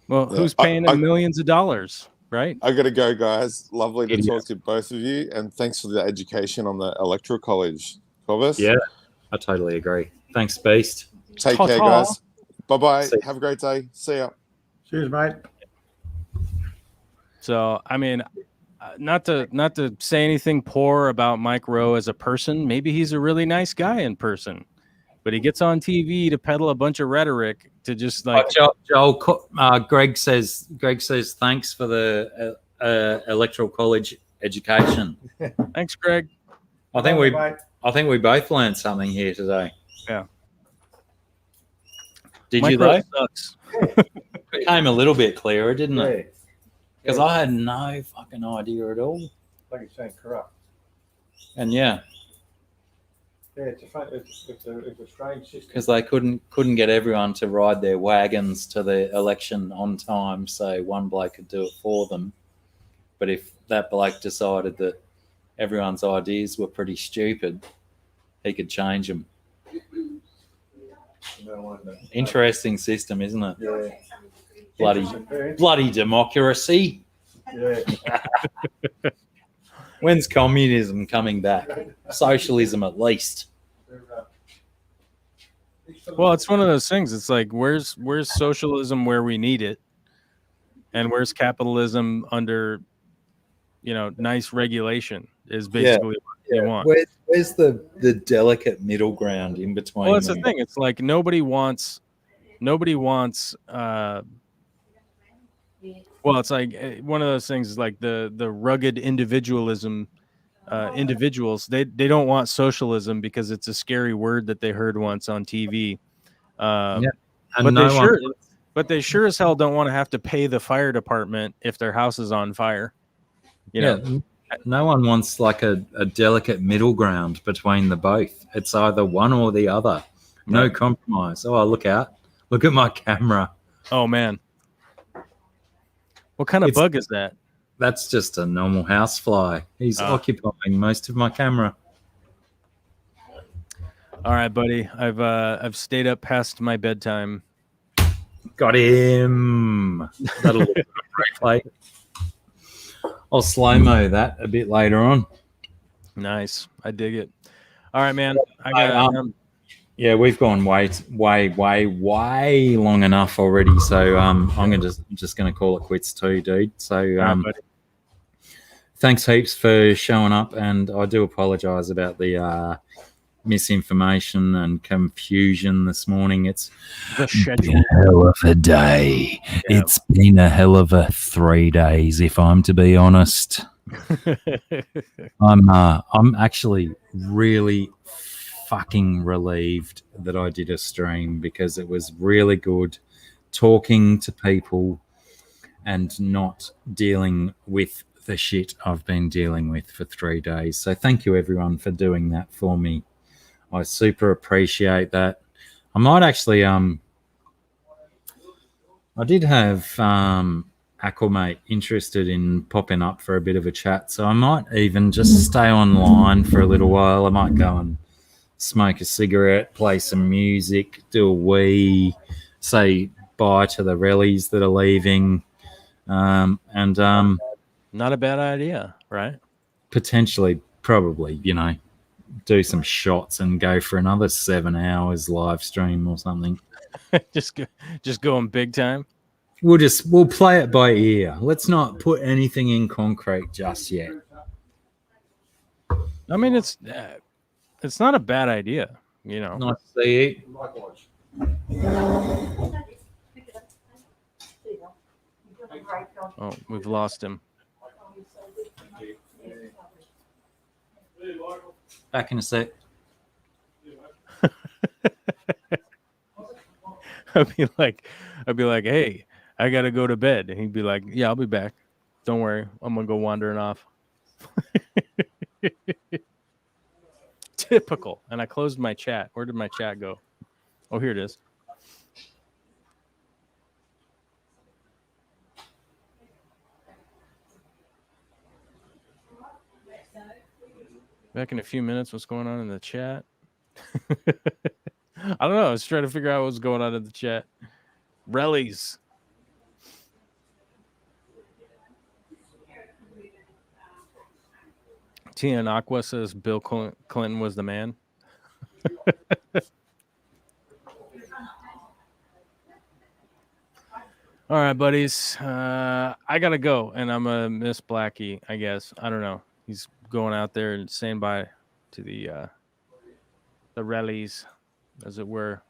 Well, who's paying him millions of dollars, right? I got to go, guys. Lovely to talk to both of you, and thanks for the education on the Electoral College, Corvus. Yeah, I totally agree. Thanks, Beast. Take care, guys. Bye-bye. Have a great day. See ya. Cheers, mate. So, I mean, not to say anything poor about Mike Rowe as a person. Maybe he's a really nice guy in person, but he gets on TV to peddle a bunch of rhetoric to just like Joel. Greg says thanks for the Electoral College education. Thanks, Greg. I think we both learned something here today. Yeah. Did you though? Sucks. It became a little bit clearer, didn't it? Because I had no fucking idea at all. Like you're saying, corrupt. And yeah. Yeah, it's a strange system. Because they couldn't get everyone to ride their wagons to the election on time, so one bloke could do it for them. But if that bloke decided that everyone's ideas were pretty stupid, he could change them. Interesting system, isn't it? Yeah. Bloody democracy. Yeah. When's communism coming back? Socialism, at least. Well, it's one of those things. It's like, where's socialism where we need it, and where's capitalism under, nice regulation? Is basically you want. Where's the delicate middle ground in between? Well, that's the them? thing. It's like nobody wants. Well, it's like one of those things is like the rugged individualism. Individuals they don't want socialism because it's a scary word that they heard once on TV. Yeah. And But no they one, sure, but they sure as hell don't want to have to pay the fire department if their house is on fire. You know, no one wants like a delicate middle ground between the both. It's either one or the other. No Right. compromise. Oh, look out. Look at my camera. Oh man, what kind of It's- bug is that? That's just a normal housefly. He's occupying most of my camera. All right, buddy. I've stayed up past my bedtime. Got him. That'll look like a great play. I'll slow-mo that a bit later on. Nice, I dig it. All right, man. I got. Yeah, we've gone way long enough already. So I'm just gonna call it quits too, dude. So all right, buddy. thanks heaps for showing up, and I do apologize about the misinformation and confusion this morning. It's The schedule. been a hell of a day. Yeah. It's been a hell of a 3 days, if I'm to be honest. I'm actually really fucking relieved that I did a stream because it was really good talking to people and not dealing with the shit I've been dealing with for 3 days. So thank you everyone for doing that for me. I super appreciate that. I might actually I did have Aquamate interested in popping up for a bit of a chat, so I might even just stay online for a little while. I might go and smoke a cigarette, play some music, do a wee, say bye to the rallies that are leaving, and Not a bad idea, right? potentially, probably, do some shots and go for another 7 hours live stream or something. just going big time. We'll play it by ear. Let's not put anything in concrete just yet. I mean, it's not a bad idea, Nice to see you. Likewise. Oh, we've lost him. Back in a sec. I'd be like, hey, I gotta go to bed. And he'd be like, yeah, I'll be back. Don't worry, I'm gonna go wandering off. Typical. And I closed my chat. Where did my chat go? Oh, here it is. Back in a few minutes. What's going on in the chat? I don't know. I was trying to figure out what's going on in the chat. Rellies. Tia and Aqua says Bill Clinton was the man. All right, buddies. I gotta go, and I'm gonna miss Blacky. I guess I don't know. He's going out there and saying bye to the rallies, as it were.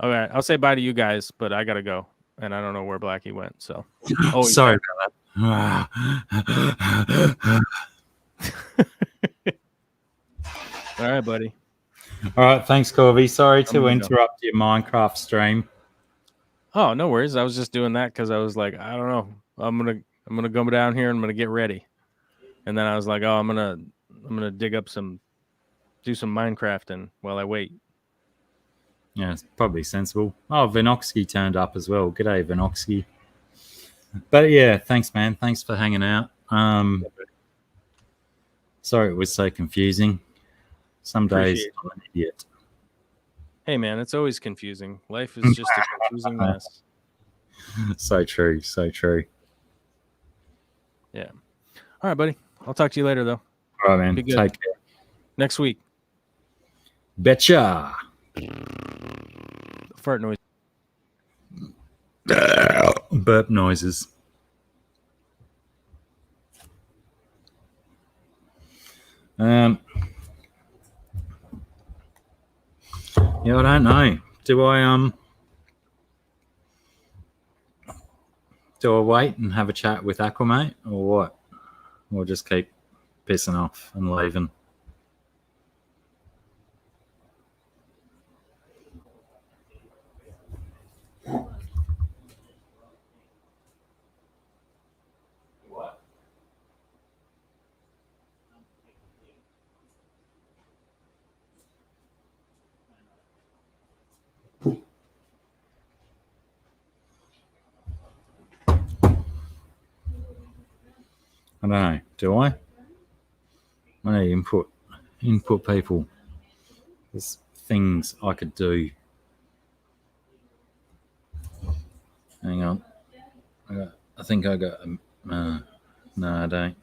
Okay, I'll say bye to you guys, but I gotta go, and I don't know where Blacky went. So, Sorry about that. All right, buddy. All right, thanks, Corby. Sorry to gonna go. interrupt your Minecraft stream. Oh, no worries. I was just doing that because I was like, I don't know. I'm gonna go down here and I'm gonna get ready, and then I was like, oh, I'm gonna dig up do some Minecrafting while I wait. Yeah, it's probably sensible. Oh, Vinoxky turned up as well. G'day, Vinoxky. But yeah, thanks, man. Thanks for hanging out. Sorry it was so confusing. Some days Appreciate I'm an idiot. Hey, man, it's always confusing. Life is just a confusing mess. So true. So true. All right, buddy. I'll talk to you later, though. All right, man. Be good. Take care. Next week. Betcha. Fart noise. Burp noises. Yeah, I don't know. Do I wait and have a chat with Aquamate or what? Or just keep pissing off and leaving? I don't know. Do I? I need input. Input people. There's things I could do. Hang on. I think I got. No, I don't.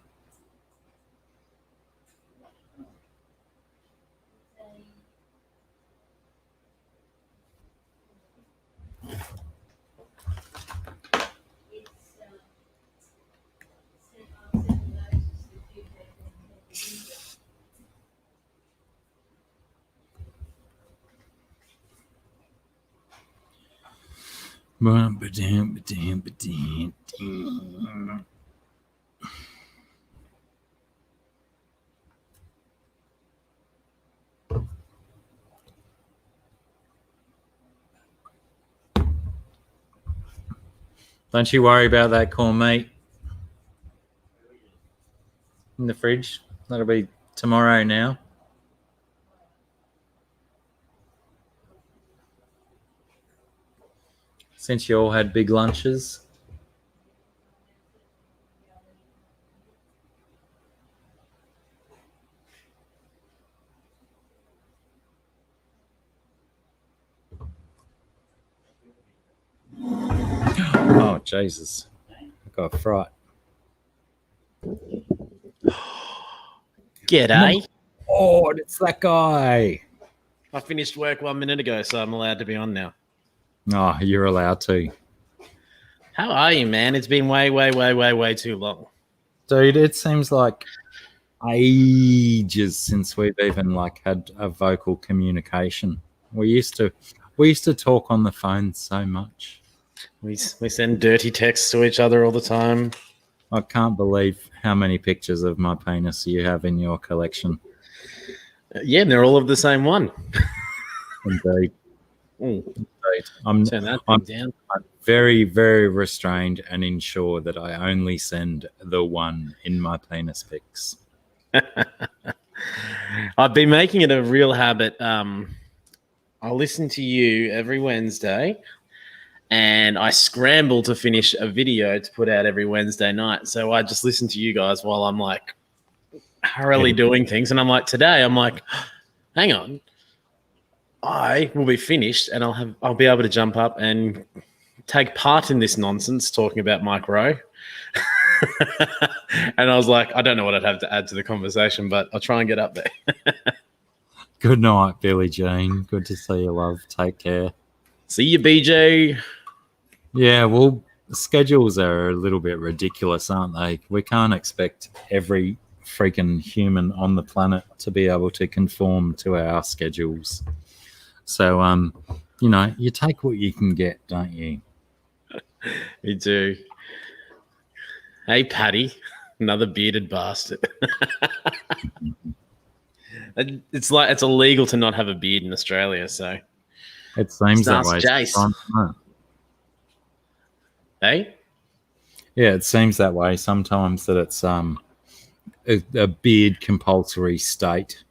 Don't you worry about that corn meat in the fridge. That'll be tomorrow now. Since you all had big lunches. Oh, Jesus. I got a fright. G'day. Oh, it's that guy. I finished work 1 minute ago, so I'm allowed to be on now. Oh, you're allowed to. How are you, man? It's been way too long. Dude, it seems like ages since we've even had a vocal communication. We used to talk on the phone so much. We send dirty texts to each other all the time. I can't believe how many pictures of my penis you have in your collection. Yeah, and they're all of the same one. Indeed. Turn that I'm down. very, very restrained and ensure that I only send the one in my penis pics. I've been making it a real habit. I listen to you every Wednesday, and I scramble to finish a video to put out every Wednesday night. So I just listen to you guys while I'm hurriedly doing things. And I'm today, hang on. I will be finished and I'll be able to jump up and take part in this nonsense talking about Mike Rowe. And I was I don't know what I'd have to add to the conversation, but I'll try and get up there. Good night, Billie Jean. Good to see you, love. Take care. See you, BJ. Yeah, well, schedules are a little bit ridiculous, aren't they? We can't expect every freaking human on the planet to be able to conform to our schedules. So, you take what you can get, don't you? You do. Hey, Paddy, another bearded bastard. It's illegal to not have a beard in Australia, so it seems that ask way. Jace. Hey? Yeah, it seems that way sometimes that it's a beard compulsory state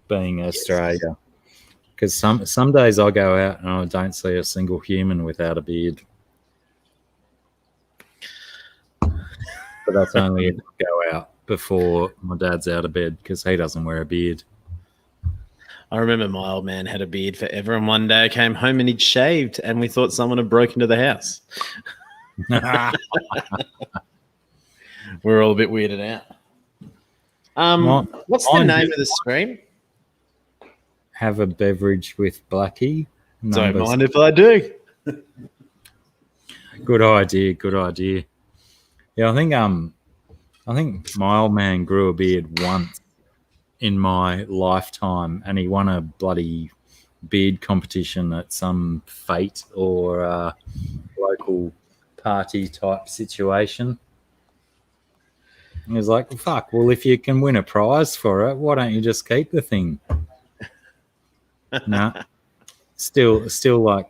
being Australia. Because some days I go out and I don't see a single human without a beard. But that's only if I go out before my dad's out of bed because he doesn't wear a beard. I remember my old man had a beard forever, and one day I came home and he'd shaved, and we thought someone had broken into the house. We were all a bit weirded out. What's the name of the stream? Have a beverage with Blacky. Don't mind if I do. Good idea. Good idea. Yeah, I think my old man grew a beard once in my lifetime, and he won a bloody beard competition at some fete or local party type situation. He was like, "Fuck! Well, if you can win a prize for it, why don't you just keep the thing?" Nah, still like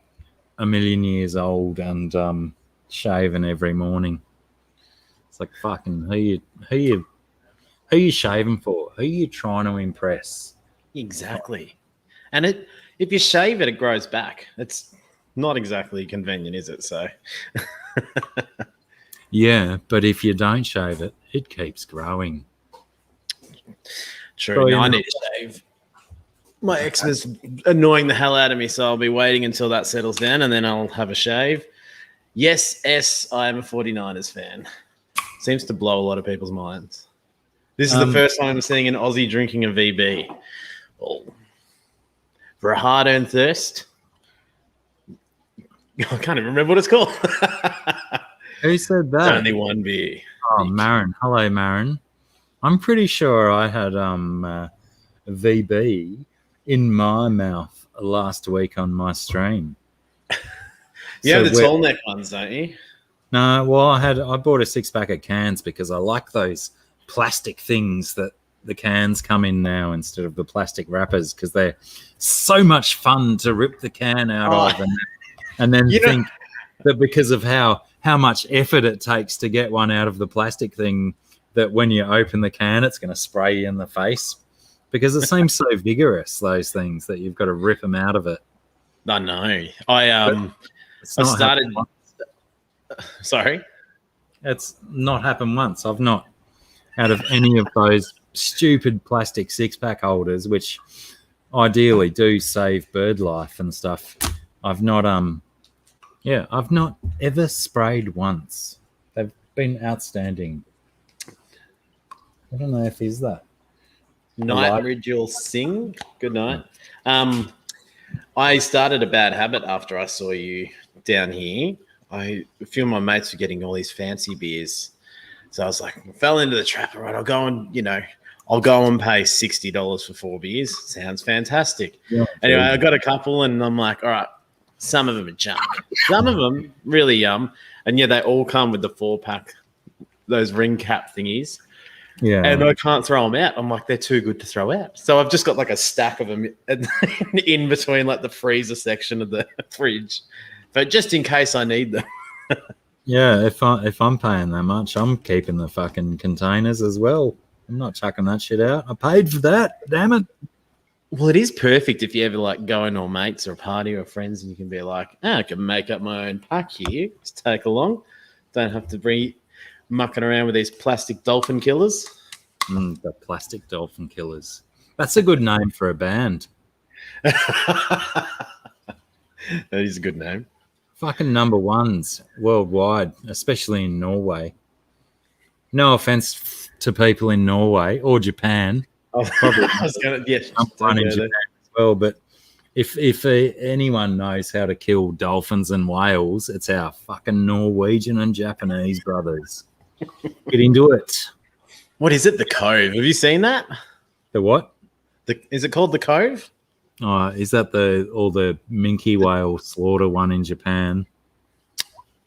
a million years old and shaving every morning. It's like, fucking who you shaving for? Who are you trying to impress? Exactly. And if you shave it, it grows back. It's not exactly convenient, is it? So Yeah, but if you don't shave it, it keeps growing. true. So, No, I need to shave. My eczema's annoying the hell out of me, so I'll be waiting until that settles down and then I'll have a shave. Yes, I am a 49ers fan. Seems to blow a lot of people's minds. This is the first time I'm seeing an Aussie drinking a VB. Oh. For a hard-earned thirst. I can't even remember what it's called. Who said that? Only one beer. Oh, Marin. Hello, Marin. I'm pretty sure I had a VB in my mouth last week on my stream. You have So the tall neck ones, don't you? No, well, I bought a 6-pack of cans because I like those plastic things that the cans come in now instead of the plastic wrappers, because they're so much fun to rip the can out of and then think that because of how much effort it takes to get one out of the plastic thing, that when you open the can, it's going to spray you in the face, because it seems so vigorous, those things, that you've got to rip them out of it. I know. I started. Sorry, it's not happened once. I've not, out of any of those stupid plastic 6-pack holders, which ideally do save bird life and stuff, I've not I've not ever sprayed once. They've been outstanding. I don't know if he's that. Nightridge, you'll sing. Good night. I started a bad habit after I saw you down here. A few of my mates were getting all these fancy beers. So I was like, I fell into the trap. All right, I'll go and pay $60 for 4 beers. Sounds fantastic. Yeah, anyway, I got a couple and I'm like, all right, some of them are junk. Some of them really yum. And yeah, they all come with the 4-pack, those ring cap thingies. Yeah. And I can't throw them out. I'm like, they're too good to throw out. So I've just got like a stack of them in between like the freezer section of the fridge. But just in case I need them. Yeah, if I'm paying that much, I'm keeping the fucking containers as well. I'm not chucking that shit out. I paid for that. Damn it. Well, it is perfect if you ever like go in or mates or a party or friends and you can be like, I can make up my own pack here. Just take along. Don't have to be mucking around with these plastic dolphin killers. The plastic dolphin killers. That's a good name for a band. That is a good name. Fucking number ones worldwide, especially in Norway. No offense to people in Norway or Japan. Probably I was going to one in Japan as well. But if anyone knows how to kill dolphins and whales, it's our fucking Norwegian and Japanese brothers. Get into it. What is it? The Cove. Have you seen that? The what? Is it called the Cove? Oh, is that the minke whale slaughter one in Japan?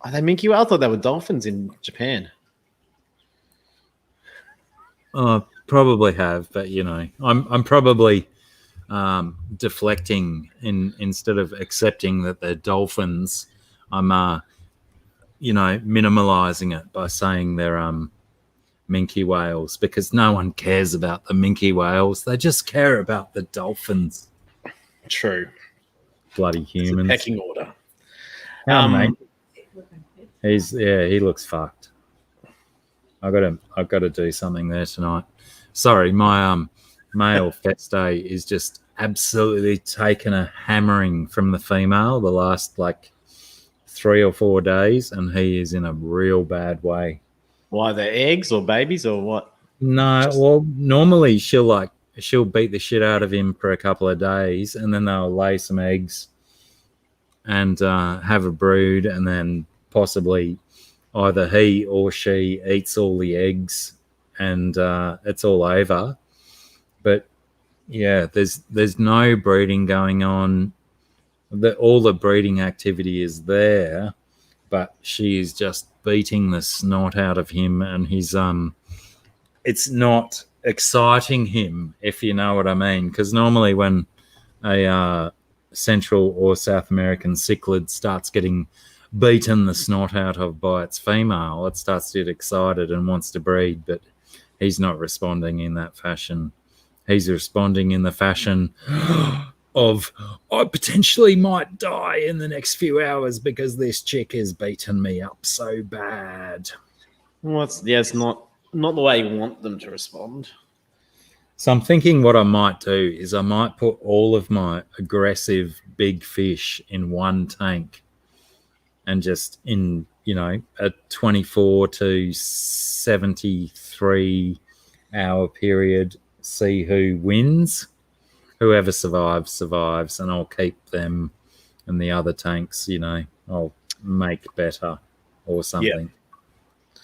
Are they minke whale? I thought they were dolphins in Japan. Probably have, but I'm probably deflecting instead of accepting that they're dolphins. I'm minimalizing it by saying they're minke whales, because no one cares about the minke whales. They just care about the dolphins. True. Bloody humans. It's a pecking order. Mate. He looks fucked. I've got to do something there tonight. Sorry, my male fest day is just absolutely taken a hammering from the female the last like 3 or 4 days, and he is in a real bad way. Why, they're eggs or babies or what? No, well, normally she'll beat the shit out of him for a couple of days, and then they'll lay some eggs and have a brood, and then possibly either he or she eats all the eggs, and it's all over. But yeah, there's no breeding going on. All the breeding activity is there, but she is just beating the snot out of him, and he's it's not exciting him, if you know what I mean. Because normally when a Central or South American cichlid starts getting beaten the snot out of by its female, it starts to get excited and wants to breed, but he's not responding in that fashion. He's responding in the fashion of, I potentially might die in the next few hours because this chick has beaten me up so bad. Well, it's not the way you want them to respond. So I'm thinking what I might do is I might put all of my aggressive big fish in one tank and just in, a 24 to 73 hour period, see who wins. Whoever survives, and I'll keep them, and the other tanks, I'll make better or something. Yeah.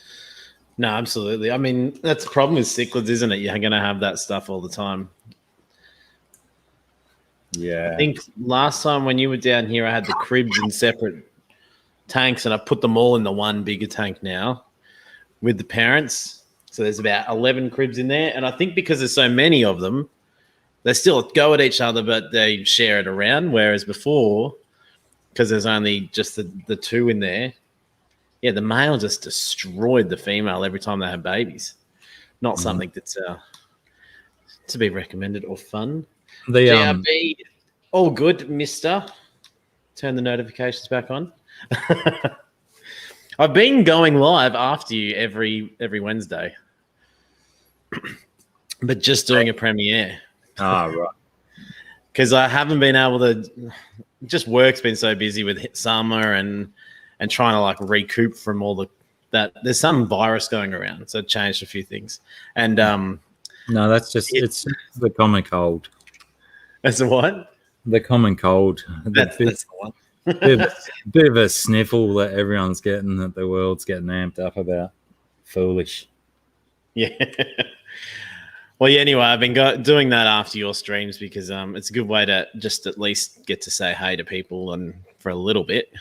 No, absolutely. I mean, that's the problem with cichlids, isn't it? You're going to have that stuff all the time. Yeah. I think last time when you were down here, I had the cribs in separate tanks, and I put them all in the one bigger tank now with the parents. So there's about 11 cribs in there. And I think because there's so many of them, they still go at each other, but they share it around. Whereas before, because there's only just the two in there, yeah, the male just destroyed the female every time they had babies. Not something that's to be recommended or fun. The GRB, all good, mister. Turn the notifications back on. I've been going live after you every Wednesday, but just doing a premiere. right. Because I haven't been able to. Just work's been so busy with summer and trying to like recoup from all that. There's some virus going around, so it changed a few things. And no, that's just it's the common cold. That's what? The common cold. That's the one. bit of a sniffle that everyone's getting, that the world's getting amped up about. Foolish. Yeah. Well, yeah, anyway, I've been doing that after your streams because it's a good way to just at least get to say hey to people and for a little bit.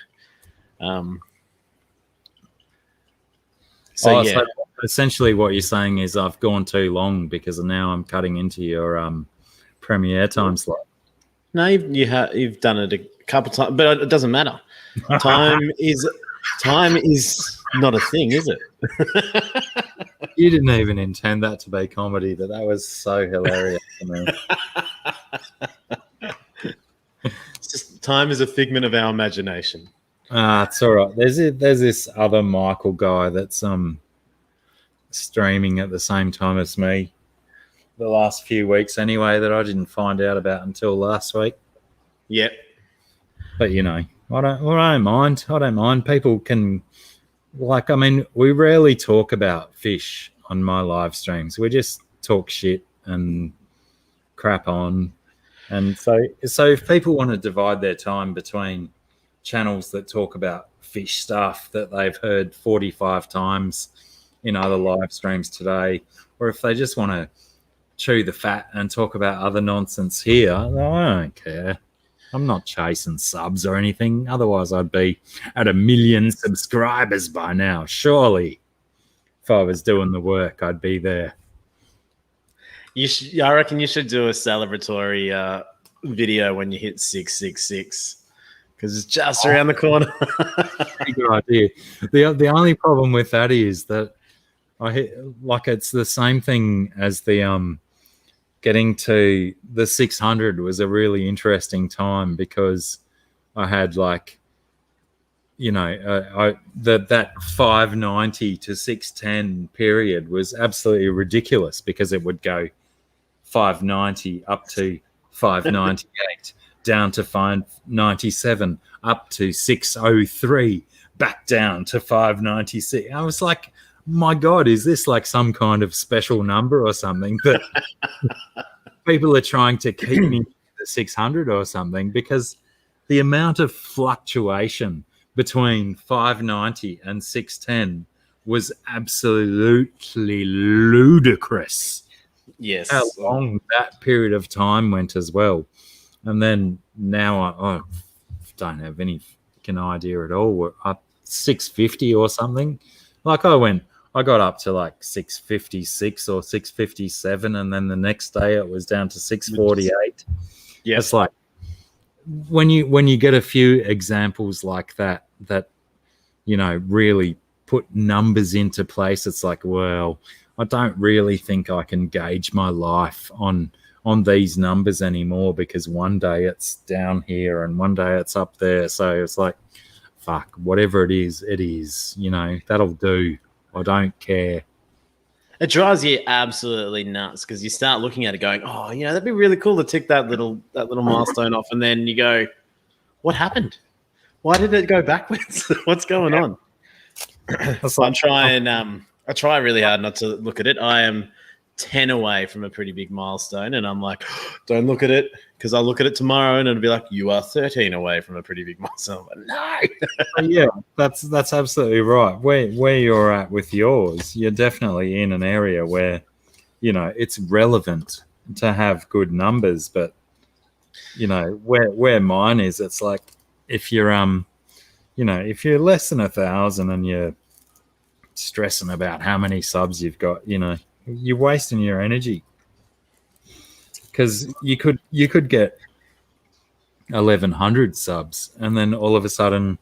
So essentially what you're saying is I've gone too long because now I'm cutting into your premiere time slot. No, you've done it a couple times, but it doesn't matter. Time is not a thing, is it? You didn't even intend that to be comedy, but that was so hilarious to me. It's just time is a figment of our imagination. It's all right. There's this other Michael guy that's streaming at the same time as me the last few weeks anyway, that I didn't find out about until last week. Yep. But I don't mind. I don't mind. People can, we rarely talk about fish on my live streams. We just talk shit and crap on. And so if people want to divide their time between channels that talk about fish stuff that they've heard 45 times in other live streams today, or if they just want to chew the fat and talk about other nonsense here, I don't care. I'm not chasing subs or anything. Otherwise, I'd be at 1 million subscribers by now. Surely, if I was doing the work, I'd be there. I reckon you should do a celebratory video when you hit 666 because it's just around the corner. Pretty good idea. The only problem with that is that it's the same thing as the getting to the 600 was a really interesting time because I had that 590 to 610 period was absolutely ridiculous because it would go 590 up to 598, down to 597, up to 603, back down to 596. I was like, my God, is this like some kind of special number or something that people are trying to keep me at 600 or something? Because the amount of fluctuation between 590 and 610 was absolutely ludicrous. Yes. How long that period of time went as well. And then now I don't have any fucking idea at all. We're up 650 or something. Like I got up to like 656 or 657, and then the next day it was down to 648. Yeah. It's like when you get a few examples like that, really put numbers into place, it's like, well, I don't really think I can gauge my life on these numbers anymore, because one day it's down here and one day it's up there. So it's like, fuck, whatever it is, that'll do. I don't care. It drives you absolutely nuts because you start looking at it going, oh, that'd be really cool to tick that little milestone off. And then you go, what happened? Why did it go backwards? What's going on? I try really hard not to look at it. I am 10 away from a pretty big milestone, and I'm like, don't look at it, because I'll look at it tomorrow and it'll be like, you are 13 away from a pretty big milestone. But no. Yeah, that's absolutely right. Where you're at with yours, you're definitely in an area where, it's relevant to have good numbers. But, where mine is, it's like if you're if you're less than 1,000 and you're stressing about how many subs you've got, you're wasting your energy, because you could get 1,100 subs, and then all of a sudden,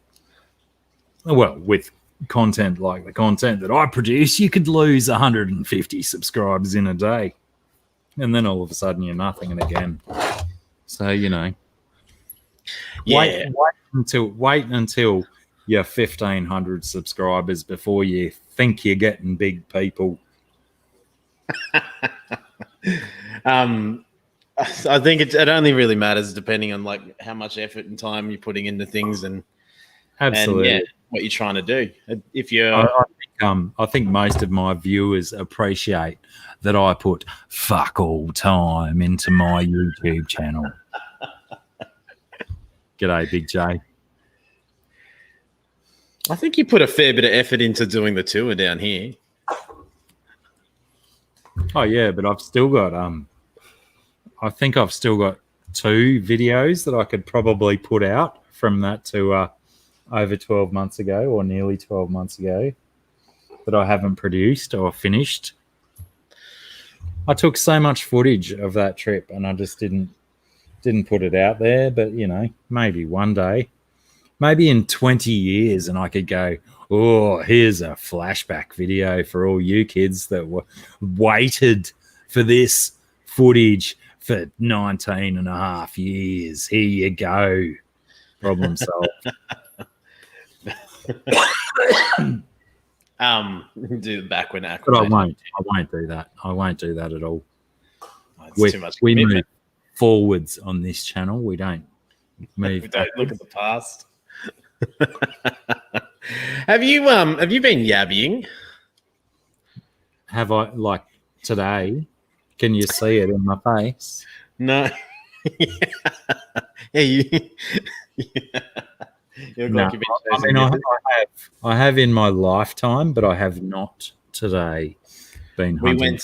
well, with content like the content that I produce, you could lose 150 subscribers in a day, and then all of a sudden you're nothing again. So wait until you're 1,500 subscribers before you think you're getting big people. I think it only really matters depending on like how much effort and time you're putting into things and Absolutely. What you're trying to do. If you're, I think most of my viewers appreciate that I put fuck all time into my YouTube channel. G'day, Big J. I think you put a fair bit of effort into doing the tour down here. Oh yeah, but I've still got I think I've still got 2 videos that I could probably put out from that to over 12 months ago, or nearly 12 months ago, that I haven't produced or finished. I took so much footage of that trip and I just didn't put it out there. But maybe one day, maybe in 20 years, and I could go, oh, here's a flashback video for all you kids that waited for this footage for 19 and a half years. Here you go. Problem solved. Do the back when But I won't do that. I won't do that at all. It's too much we commitment. move forwards on this channel. We don't move. We don't look at the past. Have you been yabbing? Have I, like today? Can you see it in my face? No. Yeah, you look like you've been chasing it. I have in my lifetime, but I have not today been hunting.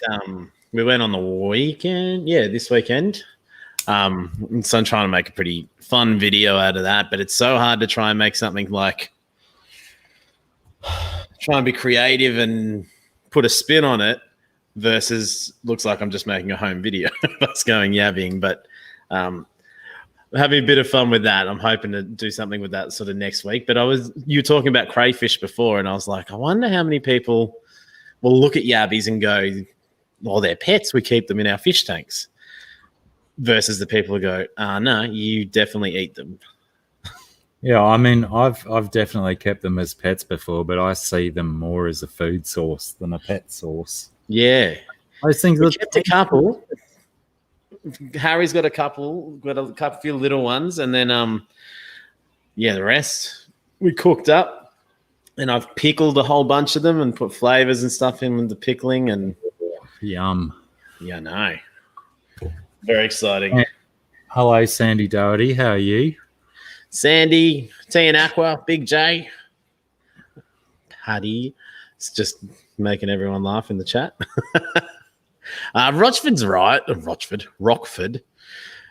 We went on the weekend. Yeah, this weekend. So I'm trying to make a pretty fun video out of that, but it's so hard to try and make something like try and be creative and put a spin on it versus looks like I'm just making a home video of us going yabbing. But having a bit of fun with that. I'm hoping to do something with that sort of next week. But you were talking about crayfish before, and I was like, I wonder how many people will look at yabbies and go, well, they're pets. We keep them in our fish tanks. Versus the people who go, no, you definitely eat them. Yeah, I mean, I've definitely kept them as pets before, but I see them more as a food source than a pet source. Yeah. Those things We are kept a couple. Harry's got a few little ones, and then the rest we cooked up, and I've pickled a whole bunch of them and put flavors and stuff in the pickling, and Yum. yeah, no, very exciting. Yeah. Hello, Sandy Doherty. How are you? Sandy, T and Aqua, Big J, Paddy. It's just making everyone laugh in the chat. Rochford's right. Rockford.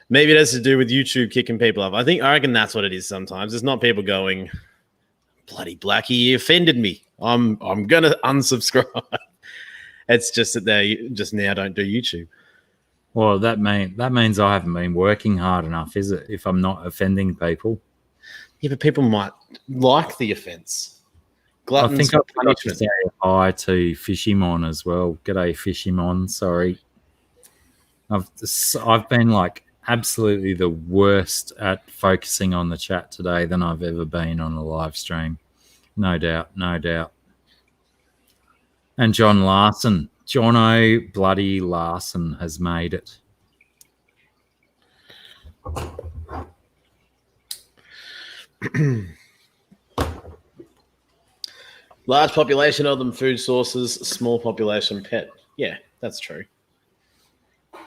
Maybe it has to do with YouTube kicking people off. I reckon that's what it is sometimes. It's not people going, bloody Blacky, you offended me. I'm gonna unsubscribe. It's just that they just now don't do YouTube. Well, that means I haven't been working hard enough, is it? If I'm not offending people. Yeah, but people might like the offense. I think I forgot to say hi to Fishimon as well. G'day, Fishimon. Sorry. I've been like absolutely the worst at focusing on the chat today than I've ever been on a live stream. No doubt. And John Larson. Jono bloody Larson has made it. Large population of them food sources, small population pet. Yeah, that's true.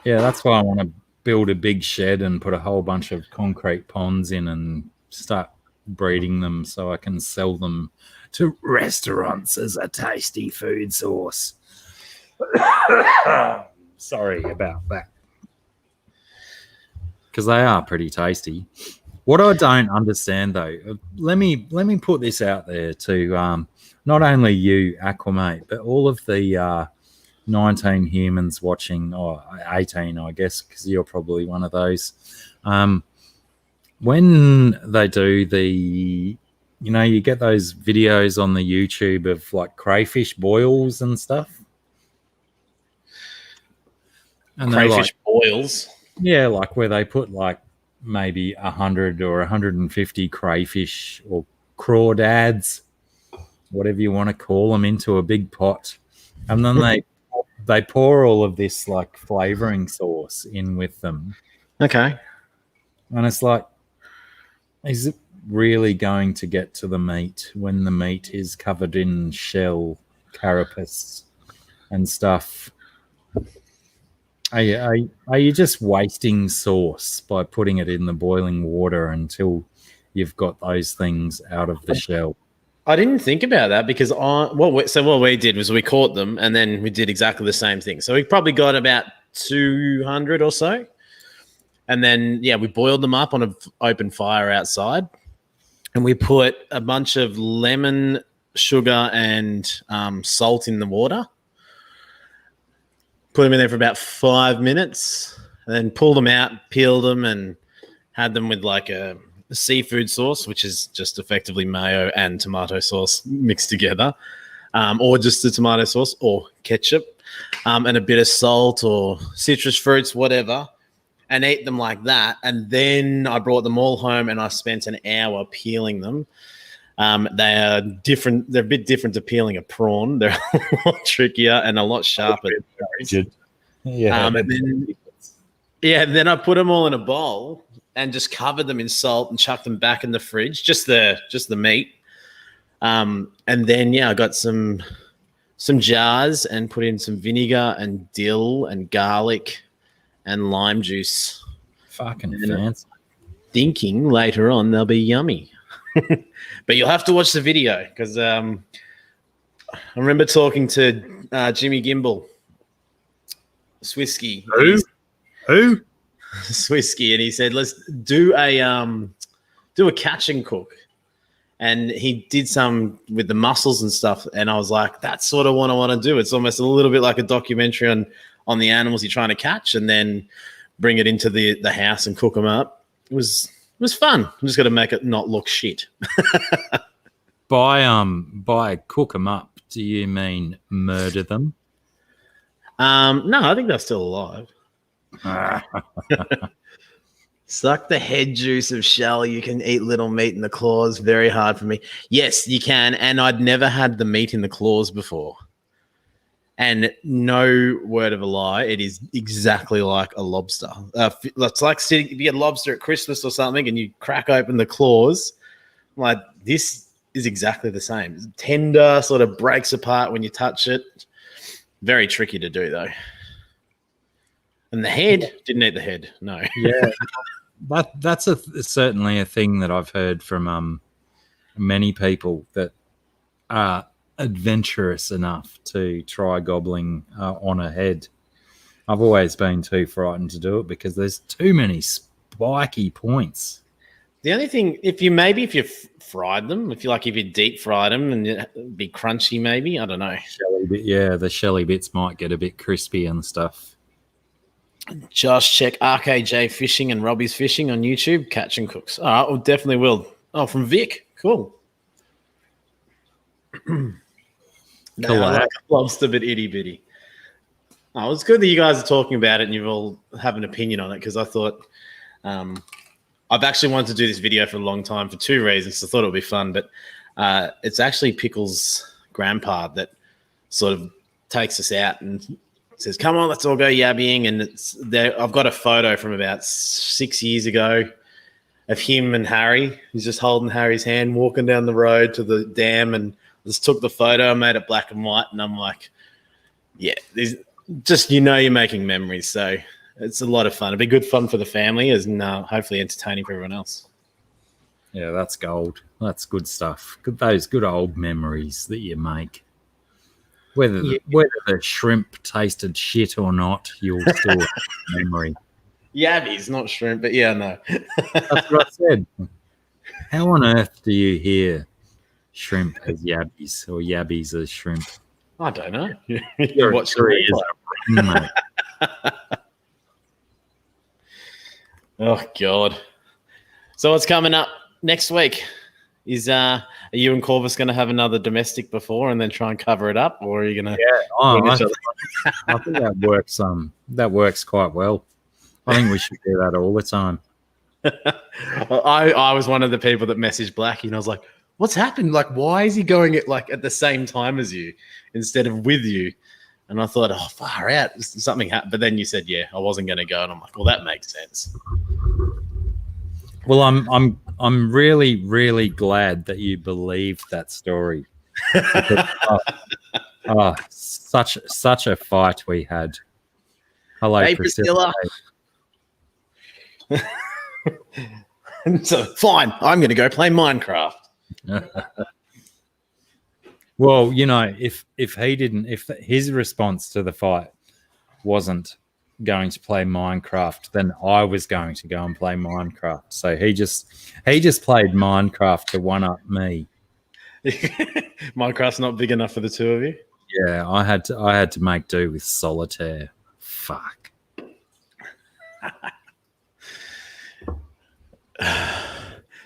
Yeah, that's why I want to build a big shed and put a whole bunch of concrete ponds in and start breeding them so I can sell them to restaurants as a tasty food source. Sorry about that. Because they are pretty tasty. What I don't understand, though, let me put this out there to not only you, Aquamate, but all of the 19 humans watching, or 18, I guess, because you're probably one of those. When they do you get those videos on the YouTube of like crayfish boils and stuff. And crayfish boils? Yeah, like where they put like maybe 100 or 150 crayfish or crawdads, whatever you want to call them, into a big pot. And then they pour all of this like flavoring sauce in with them. Okay. And it's like, is it really going to get to the meat when the meat is covered in shell, carapace and stuff? Are you just wasting sauce by putting it in the boiling water until you've got those things out of the shell? I didn't think about that because what we did was we caught them and then we did exactly the same thing. So we probably got about 200 or so. And then, we boiled them up on an open fire outside. And we put a bunch of lemon, sugar, and salt in the water. Put them in there for about 5 minutes, and then pulled them out, peeled them, and had them with like a seafood sauce, which is just effectively mayo and tomato sauce mixed together, or just the tomato sauce or ketchup, and a bit of salt or citrus fruits, whatever, and ate them like that. And then I brought them all home, and I spent an hour peeling them. They are different. They're a bit different to peeling a prawn. They're a lot trickier and a lot sharper. Then I put them all in a bowl and just covered them in salt and chucked them back in the fridge. Just the meat. And then I got some jars and put in some vinegar and dill and garlic and lime juice. Fucking fancy. Thinking later on they'll be yummy. But you'll have to watch the video because I remember talking to Jimmy Gimbel, Swisky. Who? Swisky, and he said, "Let's do a catch and cook." And he did some with the mussels and stuff, and I was like, "That's sort of what I want to do." It's almost a little bit like a documentary on the animals you're trying to catch, and then bring it into the house and cook them up. It was fun. I'm just going to make it not look shit. By cook them up, do you mean murder them? No, I think they're still alive. Suck the head juice of shell. You can eat little meat in the claws. Very hard for me. Yes, you can. And I'd never had the meat in the claws before. And no word of a lie, it is exactly like a lobster. It's like sitting, if you get lobster at Christmas or something and you crack open the claws, like this is exactly the same. It's tender, sort of breaks apart when you touch it. Very tricky to do though. And the head, didn't eat the head, no. Yeah, that's certainly a thing that I've heard from many people that are adventurous enough to try gobbling on a head. I've always been too frightened to do it because there's too many spiky points. The only thing, if you fried them, if you deep fried them and it'd be crunchy, maybe, I don't know. The shelly bits might get a bit crispy and stuff. Josh, check RKJ Fishing and Robbie's Fishing on YouTube. Catch and cooks. All right, well, definitely will. Oh, from Vic. Cool. I like lobster, but itty bitty. Oh, it's good that you guys are talking about it and you all have an opinion on it because I thought I've actually wanted to do this video for a long time for two reasons. I thought it would be fun, but it's actually Pickle's grandpa that sort of takes us out and says, "Come on, let's all go yabbying." And it's there. I've got a photo from about 6 years ago of him and Harry. He's just holding Harry's hand, walking down the road to the dam, and just took the photo. I made it black and white, and I'm like, yeah, just you're making memories. So it's a lot of fun. It'd be good fun for the family, and hopefully entertaining for everyone else. Yeah, that's gold. That's good stuff. Those good old memories that you make. Whether the shrimp tasted shit or not, you'll still have a memory. Yabbies, not shrimp, but yeah, no. That's what I said. How on earth do you hear shrimp as yabbies or yabbies as shrimp? I don't know. You're What's mate. Oh God! So what's coming up next week? Is are you and Corvus going to have another domestic before and then try and cover it up, or are you going to? Yeah, I think that works. That works quite well. I think we should do that all the time. Well, I was one of the people that messaged Blacky, and I was like, "What's happened? Like, why is he going at the same time as you instead of with you?" And I thought, "Oh, far out, something happened." But then you said, "Yeah, I wasn't going to go," and I'm like, "Well, that makes sense." Well, I'm really, really glad that you believed that story. Such a fight we had. Hello, Hey, Priscilla. So fine, I'm going to go play Minecraft. Well, if his response to the fight wasn't going to play Minecraft, then I was going to go and play Minecraft. So he just played Minecraft to one up me. Minecraft's not big enough for the two of you. Yeah, I had to make do with solitaire. Fuck.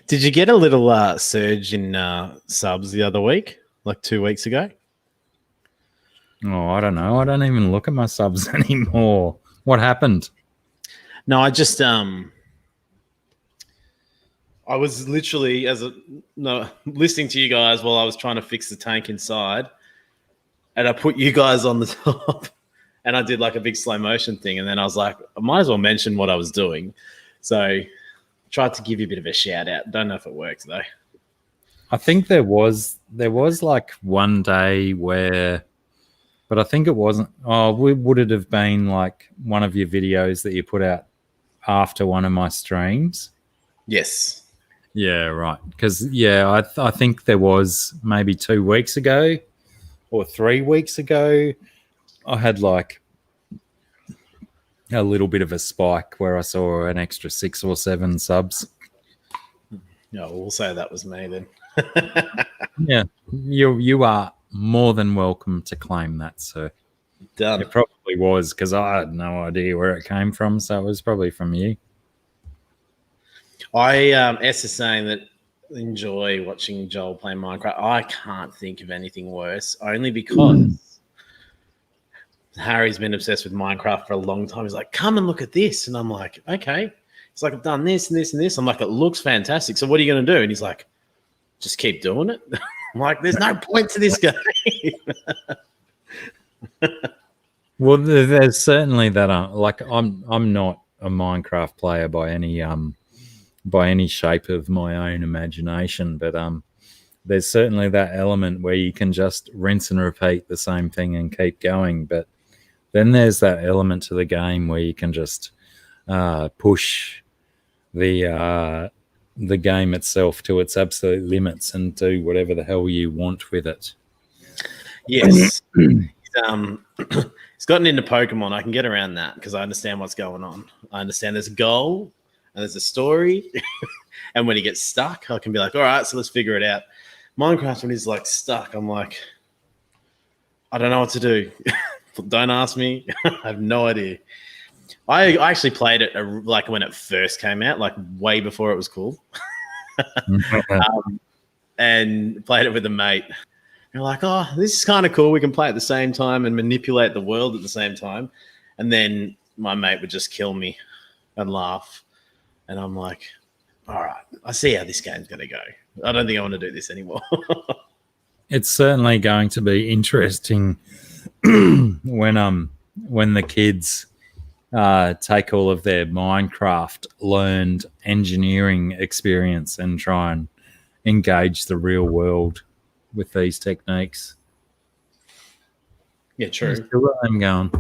Did you get a little surge in subs the other week, like 2 weeks ago? Oh, I don't know. I don't even look at my subs anymore. What happened? No, I just I was literally listening to you guys while I was trying to fix the tank inside, and I put you guys on the top, and I did like a big slow motion thing, and then I was like, I might as well mention what I was doing, so tried to give you a bit of a shout out. Don't know if it worked though. I think there was like one day where. But I think it wasn't. Oh, would it have been like one of your videos that you put out after one of my streams? Yes. Yeah, right. Because I think there was maybe 2 weeks ago or 3 weeks ago. I had like a little bit of a spike where I saw an extra 6 or 7 subs. No, we'll say that was me then. Yeah, you are more than welcome to claim that, sir. Done. It probably was because I had no idea where it came from, so it was probably from you. S is saying that enjoy watching Joel play Minecraft. I can't think of anything worse, only because Harry's been obsessed with Minecraft for a long time. He's like, "Come and look at this," and I'm like, "Okay." He's like, "I've done this and this and this." I'm like, "It looks fantastic. So what are you going to do?" And he's like, "Just keep doing it." I'm like, "There's no point to this game." Well, there's certainly that. Like I'm not a Minecraft player by any shape of my own imagination, but there's certainly that element where you can just rinse and repeat the same thing and keep going. But then there's that element to the game where you can just push the game itself to its absolute limits and do whatever the hell you want with it. Yes. He's gotten into Pokemon. I can get around that because I understand what's going on. I understand there's a goal and there's a story. And when he gets stuck, I can be like, all right, so let's figure it out. Minecraft, when he's like stuck, I'm like, I don't know what to do. Don't ask me. I have no idea. I actually played it like when it first came out, like way before it was cool. And played it with a mate. You're like, oh, this is kind of cool. We can play at the same time and manipulate the world at the same time. And then my mate would just kill me and laugh. And I'm like, all right, I see how this game's going to go. I don't think I want to do this anymore. It's certainly going to be interesting when the kids take all of their Minecraft learned engineering experience and try and engage the real world with these techniques. Yeah, true. Still got them going.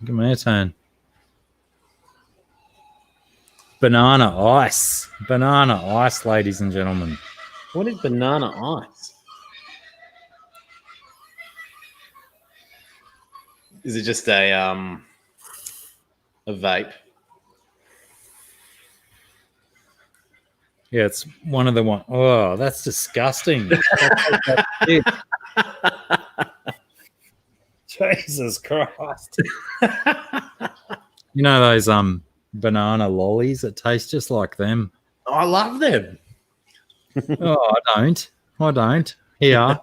Give me a turn. Banana ice, ladies and gentlemen. What is banana ice? Is it just a vape? Yeah, it's one of the one. Oh, that's disgusting. Jesus Christ. You know those banana lollies that taste just like them? I love them. Oh, I don't. Here.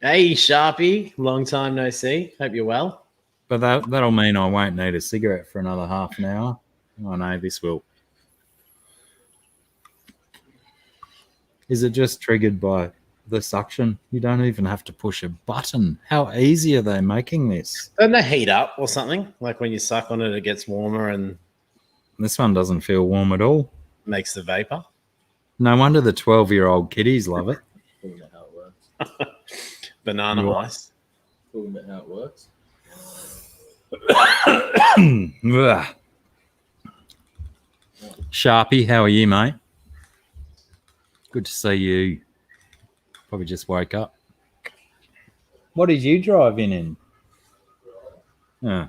Hey, Sharpie. Long time no see. Hope you're well. But that'll mean I won't need a cigarette for another half an hour. Oh, no, this will. Is it just triggered by the suction? You don't even have to push a button. How easy are they making this? Don't they heat up or something? Like when you suck on it, it gets warmer and This one doesn't feel warm at all. makes the vapor. No wonder the 12-year-old kiddies love it. Talking about how it works. Banana You ice. Talking about how it works. Ugh. Sharpie, how are you, mate? Good to see you. Probably just woke up. What did you drive in? Yeah.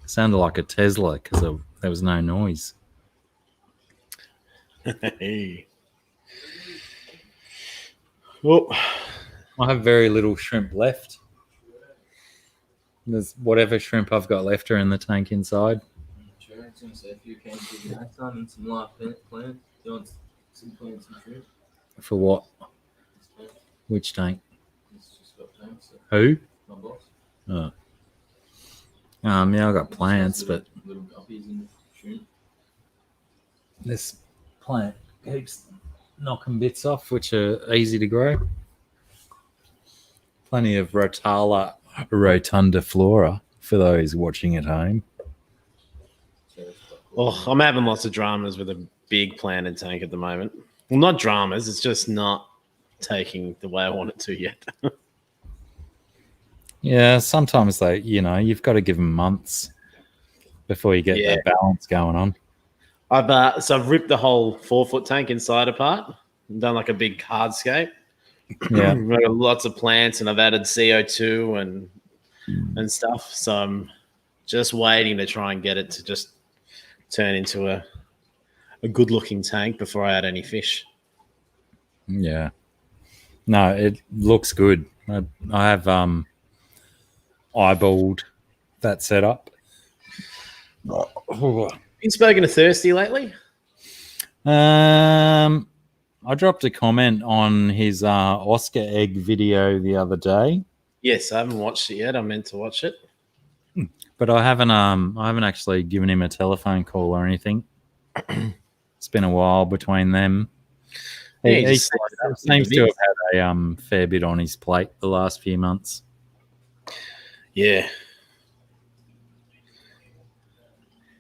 Sounded like a Tesla because there was no noise. Hey. Oh, I have very little shrimp left. There's whatever shrimp I've got left are in the tank inside. Sure, I was going to say, if you came to the next time and some live plants, you want some plants and shrimp? For what? This plant, Which tank? it's just got plants. So Who? my boss. Oh. Yeah, I got plants, but Little guppies and shrimp. this plant keeps knocking bits off, which are easy to grow. Plenty of Rotala rotundiflora for those watching at home. So it's quite cool. well, I'm having lots of dramas with a big planted tank at the moment. Well, not dramas. It's just not taking the way I want it to yet. Yeah, sometimes you've got to give them months before you get Yeah. that balance going on. I've ripped the whole 4-foot tank inside apart and done like a big hardscape. Yeah. I've got lots of plants and I've added CO2 and stuff. So I'm just waiting to try and get it to just turn into a good looking tank before I add any fish. Yeah. No, it looks good. I have eyeballed that setup. Been spoken to Thirsty lately? I dropped a comment on his Oscar egg video the other day, Yes, I haven't watched it yet. I meant to watch it. but I haven't actually given him a telephone call or anything. It's been a while between them. Yeah, He just seems to have had a fair bit on his plate the last few months. Yeah.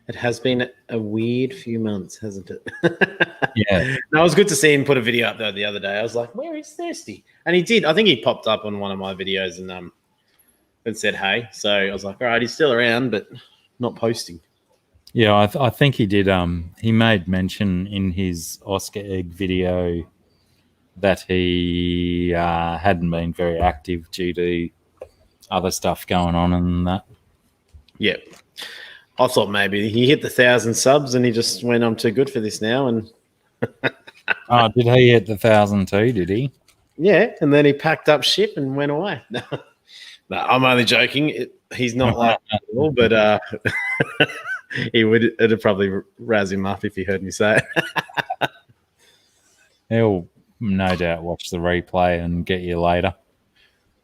It has been a weird few months, hasn't it? Yeah. No, it was good to see him put a video up though the other day. I was like, where is Thirsty? And he did. I think he popped up on one of my videos and said hey. So I was like, all right, he's still around, but not posting. Yeah, I think he did. He made mention in his Oscar Egg video that he hadn't been very active due to other stuff going on and that. Yeah. I thought maybe he hit the 1,000 subs and he just went, I'm too good for this now. And Oh, did he hit the 1,000 too? Did he? yeah, and then he packed up ship and went away. No, I'm only joking. He's not like that at all, but it'd probably razz him up if he heard me say it. He'll no doubt watch the replay and get you later.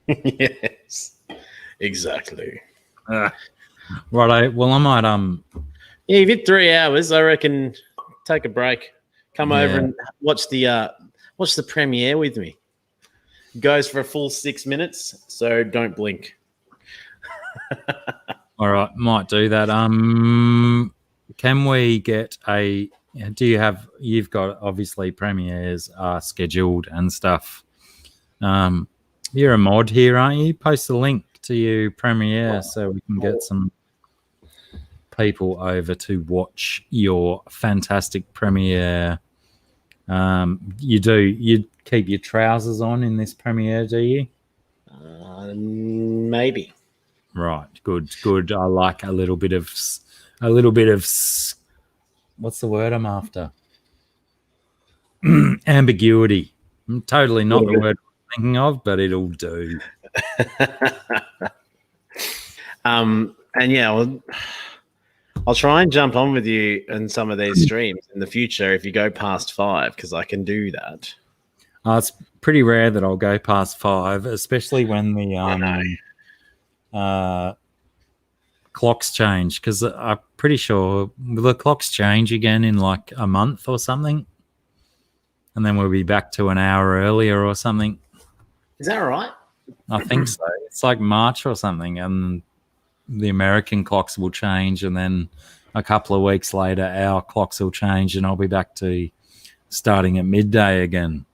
Yes, exactly. Righto. Well, I might Yeah, you've hit 3 hours. I reckon take a break. Come over Yeah. and watch the premiere with me. Goes for a full 6 minutes, so don't blink. all right, might do that. Can we get a? You've got obviously premieres are scheduled and stuff. You're a mod here, aren't you? Post a link to your premiere so we can get some people over to watch your fantastic premiere. You keep your trousers on in this premiere, do you? Maybe. Right, good. I like a little bit of what's the word I'm after? Ambiguity. Totally not the word I'm thinking of, but it'll do. And yeah, I'll try and jump on with you in some of these streams in the future if you go past 5, because I can do that. It's pretty rare that I'll go past 5, especially when the clocks change, because I'm pretty sure the clocks change again in like a month or something, and then we'll be back to an hour earlier or something. Is that right? I think so. It's like March or something, and the American clocks will change, and then a couple of weeks later our clocks will change, and I'll be back to starting at midday again.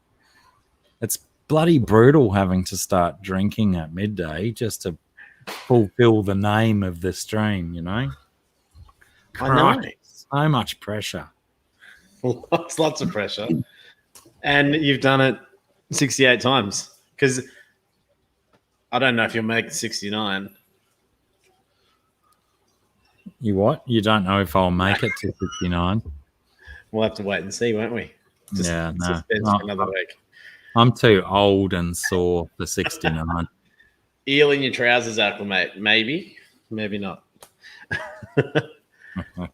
It's bloody brutal having to start drinking at midday just to fulfill the name of the stream, you know? I know. So much pressure. Lots of pressure. And you've done it 68 times, because I don't know if you'll make 69. You what? You don't know if I'll make it to 59? We'll have to wait and see, won't we? Yeah, no. Suspense for another week. I'm too old and sore for 69. Eel in your trousers acclimate. Maybe not.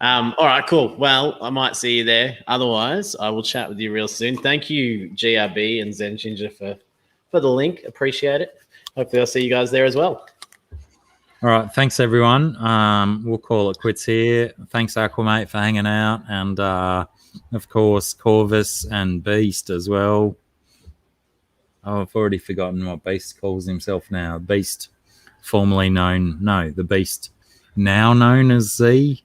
All right, cool. Well, I might see you there. Otherwise, I will chat with you real soon. Thank you, GRB and Zen Ginger, for the link. Appreciate it. Hopefully I'll see you guys there as well. All right, thanks everyone. We'll call it quits here. Thanks Aquamate for hanging out, and of course Corvus and Beast as well. Oh, I've already forgotten what Beast calls himself now. Beast, the Beast now known as Z.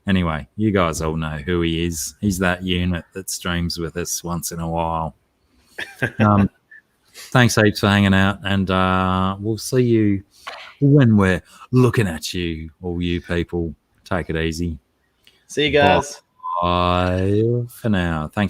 Anyway, you guys all know who he is. He's that unit that streams with us once in a while. Thanks heaps for hanging out, and we'll see you when we're looking at you, all you people. Take it easy. See you guys. Bye for now. Thanks.